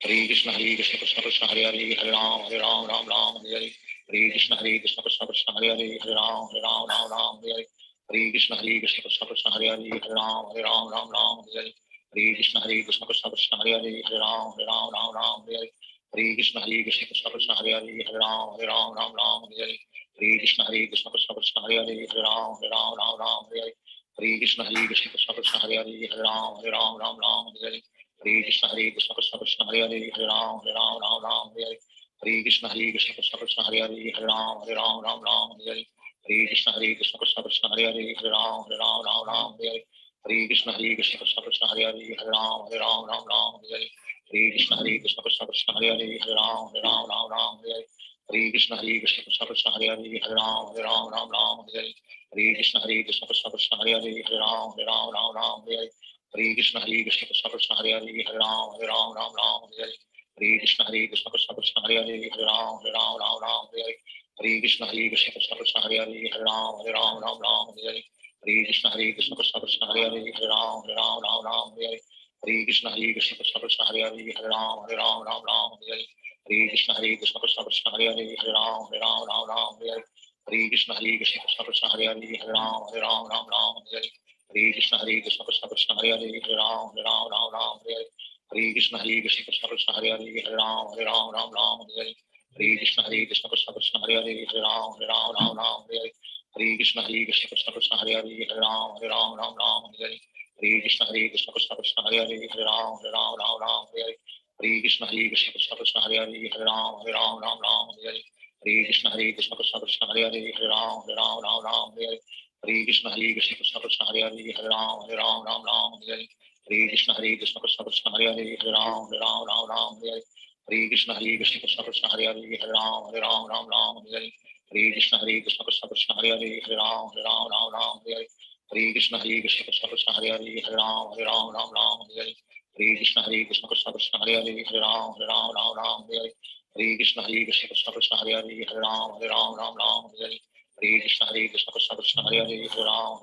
Hare Krishna Krishna Krishna Hare Hare Hare Ram Ram Hare Hare Hare Krishna Krishna Krishna Hare Hare Hare Ram Ram Hare Hare Hare Krishna Krishna Krishna Hare Hare Hare Ram Ram Hare Hare Hare Krishna Krishna Krishna Hare Hare Hare Ram Ram Hare Hare Hare Krishna Krishna Krishna Hare Hare Hare Ram Ram Hare Hare Hare Krishna Krishna Krishna Hare Hare Hare Ram Ram Hare Hare Hare Krishna Krishna Krishna Hare Hare Hare Ram Ram Hare Hare Hare Krishna Krishna Krishna Hare Hare Hare Ram Hare Hare Hare Krishna Krishna Krishna Hare Hare Hare Ram Hare Hare Hare Krishna Krishna Krishna Hare Hare Hare Ram Hare Hare Hare Krishna Krishna Krishna Hare Hare Hare Ram Hare Hare Hare Krishna Krishna Krishna Hare Hare Hare Ram Hare Hare Hare Krishna Krishna Krishna Hare Hare Hare Ram Hare Hare Hare Krishna Krishna Krishna Hare Hare Hare Ram Hare Hare Hare Krishna Krishna Krishna Hare Hare Hare Ram Hare Hare Hare Krishna Krishna Krishna Hare Hare Hare Ram Hare Hare Hare Krishna Krishna Krishna Hare Hare Hare Ram Hare Hare Hare Krishna Krishna Krishna Hare Hare Hare Ram Hare Hare Krishna Krishna Krishna Hare Hare Hare Ram Hare Hare Krishna Krishna Krishna Hare Hare Hare Ram Hare Hare Krishna Krishna Krishna Hare Hare Hare Ram Hare Hare Krishna Krishna Krishna Hare Hare Hare Ram Hare Hare Krishna Krishna Krishna Hare Hare Hare Ram Hare Hare Krishna Krishna Krishna Hare Hare Hare Ram Hare Hare Krishna Krishna Krishna Hare Hare Hare Ram Hare Hare Krishna Krishna Krishna Hare Hare Hare Ram Hare Hare Krishna Krishna Krishna Hare Hare Hare Ram Hare Hare Krishna Krishna Krishna Hare Hare Hare Ram Hare Hare Krishna Krishna Krishna Hare Hare Hare Ram Hare Hare Krishna Krishna Krishna Hare Hare Hare Ram Hare Hare Krishna Krishna Krishna Hare Hare Hare Ram Hare Krishna Krishna Krishna Hare Hare Hare Ram Hare Krishna Krishna Krishna Hare Hare Hare Ram Hare Krishna Krishna Krishna Hare Hare Hare Ram Hare Krishna Krishna Krishna Hare Hare Hare Ram Hare Krishna Krishna Krishna Hare Hare Hare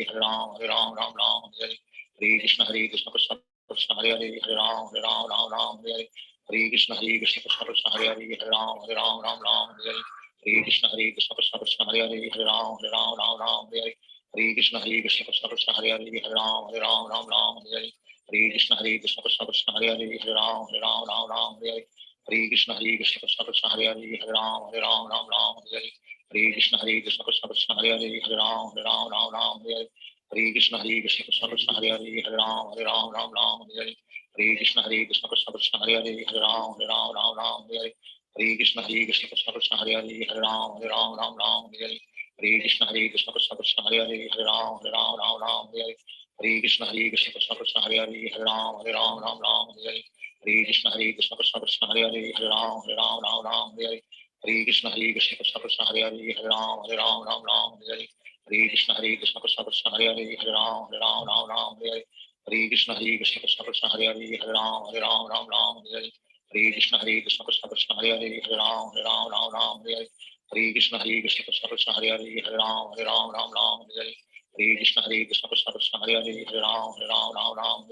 Ram Hare Krishna Krishna Krishna Hare Hare Hare Ram Hare Krishna Krishna Krishna Hare Hare Hare Ram Hare Krishna Krishna Krishna Hare Hare Hare Ram Hare Krishna Krishna Krishna Hare Hare Hare Ram Hare Krishna Krishna Krishna Hare Hare Hare Ram Hare Krishna Krishna Krishna Hare Hare Hare Ram Hare Krishna Krishna Krishna Hare Hare Hare Ram Hare Krishna Krishna Krishna Hare Hare Hare Ram Hare Krishna Krishna Krishna Hare Hare Hare Ram Hare Krishna Krishna Krishna Hare Hare Hare Ram Hare Krishna Krishna Krishna Hare Hare Hare Ram Hare Krishna Krishna Krishna Hare Hare Hare Ram Hare Krishna Krishna Krishna Hare Hare Hare Ram Hare Krishna Krishna Krishna Hare Hare Hare Ram Hare Krishna Krishna Krishna Hare Hare Hare Ram Hare Krishna Krishna Krishna Hare Hare Hare Ram Hare Krishna Krishna Krishna Hare Hare Hare Ram Hare Hare Krishna Krishna Krishna Hare Hare Hare Ram Ram Ram Hare Hare Hare Krishna Krishna Krishna Hare Hare Hare Ram Ram Ram Hare Hare Hare Krishna Krishna Krishna Hare Hare Hare Ram Ram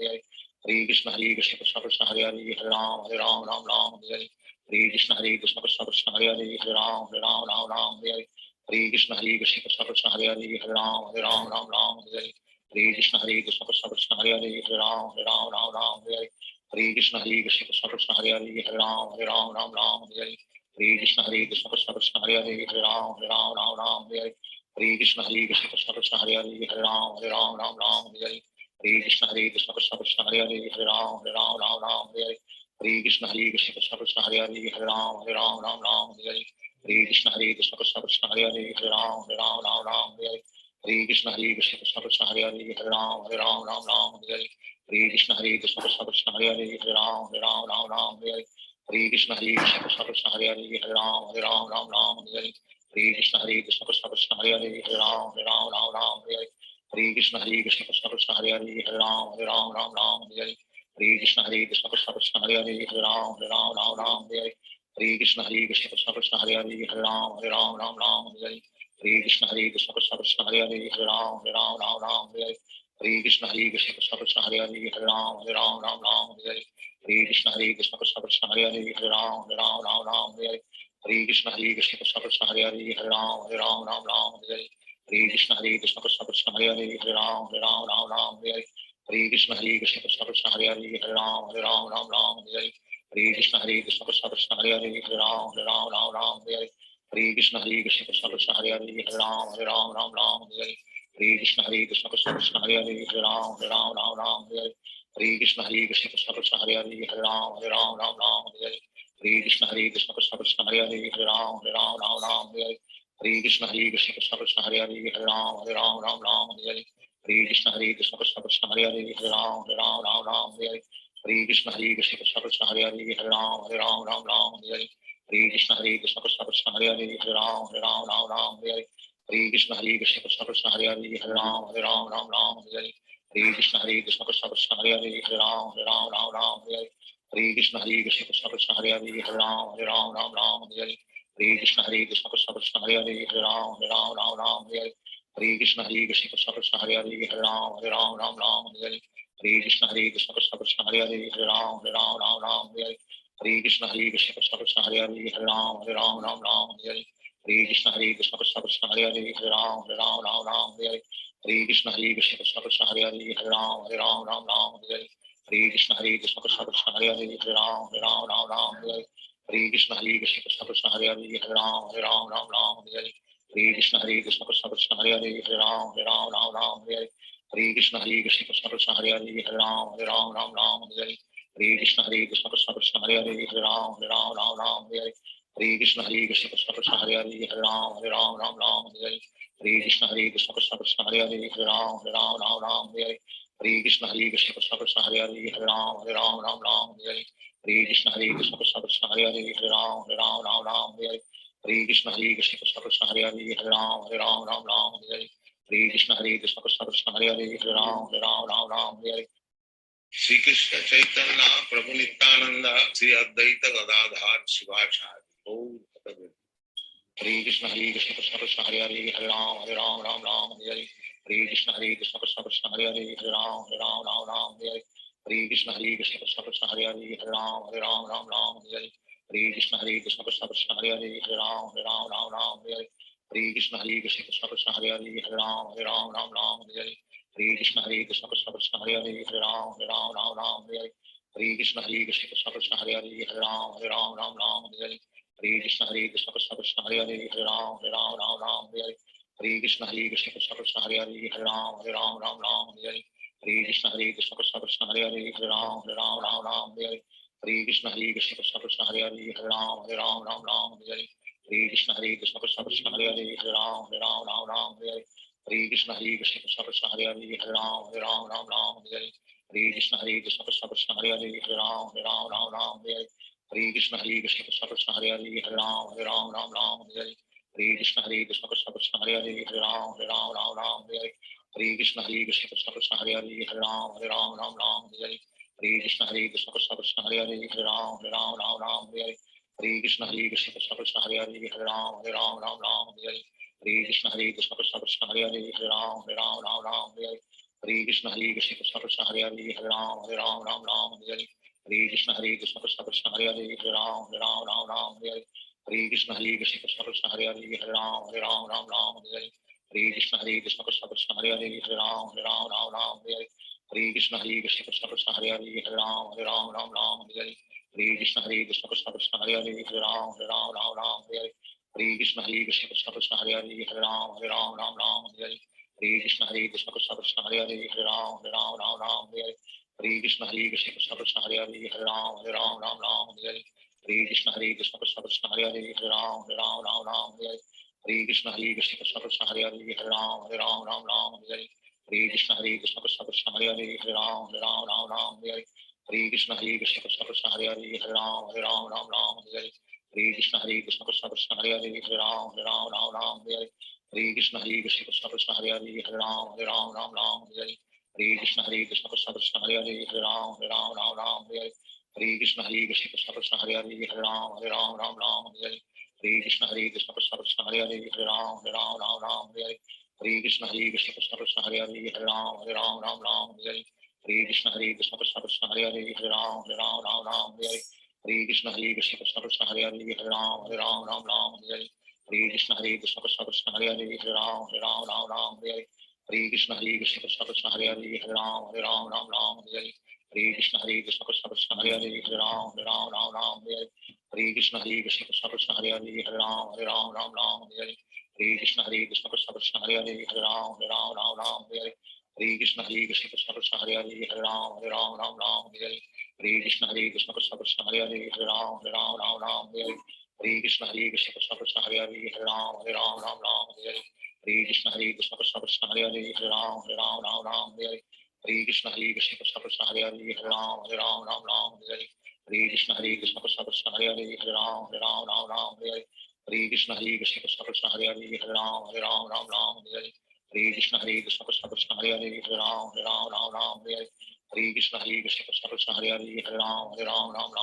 Hare Hare Hare Krishna Krishna Krishna Hare Hare Hare Ram Ram Hare Hare Hare Krishna Krishna Krishna Hare Hare Hare Ram Ram Hare Hare Hare Krishna Krishna Krishna Hare Hare Hare Ram Ram Hare Hare Hare Krishna Krishna Krishna Hare Hare Hare Ram Ram Hare Hare Hare Krishna Krishna Krishna Hare Hare Hare Ram Ram Hare Hare Hare Krishna Krishna Krishna Krishna Hare Hare Hare Ram Ram Hare Hare Hare Krishna Krishna Krishna Krishna Hare Hare Hare Ram Ram Hare Hare Hare Krishna Krishna Krishna Krishna Hare Hare Hare Ram Ram Hare Hare Hare Krishna Krishna Krishna Krishna Hare Hare Hare Ram Ram Hare Hare Hare Krishna Krishna Krishna Krishna Hare Hare Hare Ram Ram Hare Hare Hare Krishna Krishna Krishna Krishna Hare Hare Hare Ram Ram Hare Hare Hare Krishna Krishna Krishna Krishna Hare Hare Hare Ram Ram Hare Hare Hare Krishna Krishna Krishna Krishna Hare Hare Hare Ram Ram Hare Hare Hare Krishna Krishna Krishna Krishna Hare Hare Hare Ram Ram Hare Hare Hare Krishna Krishna Krishna Krishna Hare Hare Hare Ram Ram Hare Hare Hare Krishna Krishna Krishna Krishna Hare Hare Hare Ram Ram Hare Hare Hare Krishna Krishna Krishna Krishna Hare Hare Hare Ram Ram Hare Hare Hare Krishna Krishna Krishna Krishna Hare Hare Hare Ram Ram Hare Hare Hare Krishna Krishna Krishna Krishna Hare Hare Hare Ram Ram Hare Hare Hare Krishna Krishna Krishna Krishna Hare Hare Hare Ram Ram Hare Hare Hare Krishna Krishna Krishna Krishna Hare Hare Hare Ram Ram Hare Hare Hare Krishna Krishna Krishna Krishna Hare Hare Hare Ram Ram Hare Hare Hare Krishna Krishna Krishna Krishna Hare Hare Hare Ram Ram Hare Hare Hare Krishna Krishna Krishna Krishna Hare Hare Hare Ram Ram Hare Hare Hare Krishna Krishna Krishna Krishna Hare Hare Hare Ram Ram Hare Hare Hare Krishna Krishna Krishna Krishna Hare Hare Hare Ram Ram Hare Hare Hare Krishna Krishna Krishna Krishna Hare Hare Hare Ram Ram Hare Hare Hare Krishna Krishna Krishna Krishna Hare Hare Hare Ram Ram Hare Hare Hare Krishna Krishna Krishna Krishna Hare Hare Hare Ram Hare Hare Hare Krishna Krishna Krishna Krishna Hare Hare Hare Ram Hare Hare Hare Krishna Krishna Krishna Krishna Hare Hare Hare Ram Hare Hare Hare Krishna Krishna Krishna Krishna Hare Hare Hare Ram Hare Hare Hare Krishna Krishna Krishna Krishna Hare Hare Hare Ram Hare Hare Hare Krishna Krishna Krishna Krishna Hare Hare Hare Ram Hare Hare Hare Krishna Krishna Krishna Krishna Hare Hare Hare Ram Hare Hare Hare Krishna Krishna Krishna Krishna Hare Hare Hare Ram Hare Hare Hare Krishna Krishna Krishna Krishna Hare Hare Hare Ram Hare Hare Krishna Krishna Krishna Krishna Hare Hare Hare Ram Hare Hare Krishna Krishna Krishna Krishna Hare Hare Hare Ram Hare Hare Krishna Krishna Krishna Krishna Hare Hare Hare Ram Hare Hare Krishna Krishna Krishna Krishna Hare Hare Hare Ram Hare Hare Krishna Krishna Krishna Krishna Hare Hare Hare Ram Hare Hare Krishna Krishna Krishna Krishna Hare Hare Hare Ram Hare Hare Krishna Krishna Krishna Krishna Hare Hare Hare Ram Hare Hare Krishna Krishna Krishna Krishna Hare Hare Hare Ram Hare Hare Krishna Krishna Krishna Krishna Hare Hare Hare Ram Hare Hare Krishna Krishna Krishna Krishna Hare Hare Hare Ram Hare Hare Krishna Krishna Krishna Krishna Hare Hare Hare Ram Hare Hare Krishna Krishna Krishna Krishna Hare Hare Hare Ram Hare Hare Krishna Krishna Krishna Krishna Hare Hare Hare Ram Hare Hare Krishna Krishna Krishna Krishna Hare Hare Hare Ram Hare Hare Krishna Krishna Krishna Krishna Hare Hare Hare Ram Hare Shri Krishna Chaitanya Prabhu Nityananda Shri Advaita Gadadhar Shivacharya Gaur Bhakta Hare Krishna Krishna Krishna Hare Hare Hare Ram Hare Hare Hare Krishna Krishna Krishna Krishna Hare Hare Hare Ram Hare Hare Hare Krishna Krishna Krishna Krishna Hare Hare Hare Ram Hare Hare Krishna Krishna Krishna Krishna Hare Hare Hare Ram Hare Hare Krishna Krishna Krishna Krishna Hare Hare Hare Ram Hare Hare Krishna Krishna Krishna Krishna Hare Hare Hare Ram Hare Hare Krishna Krishna Krishna Krishna Hare Hare Hare Ram Hare Hare Krishna Krishna Krishna Krishna Hare Hare Hare Ram Hare Hare Krishna Krishna Krishna Krishna Hare Hare Hare Ram Hare Krishna Krishna Krishna Krishna Hare Hare Hare Ram Hare Krishna Krishna Krishna Krishna Hare Hare Hare Ram Hare Krishna Krishna Krishna Krishna Hare Hare Hare Ram Hare Krishna Krishna Krishna Krishna Hare Hare Hare Ram Hare Krishna Krishna Krishna Krishna Hare Hare Hare Ram Hare Krishna Krishna Krishna Krishna Hare Hare Hare Ram Hare Krishna Krishna Krishna Krishna Hare Hare Hare Ram Hare Krishna Krishna Krishna Krishna Hare Hare Hare Ram Hare Hare Krishna Krishna Krishna Hare Hare Hare Ram Ram Ram Hare Hare Hare Krishna Krishna Krishna Hare Hare Hare Ram Ram Ram Hare Hare Hare Krishna Krishna Krishna Hare Hare Hare Ram Ram Hare Hare Hare Krishna Krishna Krishna Hare Hare Hare Ram Ram Hare Hare Hare Krishna Krishna Krishna Hare Hare Hare Ram Ram Hare Hare Hare Krishna Krishna Krishna Hare Hare Hare Ram Ram Hare Hare Hare Krishna Krishna Krishna Hare Hare Hare Ram Ram Hare Hare Hare Krishna Krishna Krishna Hare Hare Hare Ram Ram Hare Hare Hare Krishna Krishna Krishna Hare Hare Hare Ram Ram Hare Hare Hare Krishna Krishna Krishna Hare Hare Hare Ram Ram Hare Hare Hare Krishna Krishna Krishna Hare Hare Hare Ram Ram Hare Hare Hare Krishna Krishna Krishna Hare Hare Hare Ram Ram Hare Hare Hare Krishna Krishna Krishna Hare Hare Hare Ram Ram Hare Hare Hare Krishna Krishna Krishna Hare Hare Hare Ram Ram Hare Hare Hare Krishna Krishna Krishna Hare Hare Hare Ram Ram Hare Hare Hare Krishna Krishna Krishna Hare Hare Hare Ram Ram Hare Hare Hare Krishna Krishna Krishna Hare Hare Hare Ram Ram Hare Hare Hare Krishna Krishna Krishna Hare Hare Hare Ram Ram Hare Hare Hare Krishna Krishna Krishna Hare Hare Hare Ram Ram Hare Hare Hare Krishna Krishna Krishna Hare Hare Hare Ram Ram Hare Hare Hare Krishna Krishna Krishna Hare Hare Hare Ram Ram Hare Hare Hare Krishna Krishna Krishna Hare Hare Hare Ram Ram Hare Hare Hare Krishna Krishna Krishna Hare Hare Hare Ram Ram Hare Hare Hare Krishna Krishna Krishna Hare Hare Hare Ram Ram Hare Hare Hare Krishna Krishna Krishna Hare Hare Hare Ram Ram Hare Hare Hare Krishna Krishna Krishna Hare Hare Hare Ram Ram Hare Hare Hare Krishna Krishna Krishna Hare Hare Hare Ram Ram Hare Hare Hare Krishna Krishna Krishna Hare Hare Hare Ram Ram Hare Hare Hare Krishna Krishna Krishna Hare Hare Hare Ram Ram Hare Hare Hare Krishna Krishna Krishna Hare Hare Hare Ram Ram Hare Hare Hare Krishna Krishna Krishna Hare Hare Hare Ram Ram Hare Hare Hare Krishna Krishna Krishna Hare Hare Hare Ram Ram Hare Hare Hare Krishna Krishna Krishna Hare Hare Hare Ram Ram Hare Hare Hare Krishna Krishna Krishna Hare Hare Hare Ram Ram Hare Hare Hare Krishna Krishna Krishna Hare Hare Hare Ram Ram Hare Hare Hare Krishna Krishna Krishna Hare Hare Hare Ram Ram Hare Hare Hare Krishna Krishna Krishna Hare Hare Hare Ram Ram Hare Hare Hare Krishna Krishna Krishna Hare Hare Hare Ram Ram Hare Hare Hare Krishna Krishna Krishna Hare Hare Hare Ram Ram Hare Hare Hare Krishna Krishna Krishna Hare Hare Hare Ram Ram Hare Hare Hare Krishna Krishna Krishna Hare Hare Hare Ram Ram Hare Hare Hare Krishna Krishna Krishna Hare Hare Hare Ram Ram Hare Hare Hare Krishna Krishna Krishna Hare Hare Hare Ram Ram Hare Hare Hare Krishna Krishna Krishna Hare Hare Hare Ram Ram Hare Hare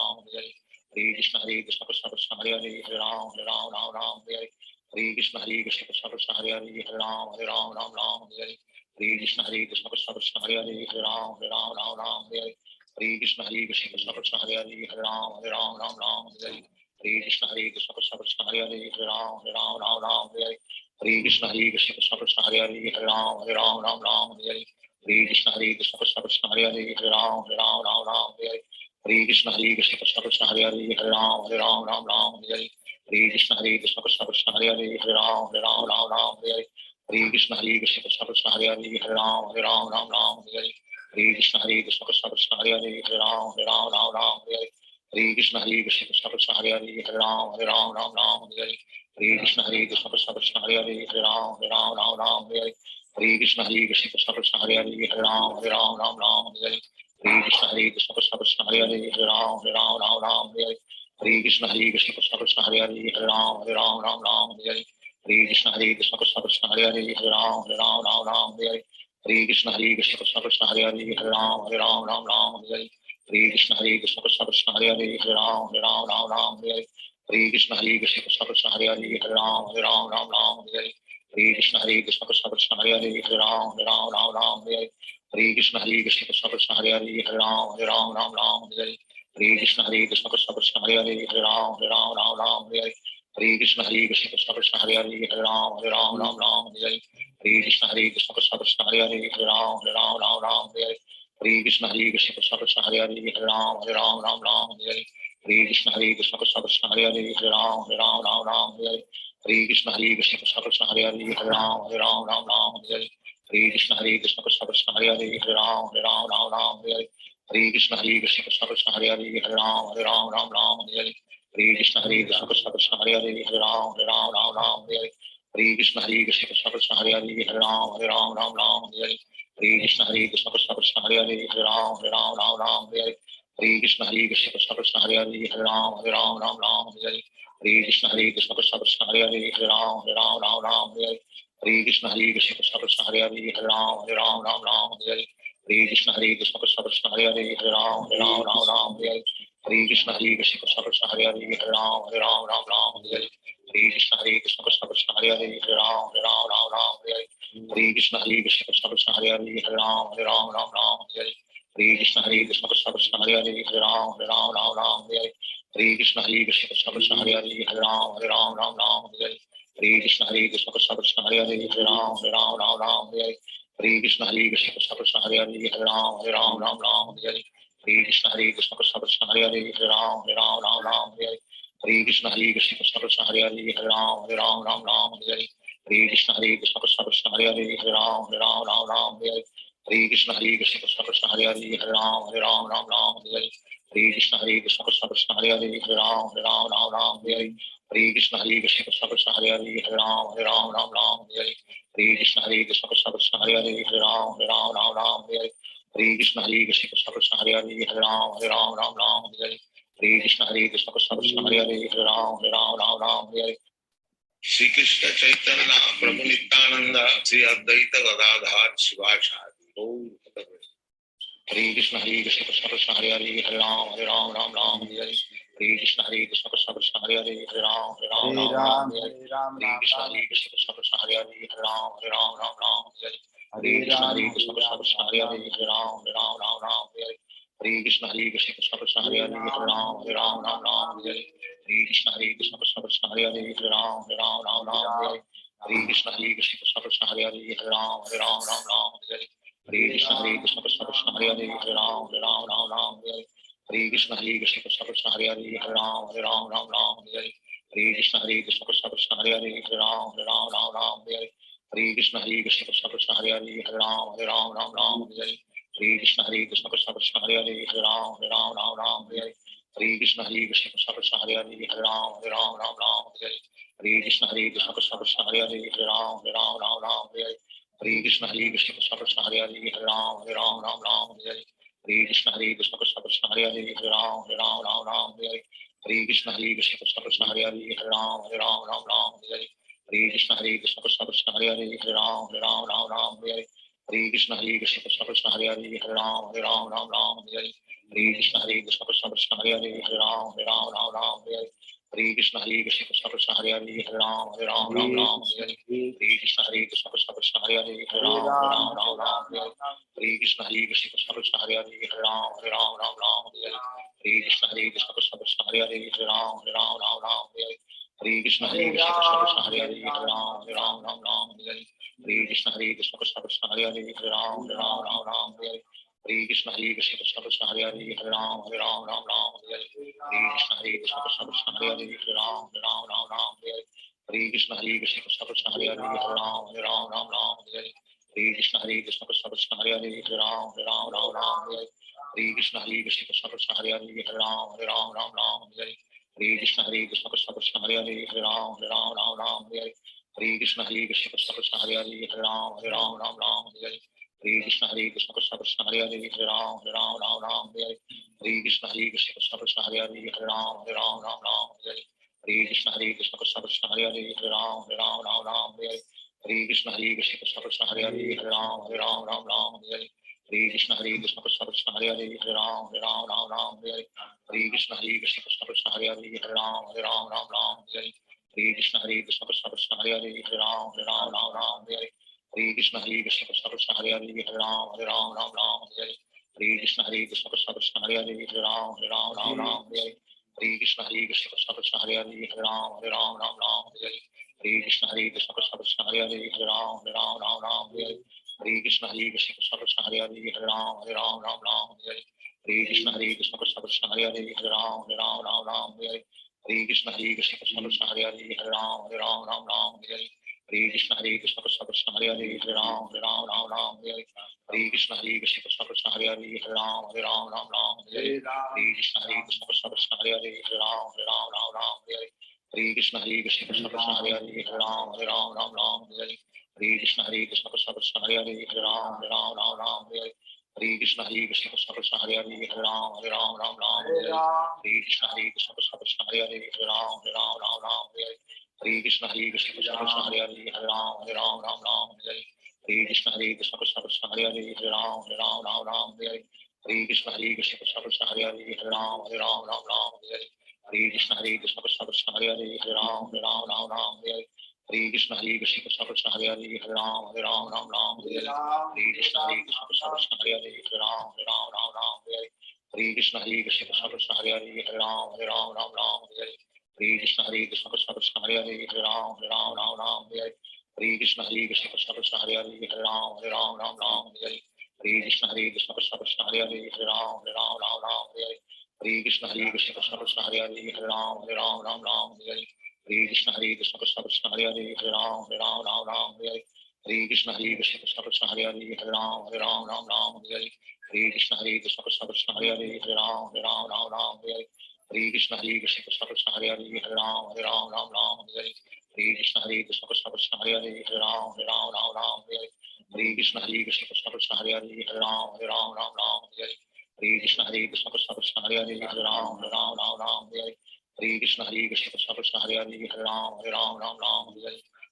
Hare Krishna Krishna Krishna Hare Hare Hare Ram Ram Hare Hare Hare Krishna Krishna Krishna Hare Hare Hare Ram Ram Hare Hare Hare Krishna Krishna Krishna Hare Hare Hare Ram Ram Hare Hare Hare Krishna Krishna Krishna Hare Hare Hare Ram Ram Hare Hare Hare Krishna Krishna Krishna Hare Hare Hare Ram Ram Hare Hare Hare Krishna Krishna Krishna Hare Hare Hare Ram Ram Hare Hare Hare Krishna Krishna Krishna Hare Hare Hare Ram Ram Hare Hare Hare Krishna Krishna Krishna Hare Hare Hare Ram Ram Hare Hare Hare Krishna Krishna Krishna Hare Hare Hare Ram Ram Hare Hare Hare Krishna Krishna Krishna Hare Hare Hare Ram Ram Hare Hare Hare Krishna Krishna Krishna Hare Hare Hare Ram Ram Hare Hare Hare Krishna Krishna Krishna Hare Hare Hare Ram Ram Hare Hare Hare Krishna Krishna Krishna Hare Hare Hare Ram Ram Hare Hare Hare Krishna Krishna Krishna Hare Hare Hare Ram Ram Hare Hare Hare Krishna Krishna Krishna Hare Hare Hare Ram Ram Hare Hare Hare Krishna Krishna Krishna Hare Hare Hare Ram Ram Hare Hare Hare Krishna Krishna Krishna Hare Hare Hare Ram Ram Hare Hare Hare Krishna Krishna Krishna Hare Hare Hare Ram Ram Hare Hare Hare Krishna Krishna Krishna Hare Hare Hare Ram Ram Hare Hare Hare Krishna Krishna Krishna Hare Hare Hare Ram Ram Hare Hare Hare Krishna Krishna Krishna Hare Hare Hare Ram Ram Hare Hare Hare Krishna Krishna Krishna Hare Hare Hare Ram Ram Hare Hare Hare Krishna Krishna Krishna Hare Hare Hare Ram Ram Hare Hare Hare Krishna Krishna Krishna Hare Hare Hare Ram Ram Hare Hare Hare Krishna Krishna Krishna Hare Hare Hare Ram Ram Hare Hare Hare Krishna Krishna Krishna Hare Hare Hare Ram Ram Hare Hare Hare Krishna Krishna Krishna Hare Hare Hare Ram Ram Hare Hare Hare Krishna Krishna Krishna Hare Hare Hare Ram Ram Hare Hare Hare Krishna Krishna Krishna Hare Hare Hare Ram Ram Hare Hare Hare Krishna Krishna Krishna Hare Hare Hare Ram Ram Hare Hare Hare Krishna Krishna Krishna Hare Hare Hare Ram Ram Hare Hare Hare Hare Krishna Krishna Hare Hare Hare Ram Ram Ram Hare Hare Hare Krishna Krishna Krishna Hare Hare Hare Ram Ram Ram Hare Hare Hare Krishna Krishna Krishna Hare Hare Hare Ram Ram Hare Hare Hare Krishna Krishna Krishna Hare Hare Hare Ram Ram Hare Hare Hare Krishna Krishna Krishna Hare Hare Hare Ram Ram Hare Hare Hare Krishna Krishna Krishna Hare Hare Hare Ram Ram Hare Hare Hare Krishna Krishna Krishna Krishna Hare Hare Hare Ram Ram Hare Hare Hare Krishna Krishna Krishna Hare Hare Hare Ram Hare Hare Hare Krishna Krishna Krishna Krishna Hare Hare Hare Ram Hare Hare Hare Krishna Krishna Krishna Krishna Hare Hare Hare Ram Hare Hare Hare Krishna Krishna Krishna Krishna Hare Hare Hare Ram Hare Hare Hare Krishna Krishna Krishna Krishna Hare Hare Hare Ram Hare Hare Hare Krishna Krishna Krishna Krishna Hare Hare Hare Ram Hare Hare Hare Krishna Krishna Krishna Krishna Hare Hare Hare Ram Hare Hare Hare Krishna Krishna Krishna Krishna Hare Hare Hare Ram Hare Hare Hare Krishna Krishna Krishna Krishna Hare Hare Hare Ram Hare Hare Hare Krishna Krishna Krishna Krishna Hare Hare Hare Ram Hare Hare Shri Krishna Chaitanya Prabhu Nityananda Shri Advaita Gadadhar Shivacharya Hare Krishna Krishna Krishna Hare Hare Hare Ram Ram Hare Hare Hare Krishna Krishna Krishna Hare Hare Hare Ram Ram Hare Hare Krishna Krishna Krishna Hare Hare Hare Ram Hare Hare Krishna Krishna Krishna Krishna Hare Hare Hare Ram Hare Hare Hare Krishna Krishna Krishna Krishna Hare Hare Hare Ram Hare Hare Hare Krishna Krishna Krishna Krishna Hare Hare Hare Ram Hare Hare Hare Krishna Krishna Krishna Hare Hare Hare Ram Hare Hare Hare Krishna Krishna Krishna Hare Hare Hare Ram Hare Hare Hare Krishna Krishna Krishna Krishna Hare Hare Hare Ram Hare Hare Hare Krishna Krishna Krishna Krishna Hare Hare Hare Ram Hare Hare Hare Krishna Krishna Krishna Krishna Hare Hare Hare Ram Hare Hare Hare Krishna Krishna Krishna Krishna Hare Hare Hare Ram Hare Hare Hare Krishna Krishna Krishna Krishna Hare Hare Hare Ram Hare Hare Krishna Krishna Krishna Krishna Hare Hare Hare Ram Hare Hare Krishna Krishna Krishna Krishna Hare Hare Hare Ram Hare Hare Krishna Krishna Krishna Krishna Hare Hare Hare Ram Hare Hare Krishna Krishna Krishna Krishna Hare Hare Hare Ram Hare Hare Krishna Krishna Krishna Krishna Hare Hare Hare Ram Hare Hare Krishna Krishna Krishna Krishna Hare Hare Hare Ram Hare Krishna Krishna Krishna Krishna Hare Hare Hare Ram Hare Krishna Krishna Krishna Krishna Hare Hare Hare Ram Hare Krishna Krishna Krishna Krishna Hare Hare Hare Ram Hare Krishna Krishna Krishna Krishna Hare Hare Hare Ram Hare Krishna Krishna Krishna Krishna Hare Hare Hare Ram Hare Krishna Krishna Krishna Krishna Hare Hare Hare Ram Hare Krishna Krishna Krishna Krishna Hare Hare Hare Ram Hare Krishna Krishna Krishna Krishna Hare Hare Hare Ram Hare Krishna Krishna Krishna Krishna Hare Hare Hare Ram Hare Krishna Krishna Krishna Krishna Hare Hare Hare Ram Hare Krishna Krishna Krishna Krishna Hare Hare Hare Ram Hare Krishna Krishna Krishna Krishna Hare Hare Hare Ram Hare Krishna Krishna Krishna Krishna Hare Hare Hare Ram Hare Krishna Krishna Krishna Krishna Hare Hare Hare Ram Hare Krishna Krishna Krishna Krishna Hare Hare Hare Ram Hare Krishna Krishna Krishna Krishna Hare Hare Hare Ram Hare Krishna Krishna Krishna Krishna Hare Hare Hare Ram Hare Krishna Krishna Krishna Krishna Hare Hare Hare Ram Hare Krishna Krishna Krishna Krishna Hare Hare Hare Ram Hare Krishna Krishna Krishna Krishna Hare Hare Hare Ram Hare Krishna Krishna Krishna Krishna Hare Hare Hare Ram Hare Krishna Krishna Krishna Krishna Hare Hare Hare Ram Hare Krishna Krishna Krishna Krishna Hare Hare Hare Ram Hare Krishna Krishna Krishna Krishna Hare Hare Hare Ram Hare Krishna Krishna Krishna Krishna Hare Hare Hare Ram Hare Krishna Krishna Krishna Krishna Hare Hare Hare Ram Hare Krishna Krishna Krishna Krishna Hare Hare Hare Ram Hare Krishna Krishna Krishna Krishna Hare Hare Hare Ram Hare Krishna Krishna Krishna Krishna Hare Hare Hare Ram Hare Krishna Krishna Krishna Krishna Hare Hare Hare Ram Hare Krishna Krishna Krishna Krishna Hare Hare Hare Ram Hare Krishna Krishna Krishna Krishna Hare Hare Hare Ram Hare Krishna Krishna Krishna Krishna Hare Hare Hare Ram Hare Krishna Krishna Krishna Krishna Hare Hare Hare Ram Hare Krishna Krishna Krishna Krishna Hare Hare Hare Ram Hare Krishna Krishna Krishna Krishna Hare Hare Hare Ram Hare Hare Krishna Krishna Krishna Hare Hare Hare Ram Ram Ram Hare Hare Hare Krishna Krishna Krishna Hare Hare Hare Ram Ram Ram Hare Hare Hare Krishna Krishna Krishna Hare Hare Hare Ram Ram Hare Hare Hare Krishna Krishna Krishna Hare Hare Hare Ram Ram Hare Hare Hare Krishna Krishna Krishna Hare Hare Hare Ram Ram Hare Hare Hare Krishna Krishna Krishna Hare Hare Hare Ram Ram Hare Hare Hare Krishna Krishna Krishna Hare Hare Hare Ram Ram Hare Hare Hare Krishna Krishna Krishna Hare Hare Hare Ram Ram Hare Hare Hare Krishna Krishna Krishna Hare Hare Hare Ram Ram Hare Hare Hare Krishna Krishna Krishna Hare Hare Hare Ram Ram Hare Hare Hare Krishna Krishna Krishna Hare Hare Hare Ram Ram Hare Hare Hare Krishna Krishna Krishna Hare Hare Hare Ram Ram Hare Hare Hare Krishna Krishna Krishna Hare Hare Hare Ram Ram Hare Hare Hare Krishna Krishna Krishna Hare Hare Hare Ram Ram Hare Hare Hare Krishna Krishna Krishna Hare Hare Hare Ram Ram Hare Hare Hare Krishna Krishna Krishna Hare Hare Hare Ram Ram Hare Hare Hare Krishna Krishna Krishna Hare Hare Hare Ram Ram Hare Hare Hare Krishna Krishna Krishna Hare Hare Hare Ram Ram Hare Hare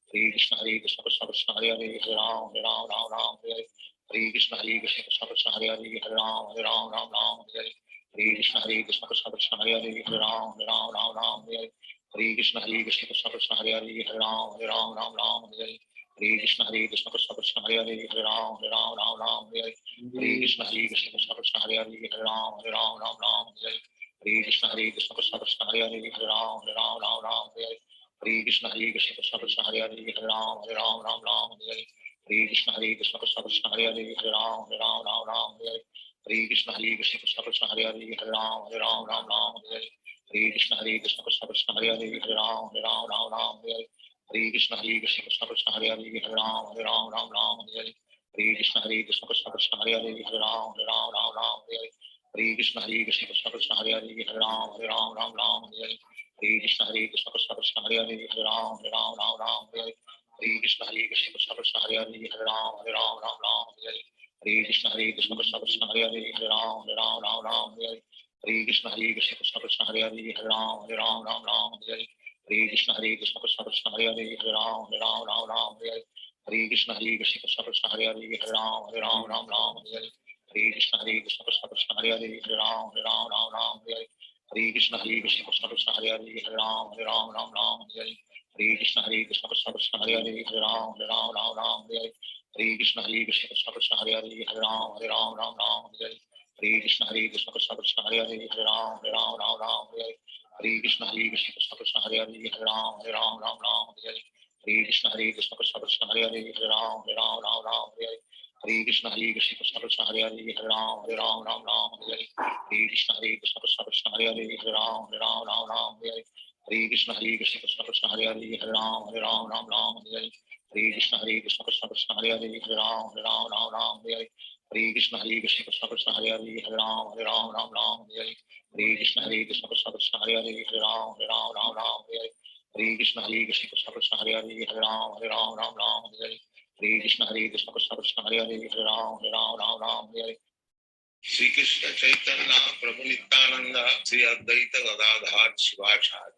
Hare Krishna Krishna Krishna Hare Hare Hare Ram Ram Hare Hare Hare Krishna Krishna Krishna Hare Hare Hare Ram Ram Hare Hare Hare Krishna Krishna Krishna Hare Hare Hare Ram Ram Hare Hare Hare Krishna Krishna Krishna Hare Hare Hare Ram Ram Hare Hare Hare Krishna Krishna Krishna Hare Hare Hare Ram Ram Hare Hare Hare Krishna Krishna Krishna Hare Hare Hare Ram Ram Hare Hare Hare Krishna Krishna Krishna Hare Hare Hare Ram Ram Hare Hare Hare Krishna Krishna Krishna Hare Hare Hare Ram Ram Hare Hare Hare Krishna Krishna Krishna Hare Hare Hare Ram Ram Hare Hare Hare Krishna Krishna Krishna Hare Hare Hare Ram Ram Hare Hare Hare Krishna Krishna Krishna Hare Hare Hare Ram Ram Hare Hare Hare Krishna Krishna Krishna Hare Hare Hare Ram Ram Hare Hare Hare Krishna Krishna Krishna Hare Hare Hare Ram Ram Hare Hare Hare Krishna Krishna Krishna Hare Hare Hare Ram Ram Hare Hare Hare Krishna Krishna Krishna Hare Hare Hare Ram Ram Hare Hare Hare Krishna Krishna Krishna Hare Hare Hare Ram Ram Hare Hare Hare Krishna Krishna Krishna Hare Hare Hare Ram Ram Hare Hare Hare Krishna Krishna Krishna Hare Hare Hare Ram Ram Hare Hare Hare Krishna Krishna Krishna Hare Hare Hare Ram Ram Hare Hare Hare Krishna Krishna Krishna Hare Hare Hare Ram Ram Hare Hare Hare Krishna Krishna Krishna Hare Hare Hare Ram Ram Hare Hare Hare Krishna Krishna Krishna Hare Hare Hare Ram Ram Hare Hare Hare Krishna Krishna Krishna Hare Hare Hare Ram Ram Hare Hare Hare Krishna Krishna Krishna Hare Hare Hare Ram Ram Hare Hare Hare Krishna Krishna Krishna Hare Hare Hare Ram Ram Hare Hare Hare Krishna Krishna Krishna Hare Hare Hare Ram Ram Hare Hare Hare Krishna Krishna Krishna Hare Hare Hare Ram Ram Hare Hare Hare Krishna Krishna Krishna Hare Hare Hare Ram Ram Hare Hare Hare Krishna Krishna Krishna Hare Hare Hare Ram Ram Hare Hare Hare Krishna Krishna Krishna Hare Hare Hare Ram Ram Hare Hare Hare Krishna Krishna Krishna Hare Hare Hare Ram Ram Hare Hare Hare Krishna Krishna Krishna Hare Hare Hare Ram Ram Hare Hare Hare Krishna Krishna Krishna Hare Hare Hare Ram Ram Hare Hare Hare Krishna Krishna Krishna Hare Hare Hare Ram Ram Hare Hare Hare Krishna Krishna Krishna Hare Hare Hare Ram Hare Hare Shri Krishna Chaitanya Prabhu Nityananda Shri Advaita Gadadhar Shivacharya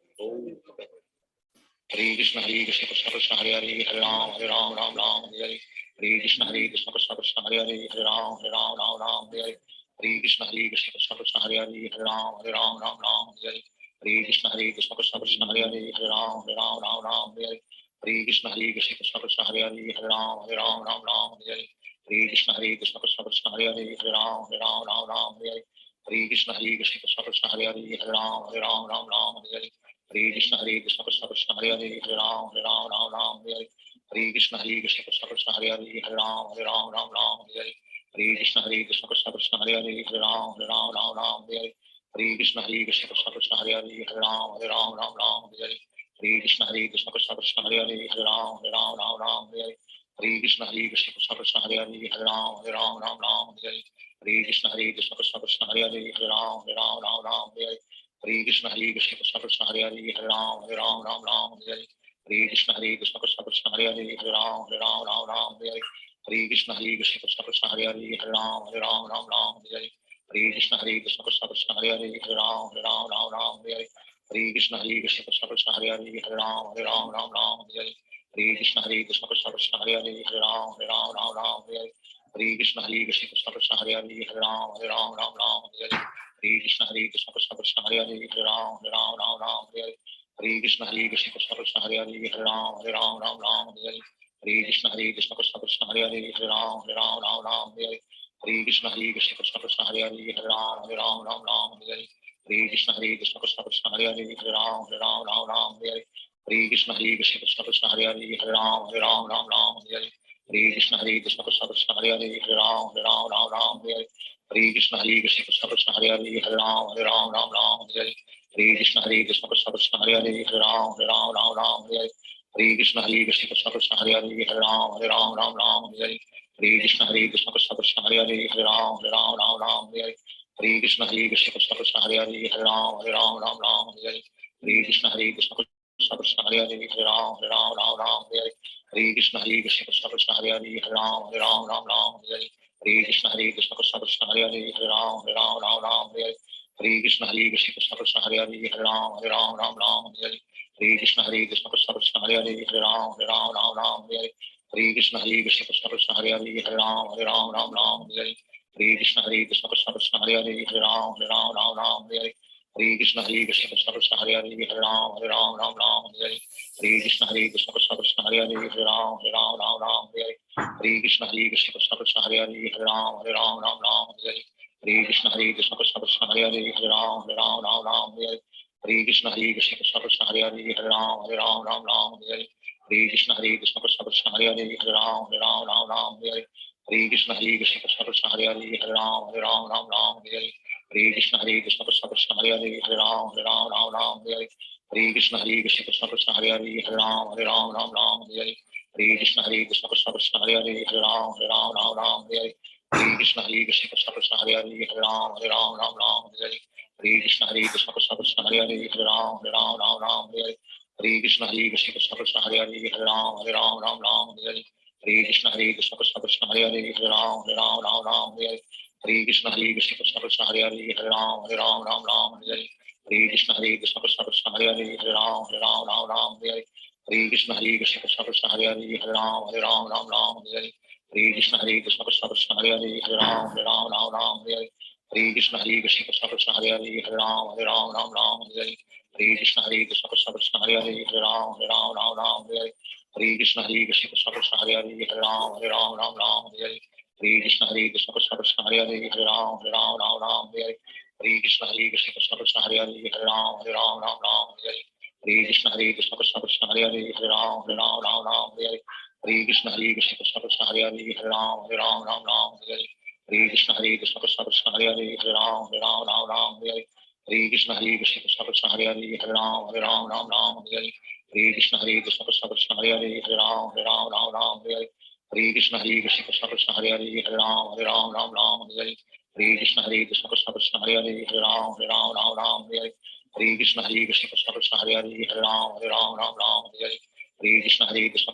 Hare Krishna Krishna Krishna Hare Hare Hare Ram Hare Hare Hare Krishna Krishna Krishna Hare Hare Hare Ram Hare Hare Hare Krishna Krishna Krishna Hare Hare Hare Ram Hare Hare Hare Krishna Krishna Krishna Hare Hare Hare Ram Hare Hare Hare Krishna Krishna Krishna Hare Hare Hare Ram Hare Hare Hare Krishna Krishna Krishna Hare Hare Hare Ram Hare Hare Hare Krishna Krishna Krishna Hare Hare Hare Ram Hare Hare Hare Krishna Krishna Krishna Hare Hare Hare Ram Hare Hare Hare Krishna Krishna Krishna Hare Hare Hare Ram Hare Hare Hare Krishna Krishna Krishna Hare Hare Hare Ram Hare Hare Krishna Krishna Krishna Hare Hare Hare Ram Hare Hare Krishna Krishna Krishna Hare Hare Hare Ram Hare Hare Krishna Krishna Krishna Hare Hare Hare Ram Hare Hare Krishna Krishna Krishna Hare Hare Hare Ram Hare Hare Krishna Krishna Krishna Hare Hare Hare Ram Hare Hare Krishna Krishna Krishna Hare Hare Hare Ram Hare Hare Krishna Krishna Krishna Hare Hare Hare Ram Hare Hare Krishna Krishna Krishna Hare Hare Hare Ram Hare Hare Krishna Krishna Krishna Hare Hare Hare Ram Hare Hare Krishna Krishna Krishna Hare Hare Hare Ram Hare Hare Hare Krishna Krishna Krishna Hare Hare Hare Ram Ram Ram Hare Hare Hare Krishna Krishna Krishna Hare Hare Hare Ram Ram Ram Hare Hare Hare Krishna Krishna Krishna Hare Hare Hare Ram Ram Hare Hare Hare Krishna Krishna Krishna Hare Hare Hare Ram Ram Hare Hare Hare Krishna Krishna Krishna Hare Hare Hare Ram Ram Hare Hare Hare Krishna Krishna Krishna Hare Hare Hare Ram Ram Hare Hare Hare Krishna Krishna Krishna Hare Hare Hare Ram Ram Hare Hare Hare Krishna Krishna Krishna Hare Hare Hare Ram Ram Hare Hare Hare Krishna Krishna Krishna Hare Hare Hare Ram Ram Hare Hare Hare Krishna Krishna Krishna Hare Hare Hare Ram Ram Hare Hare Hare Krishna Krishna Krishna Hare Hare Hare Ram Ram Hare Hare Hare Krishna Krishna Krishna Hare Hare Hare Ram Ram Hare Hare Hare Krishna Krishna Krishna Hare Hare Hare Ram Ram Hare Hare Hare Krishna Krishna Krishna Hare Hare Hare Ram Ram Hare Hare Hare Krishna Krishna Krishna Hare Hare Hare Ram Ram Hare Hare Hare Krishna Krishna Krishna Hare Hare Hare Ram Ram Hare Hare Hare Krishna Krishna Krishna Hare Hare Hare Ram Ram Hare Hare Hare Krishna Krishna Krishna Hare Hare Hare Ram Ram Hare Hare Hare Krishna Krishna Krishna Hare Hare Hare Ram Ram Hare Hare Hare Krishna Krishna Krishna Hare Hare Hare Ram Ram Hare Hare Hare Krishna Krishna Krishna Hare Hare Hare Ram Ram Hare Hare Hare Krishna Krishna Krishna Hare Hare Hare Ram Ram Hare Hare Hare Krishna Krishna Krishna Hare Hare Hare Ram Ram Hare Hare Hare Krishna Krishna Krishna Hare Hare Hare Ram Ram Hare Hare Hare Krishna Krishna Krishna Hare Hare Hare Ram Ram Hare Hare Hare Krishna Krishna Krishna Hare Hare Hare Ram Ram Hare Hare Hare Krishna Krishna Krishna Hare Hare Hare Ram Ram Hare Hare Hare Krishna Krishna Krishna Hare Hare Hare Ram Ram Hare Hare Hare Krishna Krishna Krishna Hare Hare Hare Ram Ram Hare Hare Hare Krishna Krishna Krishna Hare Hare Hare Ram Ram Hare Hare Hare Krishna Krishna Krishna Hare Hare Hare Ram Ram Hare Hare Hare Krishna Krishna Krishna Hare Hare Hare Ram Ram Hare Hare Hare Krishna Krishna Krishna Hare Hare Hare Ram Ram Hare Hare Hare Krishna Krishna Krishna Hare Hare Hare Ram Ram Hare Hare Hare Krishna Krishna Krishna Hare Hare Hare Ram Ram Hare Hare Hare Krishna Krishna Krishna Hare Hare Hare Ram Ram Hare Hare Hare Krishna Krishna Krishna Hare Hare Hare Ram Ram Hare Hare Hare Krishna Krishna Krishna Hare Hare Hare Ram Ram Hare Hare Hare Krishna Krishna Krishna Hare Hare Hare Ram Ram Hare Hare Hare Krishna Krishna Krishna Hare Hare Hare Ram Ram Hare Hare Hare Krishna Krishna Krishna Hare Hare Hare Ram Ram Hare Hare Hare Krishna Krishna Krishna Hare Hare Hare Ram Ram Hare Hare Hare Krishna Krishna Krishna Hare Hare Hare Ram Ram Hare Hare Hare Krishna Krishna Krishna Hare Hare Hare Ram Ram Hare Hare Hare Krishna Krishna Krishna Hare Hare Hare Ram Ram Hare Hare Hare Krishna Krishna Krishna Hare Hare Hare Ram Ram Hare Hare Hare Krishna Krishna Krishna Hare Hare Hare Ram Ram Hare Hare Hare Krishna Krishna Krishna Hare Hare Hare Ram Ram Hare Hare Hare Krishna Krishna Krishna Hare Hare Hare Ram Ram Hare Hare Hare Krishna Krishna Krishna Hare Hare Hare Ram Ram Hare Hare Hare Krishna Krishna Krishna Hare Hare Hare Ram Ram Hare Hare Hare Krishna Krishna Krishna Hare Hare Hare Ram Ram Hare Hare Hare Krishna Krishna Krishna Hare Hare Hare Ram Ram Hare Hare Hare Krishna Krishna Krishna Hare Hare Hare Ram Ram Hare Hare Hare Krishna Krishna Krishna Hare Hare Hare Ram Ram Hare Hare Hare Krishna Krishna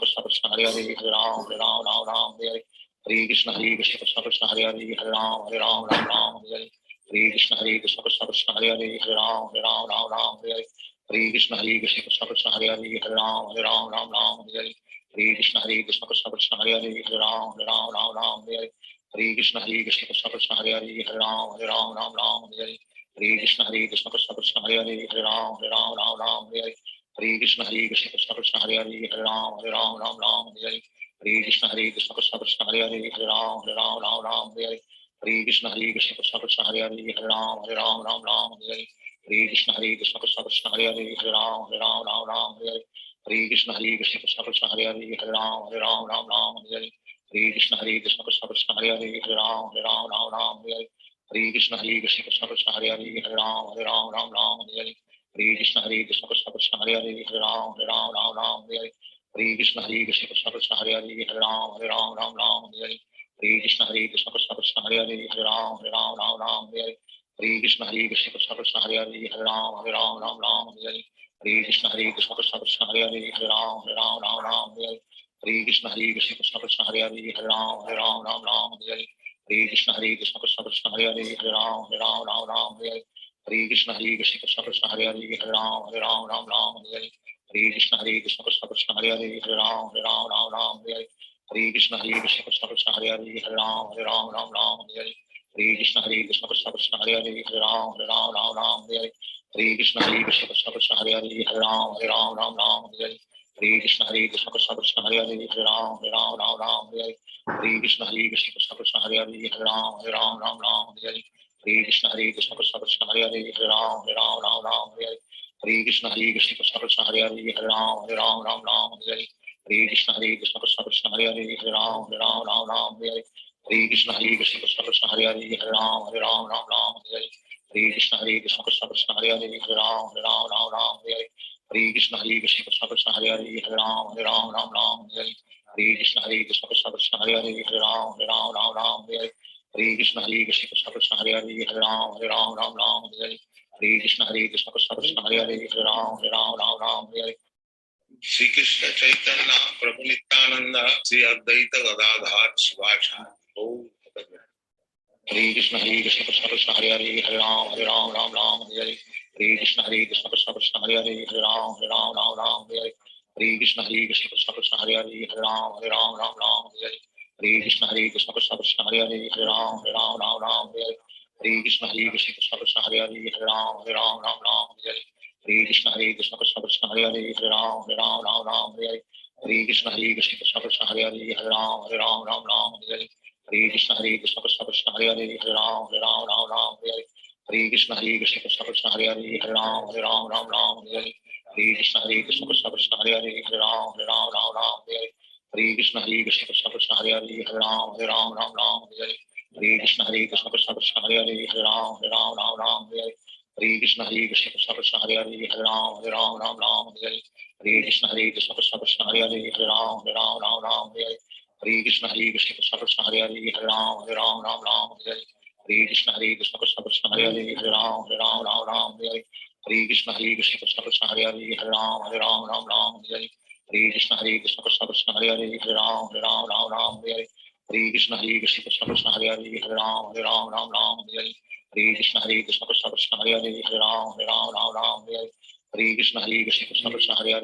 Krishna Hare Hare Hare Ram Ram Hare Hare Hare Krishna Krishna Krishna Hare Hare Hare Ram Ram Hare Hare Hare Krishna Krishna Krishna Hare Hare Hare Ram Ram Hare Hare Hare Krishna Krishna Krishna Hare Hare Hare Ram Ram Hare Hare Hare Krishna Krishna Krishna Hare Hare Hare Ram Ram Hare Hare Hare Krishna Krishna Krishna Hare Hare Hare Ram Ram Hare Hare Hare Krishna Krishna Krishna Hare Hare Hare Ram Ram Hare Hare Hare Krishna Krishna Krishna Hare Hare Hare Ram Ram Hare Hare Hare Krishna Krishna Krishna Hare Hare Hare Ram Ram Hare Hare Hare Krishna Krishna Krishna Hare Hare Hare Ram Ram Hare Hare Hare Krishna Krishna Krishna Hare Hare Hare Ram Ram Hare Hare Hare Krishna Krishna Krishna Hare Hare Hare Ram Ram Hare Hare Hare Krishna Krishna Krishna Hare Hare Hare Ram Ram Hare Hare Hare Krishna Krishna Krishna Hare Hare Hare Ram Ram Hare Hare Hare Krishna Krishna Krishna Hare Hare Hare Ram Ram Hare Hare Hare Krishna Krishna Krishna Hare Hare Hare Ram Ram Hare Hare Hare Krishna Krishna Krishna Hare Hare Hare Ram Ram Hare Hare Hare Krishna Krishna Krishna Hare Hare Hare Ram Ram Hare Hare Hare Krishna Krishna Krishna Hare Hare Hare Ram Ram Hare Hare Hare Krishna Krishna Krishna Hare Hare Hare Ram Ram Ram Hare Hare Hare Krishna Krishna Krishna Hare Hare Hare Ram Ram Ram Hare Hare Hare Krishna Krishna Krishna Hare Hare Hare Ram Ram Hare Hare Hare Krishna Krishna Krishna Hare Hare Hare Ram Ram Hare Hare Hare Krishna Krishna Krishna Hare Hare Hare Ram Ram Hare Hare Hare Krishna Krishna Krishna Hare Hare Hare Ram Ram Hare Hare Hare Krishna Krishna Krishna Hare Hare Hare Ram Ram Hare Hare Hare Krishna Krishna Krishna Hare Hare Hare Ram Ram Hare Hare Hare Krishna Krishna Krishna Hare Hare Hare Ram Ram Hare Hare Hare Krishna Krishna Krishna Hare Hare Hare Ram Ram Hare Hare Hare Krishna Krishna Krishna Hare Hare Hare Ram Ram Hare Hare Hare Krishna Krishna Krishna Hare Hare Hare Ram Ram Hare Hare Hare Krishna Krishna Krishna Hare Hare Hare Ram Ram Hare Hare Hare Krishna Krishna Krishna Hare Hare Hare Ram Ram Hare Hare Hare Krishna Krishna Krishna Hare Hare Hare Ram Hare Hare Shri Krishna Chaitanya Prabhu Nityananda Sri Advaita Gadadhar Shivacharya Hare Krishna Krishna Krishna Hare Hare Hare Ram Ram Hare Hare Hare Krishna Krishna Krishna Hare Hare Hare Ram Ram Hare Hare Hare Krishna Krishna Krishna Hare Hare Hare Ram Ram Hare Hare Hare Krishna Krishna Krishna Hare Hare Hare Ram Ram Hare Hare Hare Krishna Krishna Krishna Hare Hare Hare Ram Ram Hare Hare Hare Krishna Krishna Krishna Hare Hare Hare Ram Ram Hare Hare Hare Krishna Krishna Krishna Hare Hare Hare Ram Hare Hare Hare Krishna Krishna Krishna Hare Hare Hare Ram Hare Hare Hare Krishna Krishna Krishna Hare Hare Hare Ram Hare Hare Hare Krishna Krishna Krishna Hare Hare Hare Ram Hare Hare Hare Krishna Krishna Krishna Hare Hare Hare Ram Hare Hare Hare Krishna Krishna Krishna Hare Hare Hare Ram Hare Hare Hare Krishna Krishna Krishna Hare Hare Hare Ram Hare Hare Hare Krishna Krishna Krishna Hare Hare Hare Ram Hare Hare Hare Krishna Krishna Krishna Hare Hare Hare Ram Hare Hare Hare Krishna Krishna Krishna Hare Hare Hare Ram Hare Hare Hare Krishna Krishna Krishna Hare Hare Hare Ram Hare Hare Hare Krishna Krishna Krishna Hare Hare Hare Ram Hare Hare Krishna Krishna Krishna Hare Hare Hare Ram Hare Hare Krishna Krishna Krishna Hare Hare Hare Ram Hare Hare Krishna Krishna Krishna Hare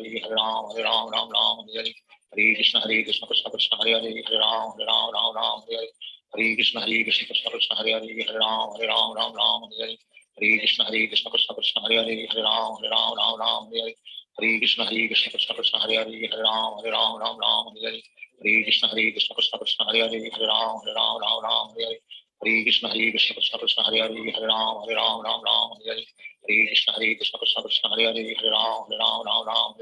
Hare Hare Ram Hare Hare Krishna Krishna Krishna Hare Hare Hare Ram Hare Hare Krishna Krishna Krishna Hare Hare Hare Ram Hare Hare Krishna Krishna Krishna Hare Hare Hare Ram Hare Hare Krishna Krishna Krishna Hare Hare Hare Ram Hare Hare Krishna Krishna Krishna Hare Hare Hare Ram Hare Hare Krishna Krishna Krishna Hare Hare Hare Ram Hare Hare Krishna Krishna Krishna Hare Hare Hare Ram Hare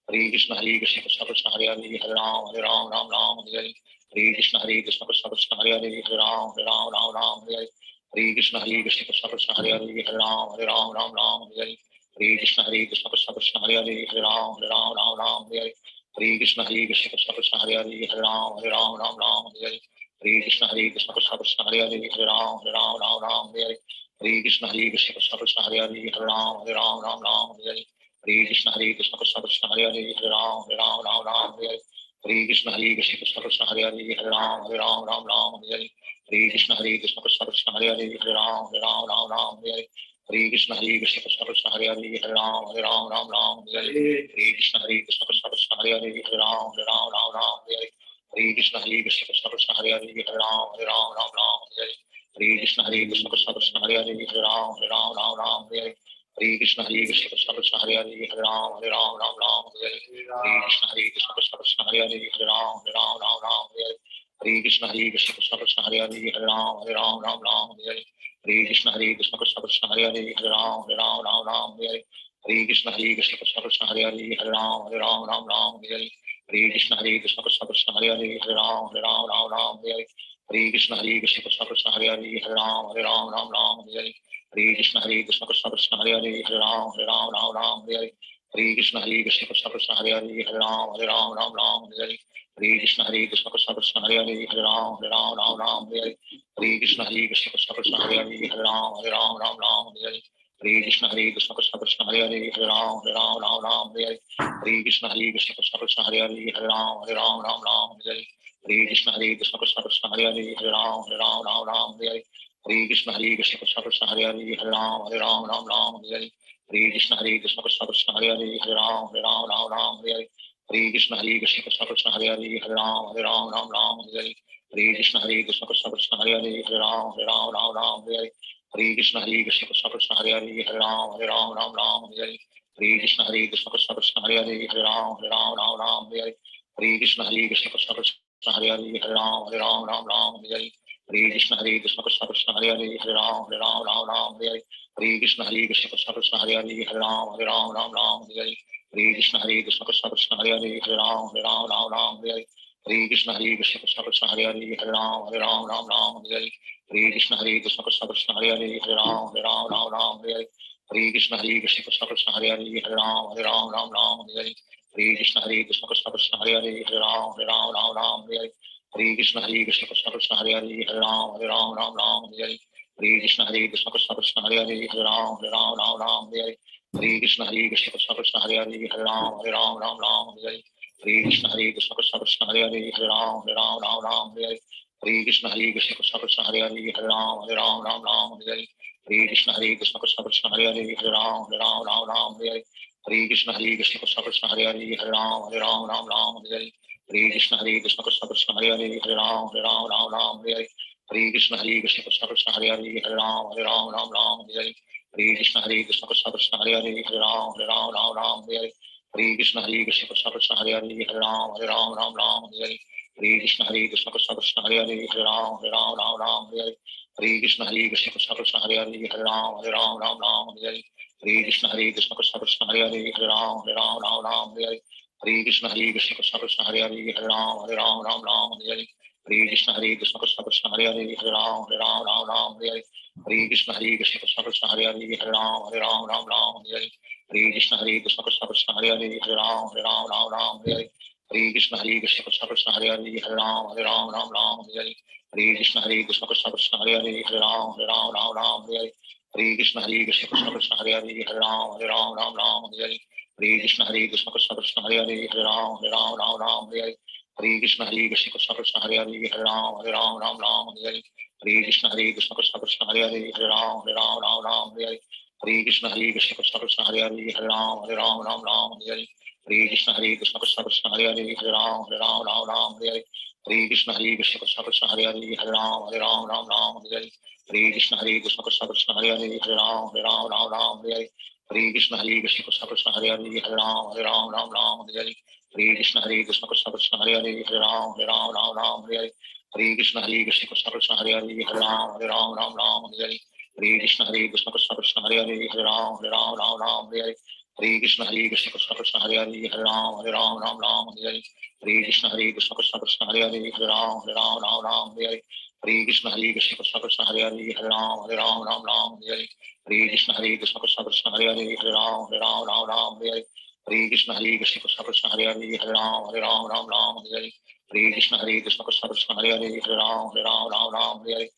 Hare Krishna Krishna Krishna Hare Hare Hare Ram Hare Hare Krishna Krishna Krishna Hare Hare Hare Ram Hare Hare Krishna Krishna Krishna Hare Hare Hare Ram Hare Krishna Krishna Krishna Hare Hare Hare Ram Hare Krishna Krishna Krishna Hare Hare Hare Ram Hare Krishna Krishna Krishna Hare Hare Hare Ram Hare Krishna Krishna Krishna Hare Hare Hare Ram Hare Krishna Krishna Krishna Hare Hare Hare Ram Hare Krishna Krishna Krishna Hare Hare Hare Ram Hare Krishna Krishna Krishna Hare Hare Hare Ram Hare Krishna Krishna Krishna Hare Hare Hare Ram Hare Krishna Krishna Krishna Hare Hare Hare Ram Hare Krishna Krishna Krishna Hare Hare Hare Ram Hare Krishna Krishna Krishna Hare Hare Hare Ram Hare Krishna Krishna Krishna Hare Hare Hare Ram Hare Krishna Krishna Krishna Hare Hare Hare Ram Hare Krishna Krishna Krishna Hare Hare Hare Ram Hare Krishna Krishna Krishna Hare Hare Hare Ram Hare Krishna Krishna Krishna Hare Hare Hare Ram Hare Krishna Krishna Krishna Hare Hare Hare Ram Hare Krishna Krishna Krishna Hare Hare Hare Ram Hare Krishna Krishna Krishna Hare Hare Hare Ram Hare Krishna Krishna Krishna Hare Hare Hare Ram Hare Krishna Krishna Krishna Hare Hare Hare Ram Hare Krishna Krishna Krishna Hare Hare Hare Ram Hare Krishna Krishna Krishna Hare Hare Hare Ram Hare Krishna Krishna Krishna Hare Hare Hare Ram Hare Krishna Krishna Krishna Hare Hare Hare Ram Hare Krishna Krishna Krishna Hare Hare Hare Ram Hare Krishna Krishna Krishna Hare Hare Hare Ram Hare Hare Krishna Krishna Krishna Hare Hare Hare Ram Ram Ram Hare Hare Hare Krishna Krishna Krishna Hare Hare Hare Ram Ram Hare Hare Hare Krishna Krishna Krishna Hare Hare Hare Ram Ram Hare Hare Hare Krishna Krishna Krishna Hare Hare Hare Ram Ram Hare Hare Hare Krishna Krishna Krishna Hare Hare Hare Ram Ram Hare Hare Hare Krishna Krishna Krishna Krishna Hare Hare Hare Ram Ram Hare Hare Hare Krishna Krishna Krishna Krishna Hare Hare Hare Ram Ram Hare Hare Hare Krishna Krishna Krishna Hare Hare Hare Ram Ram Hare Hare Hare Krishna Krishna Krishna Krishna Hare Hare Hare Ram Ram Hare Hare Hare Krishna Krishna Krishna Krishna Hare Hare Hare Ram Ram Hare Hare Hare Krishna Krishna Krishna Krishna Hare Hare Hare Ram Hare Hare Hare Krishna Krishna Krishna Krishna Hare Hare Hare Ram Hare Hare Hare Krishna Krishna Krishna Krishna Hare Hare Hare Ram Hare Hare Hare Krishna Krishna Krishna Krishna Hare Hare Hare Ram Hare Hare Hare Krishna Krishna Krishna Krishna Hare Hare Hare Ram Hare Hare Hare Krishna Krishna Krishna Krishna Hare Hare Hare Ram Hare Hare Hare Krishna Krishna Krishna Krishna Hare Hare Hare Ram Hare Hare Hare Krishna Krishna Krishna Krishna Hare Hare Hare Ram Hare Hare Krishna Krishna Krishna Krishna Hare Hare Hare Ram Hare Hare Krishna Krishna Krishna Krishna Hare Hare Hare Ram Hare Hare Krishna Krishna Krishna Krishna Hare Hare Hare Ram Hare Hare Krishna Krishna Krishna Krishna Hare Hare Hare Ram Hare Hare Krishna Krishna Krishna Krishna Hare Hare Hare Ram Hare Hare Krishna Krishna Krishna Krishna Hare Hare Hare Ram Hare Hare Krishna Krishna Krishna Krishna Hare Hare Hare Ram Hare Hare Krishna Krishna Krishna Krishna Hare Hare Hare Ram Hare Hare Krishna Krishna Krishna Krishna Hare Hare Hare Ram Hare Hare Krishna Krishna Krishna Krishna Hare Hare Hare Ram Hare Hare Krishna Krishna Krishna Krishna Hare Hare Hare Ram Hare Hare Krishna Krishna Krishna Krishna Hare Hare Hare Ram Hare Hare Krishna Krishna Krishna Krishna Hare Hare Hare Ram Hare Krishna Krishna Krishna Krishna Hare Hare Hare Ram Hare Krishna Krishna Krishna Krishna Hare Hare Hare Ram Hare Krishna Krishna Krishna Krishna Hare Hare Hare Ram Hare Krishna Krishna Krishna Krishna Hare Hare Hare Ram Hare Krishna Krishna Krishna Krishna Hare Hare Hare Ram Hare Krishna Krishna Krishna Krishna Hare Hare Hare Ram Hare Krishna Krishna Krishna Krishna Hare Hare Hare Ram Hare Krishna Krishna Krishna Krishna Hare Hare Hare Ram Hare Krishna Krishna Krishna Krishna Hare Hare Hare Ram Hare Krishna Krishna Krishna Krishna Hare Hare Hare Ram Hare Krishna Krishna Krishna Krishna Hare Hare Hare Ram Hare Krishna Krishna Krishna Krishna Hare Hare Hare Ram Hare Krishna Krishna Krishna Krishna Hare Hare Hare Ram Hare Krishna Krishna Krishna Krishna Hare Hare Hare Ram Hare Krishna Krishna Krishna Krishna Hare Hare Hare Ram Hare Krishna Krishna Krishna Krishna Hare Hare Hare Ram Hare Krishna Krishna Krishna Krishna Hare Hare Hare Ram Hare Krishna Krishna Krishna Krishna Hare Hare Hare Ram Hare Krishna Krishna Krishna Krishna Hare Hare Hare Ram Hare Krishna Krishna Krishna Krishna Hare Hare Hare Ram Hare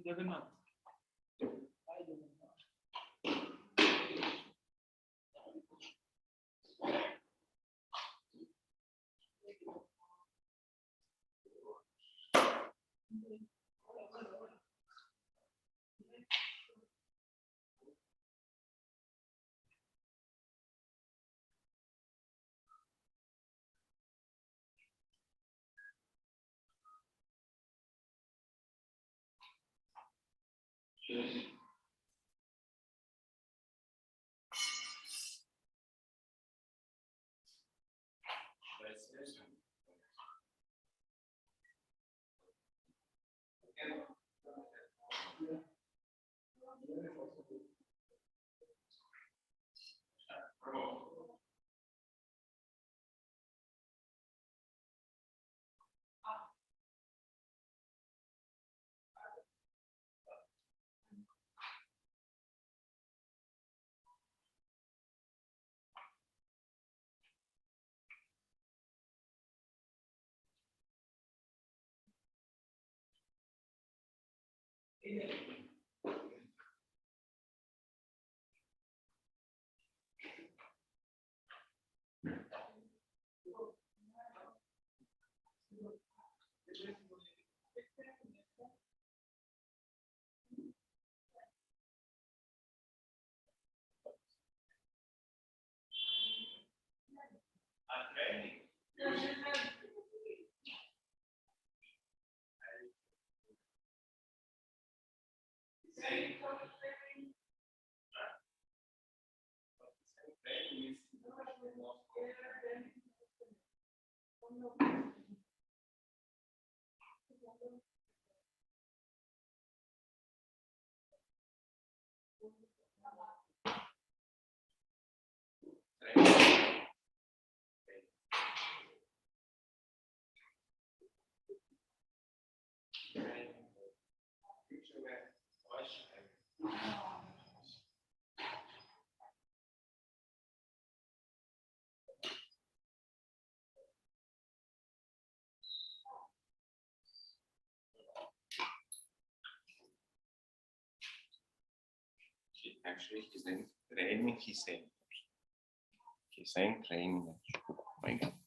Jagannath. Actually, he's in training. He's in training. My God.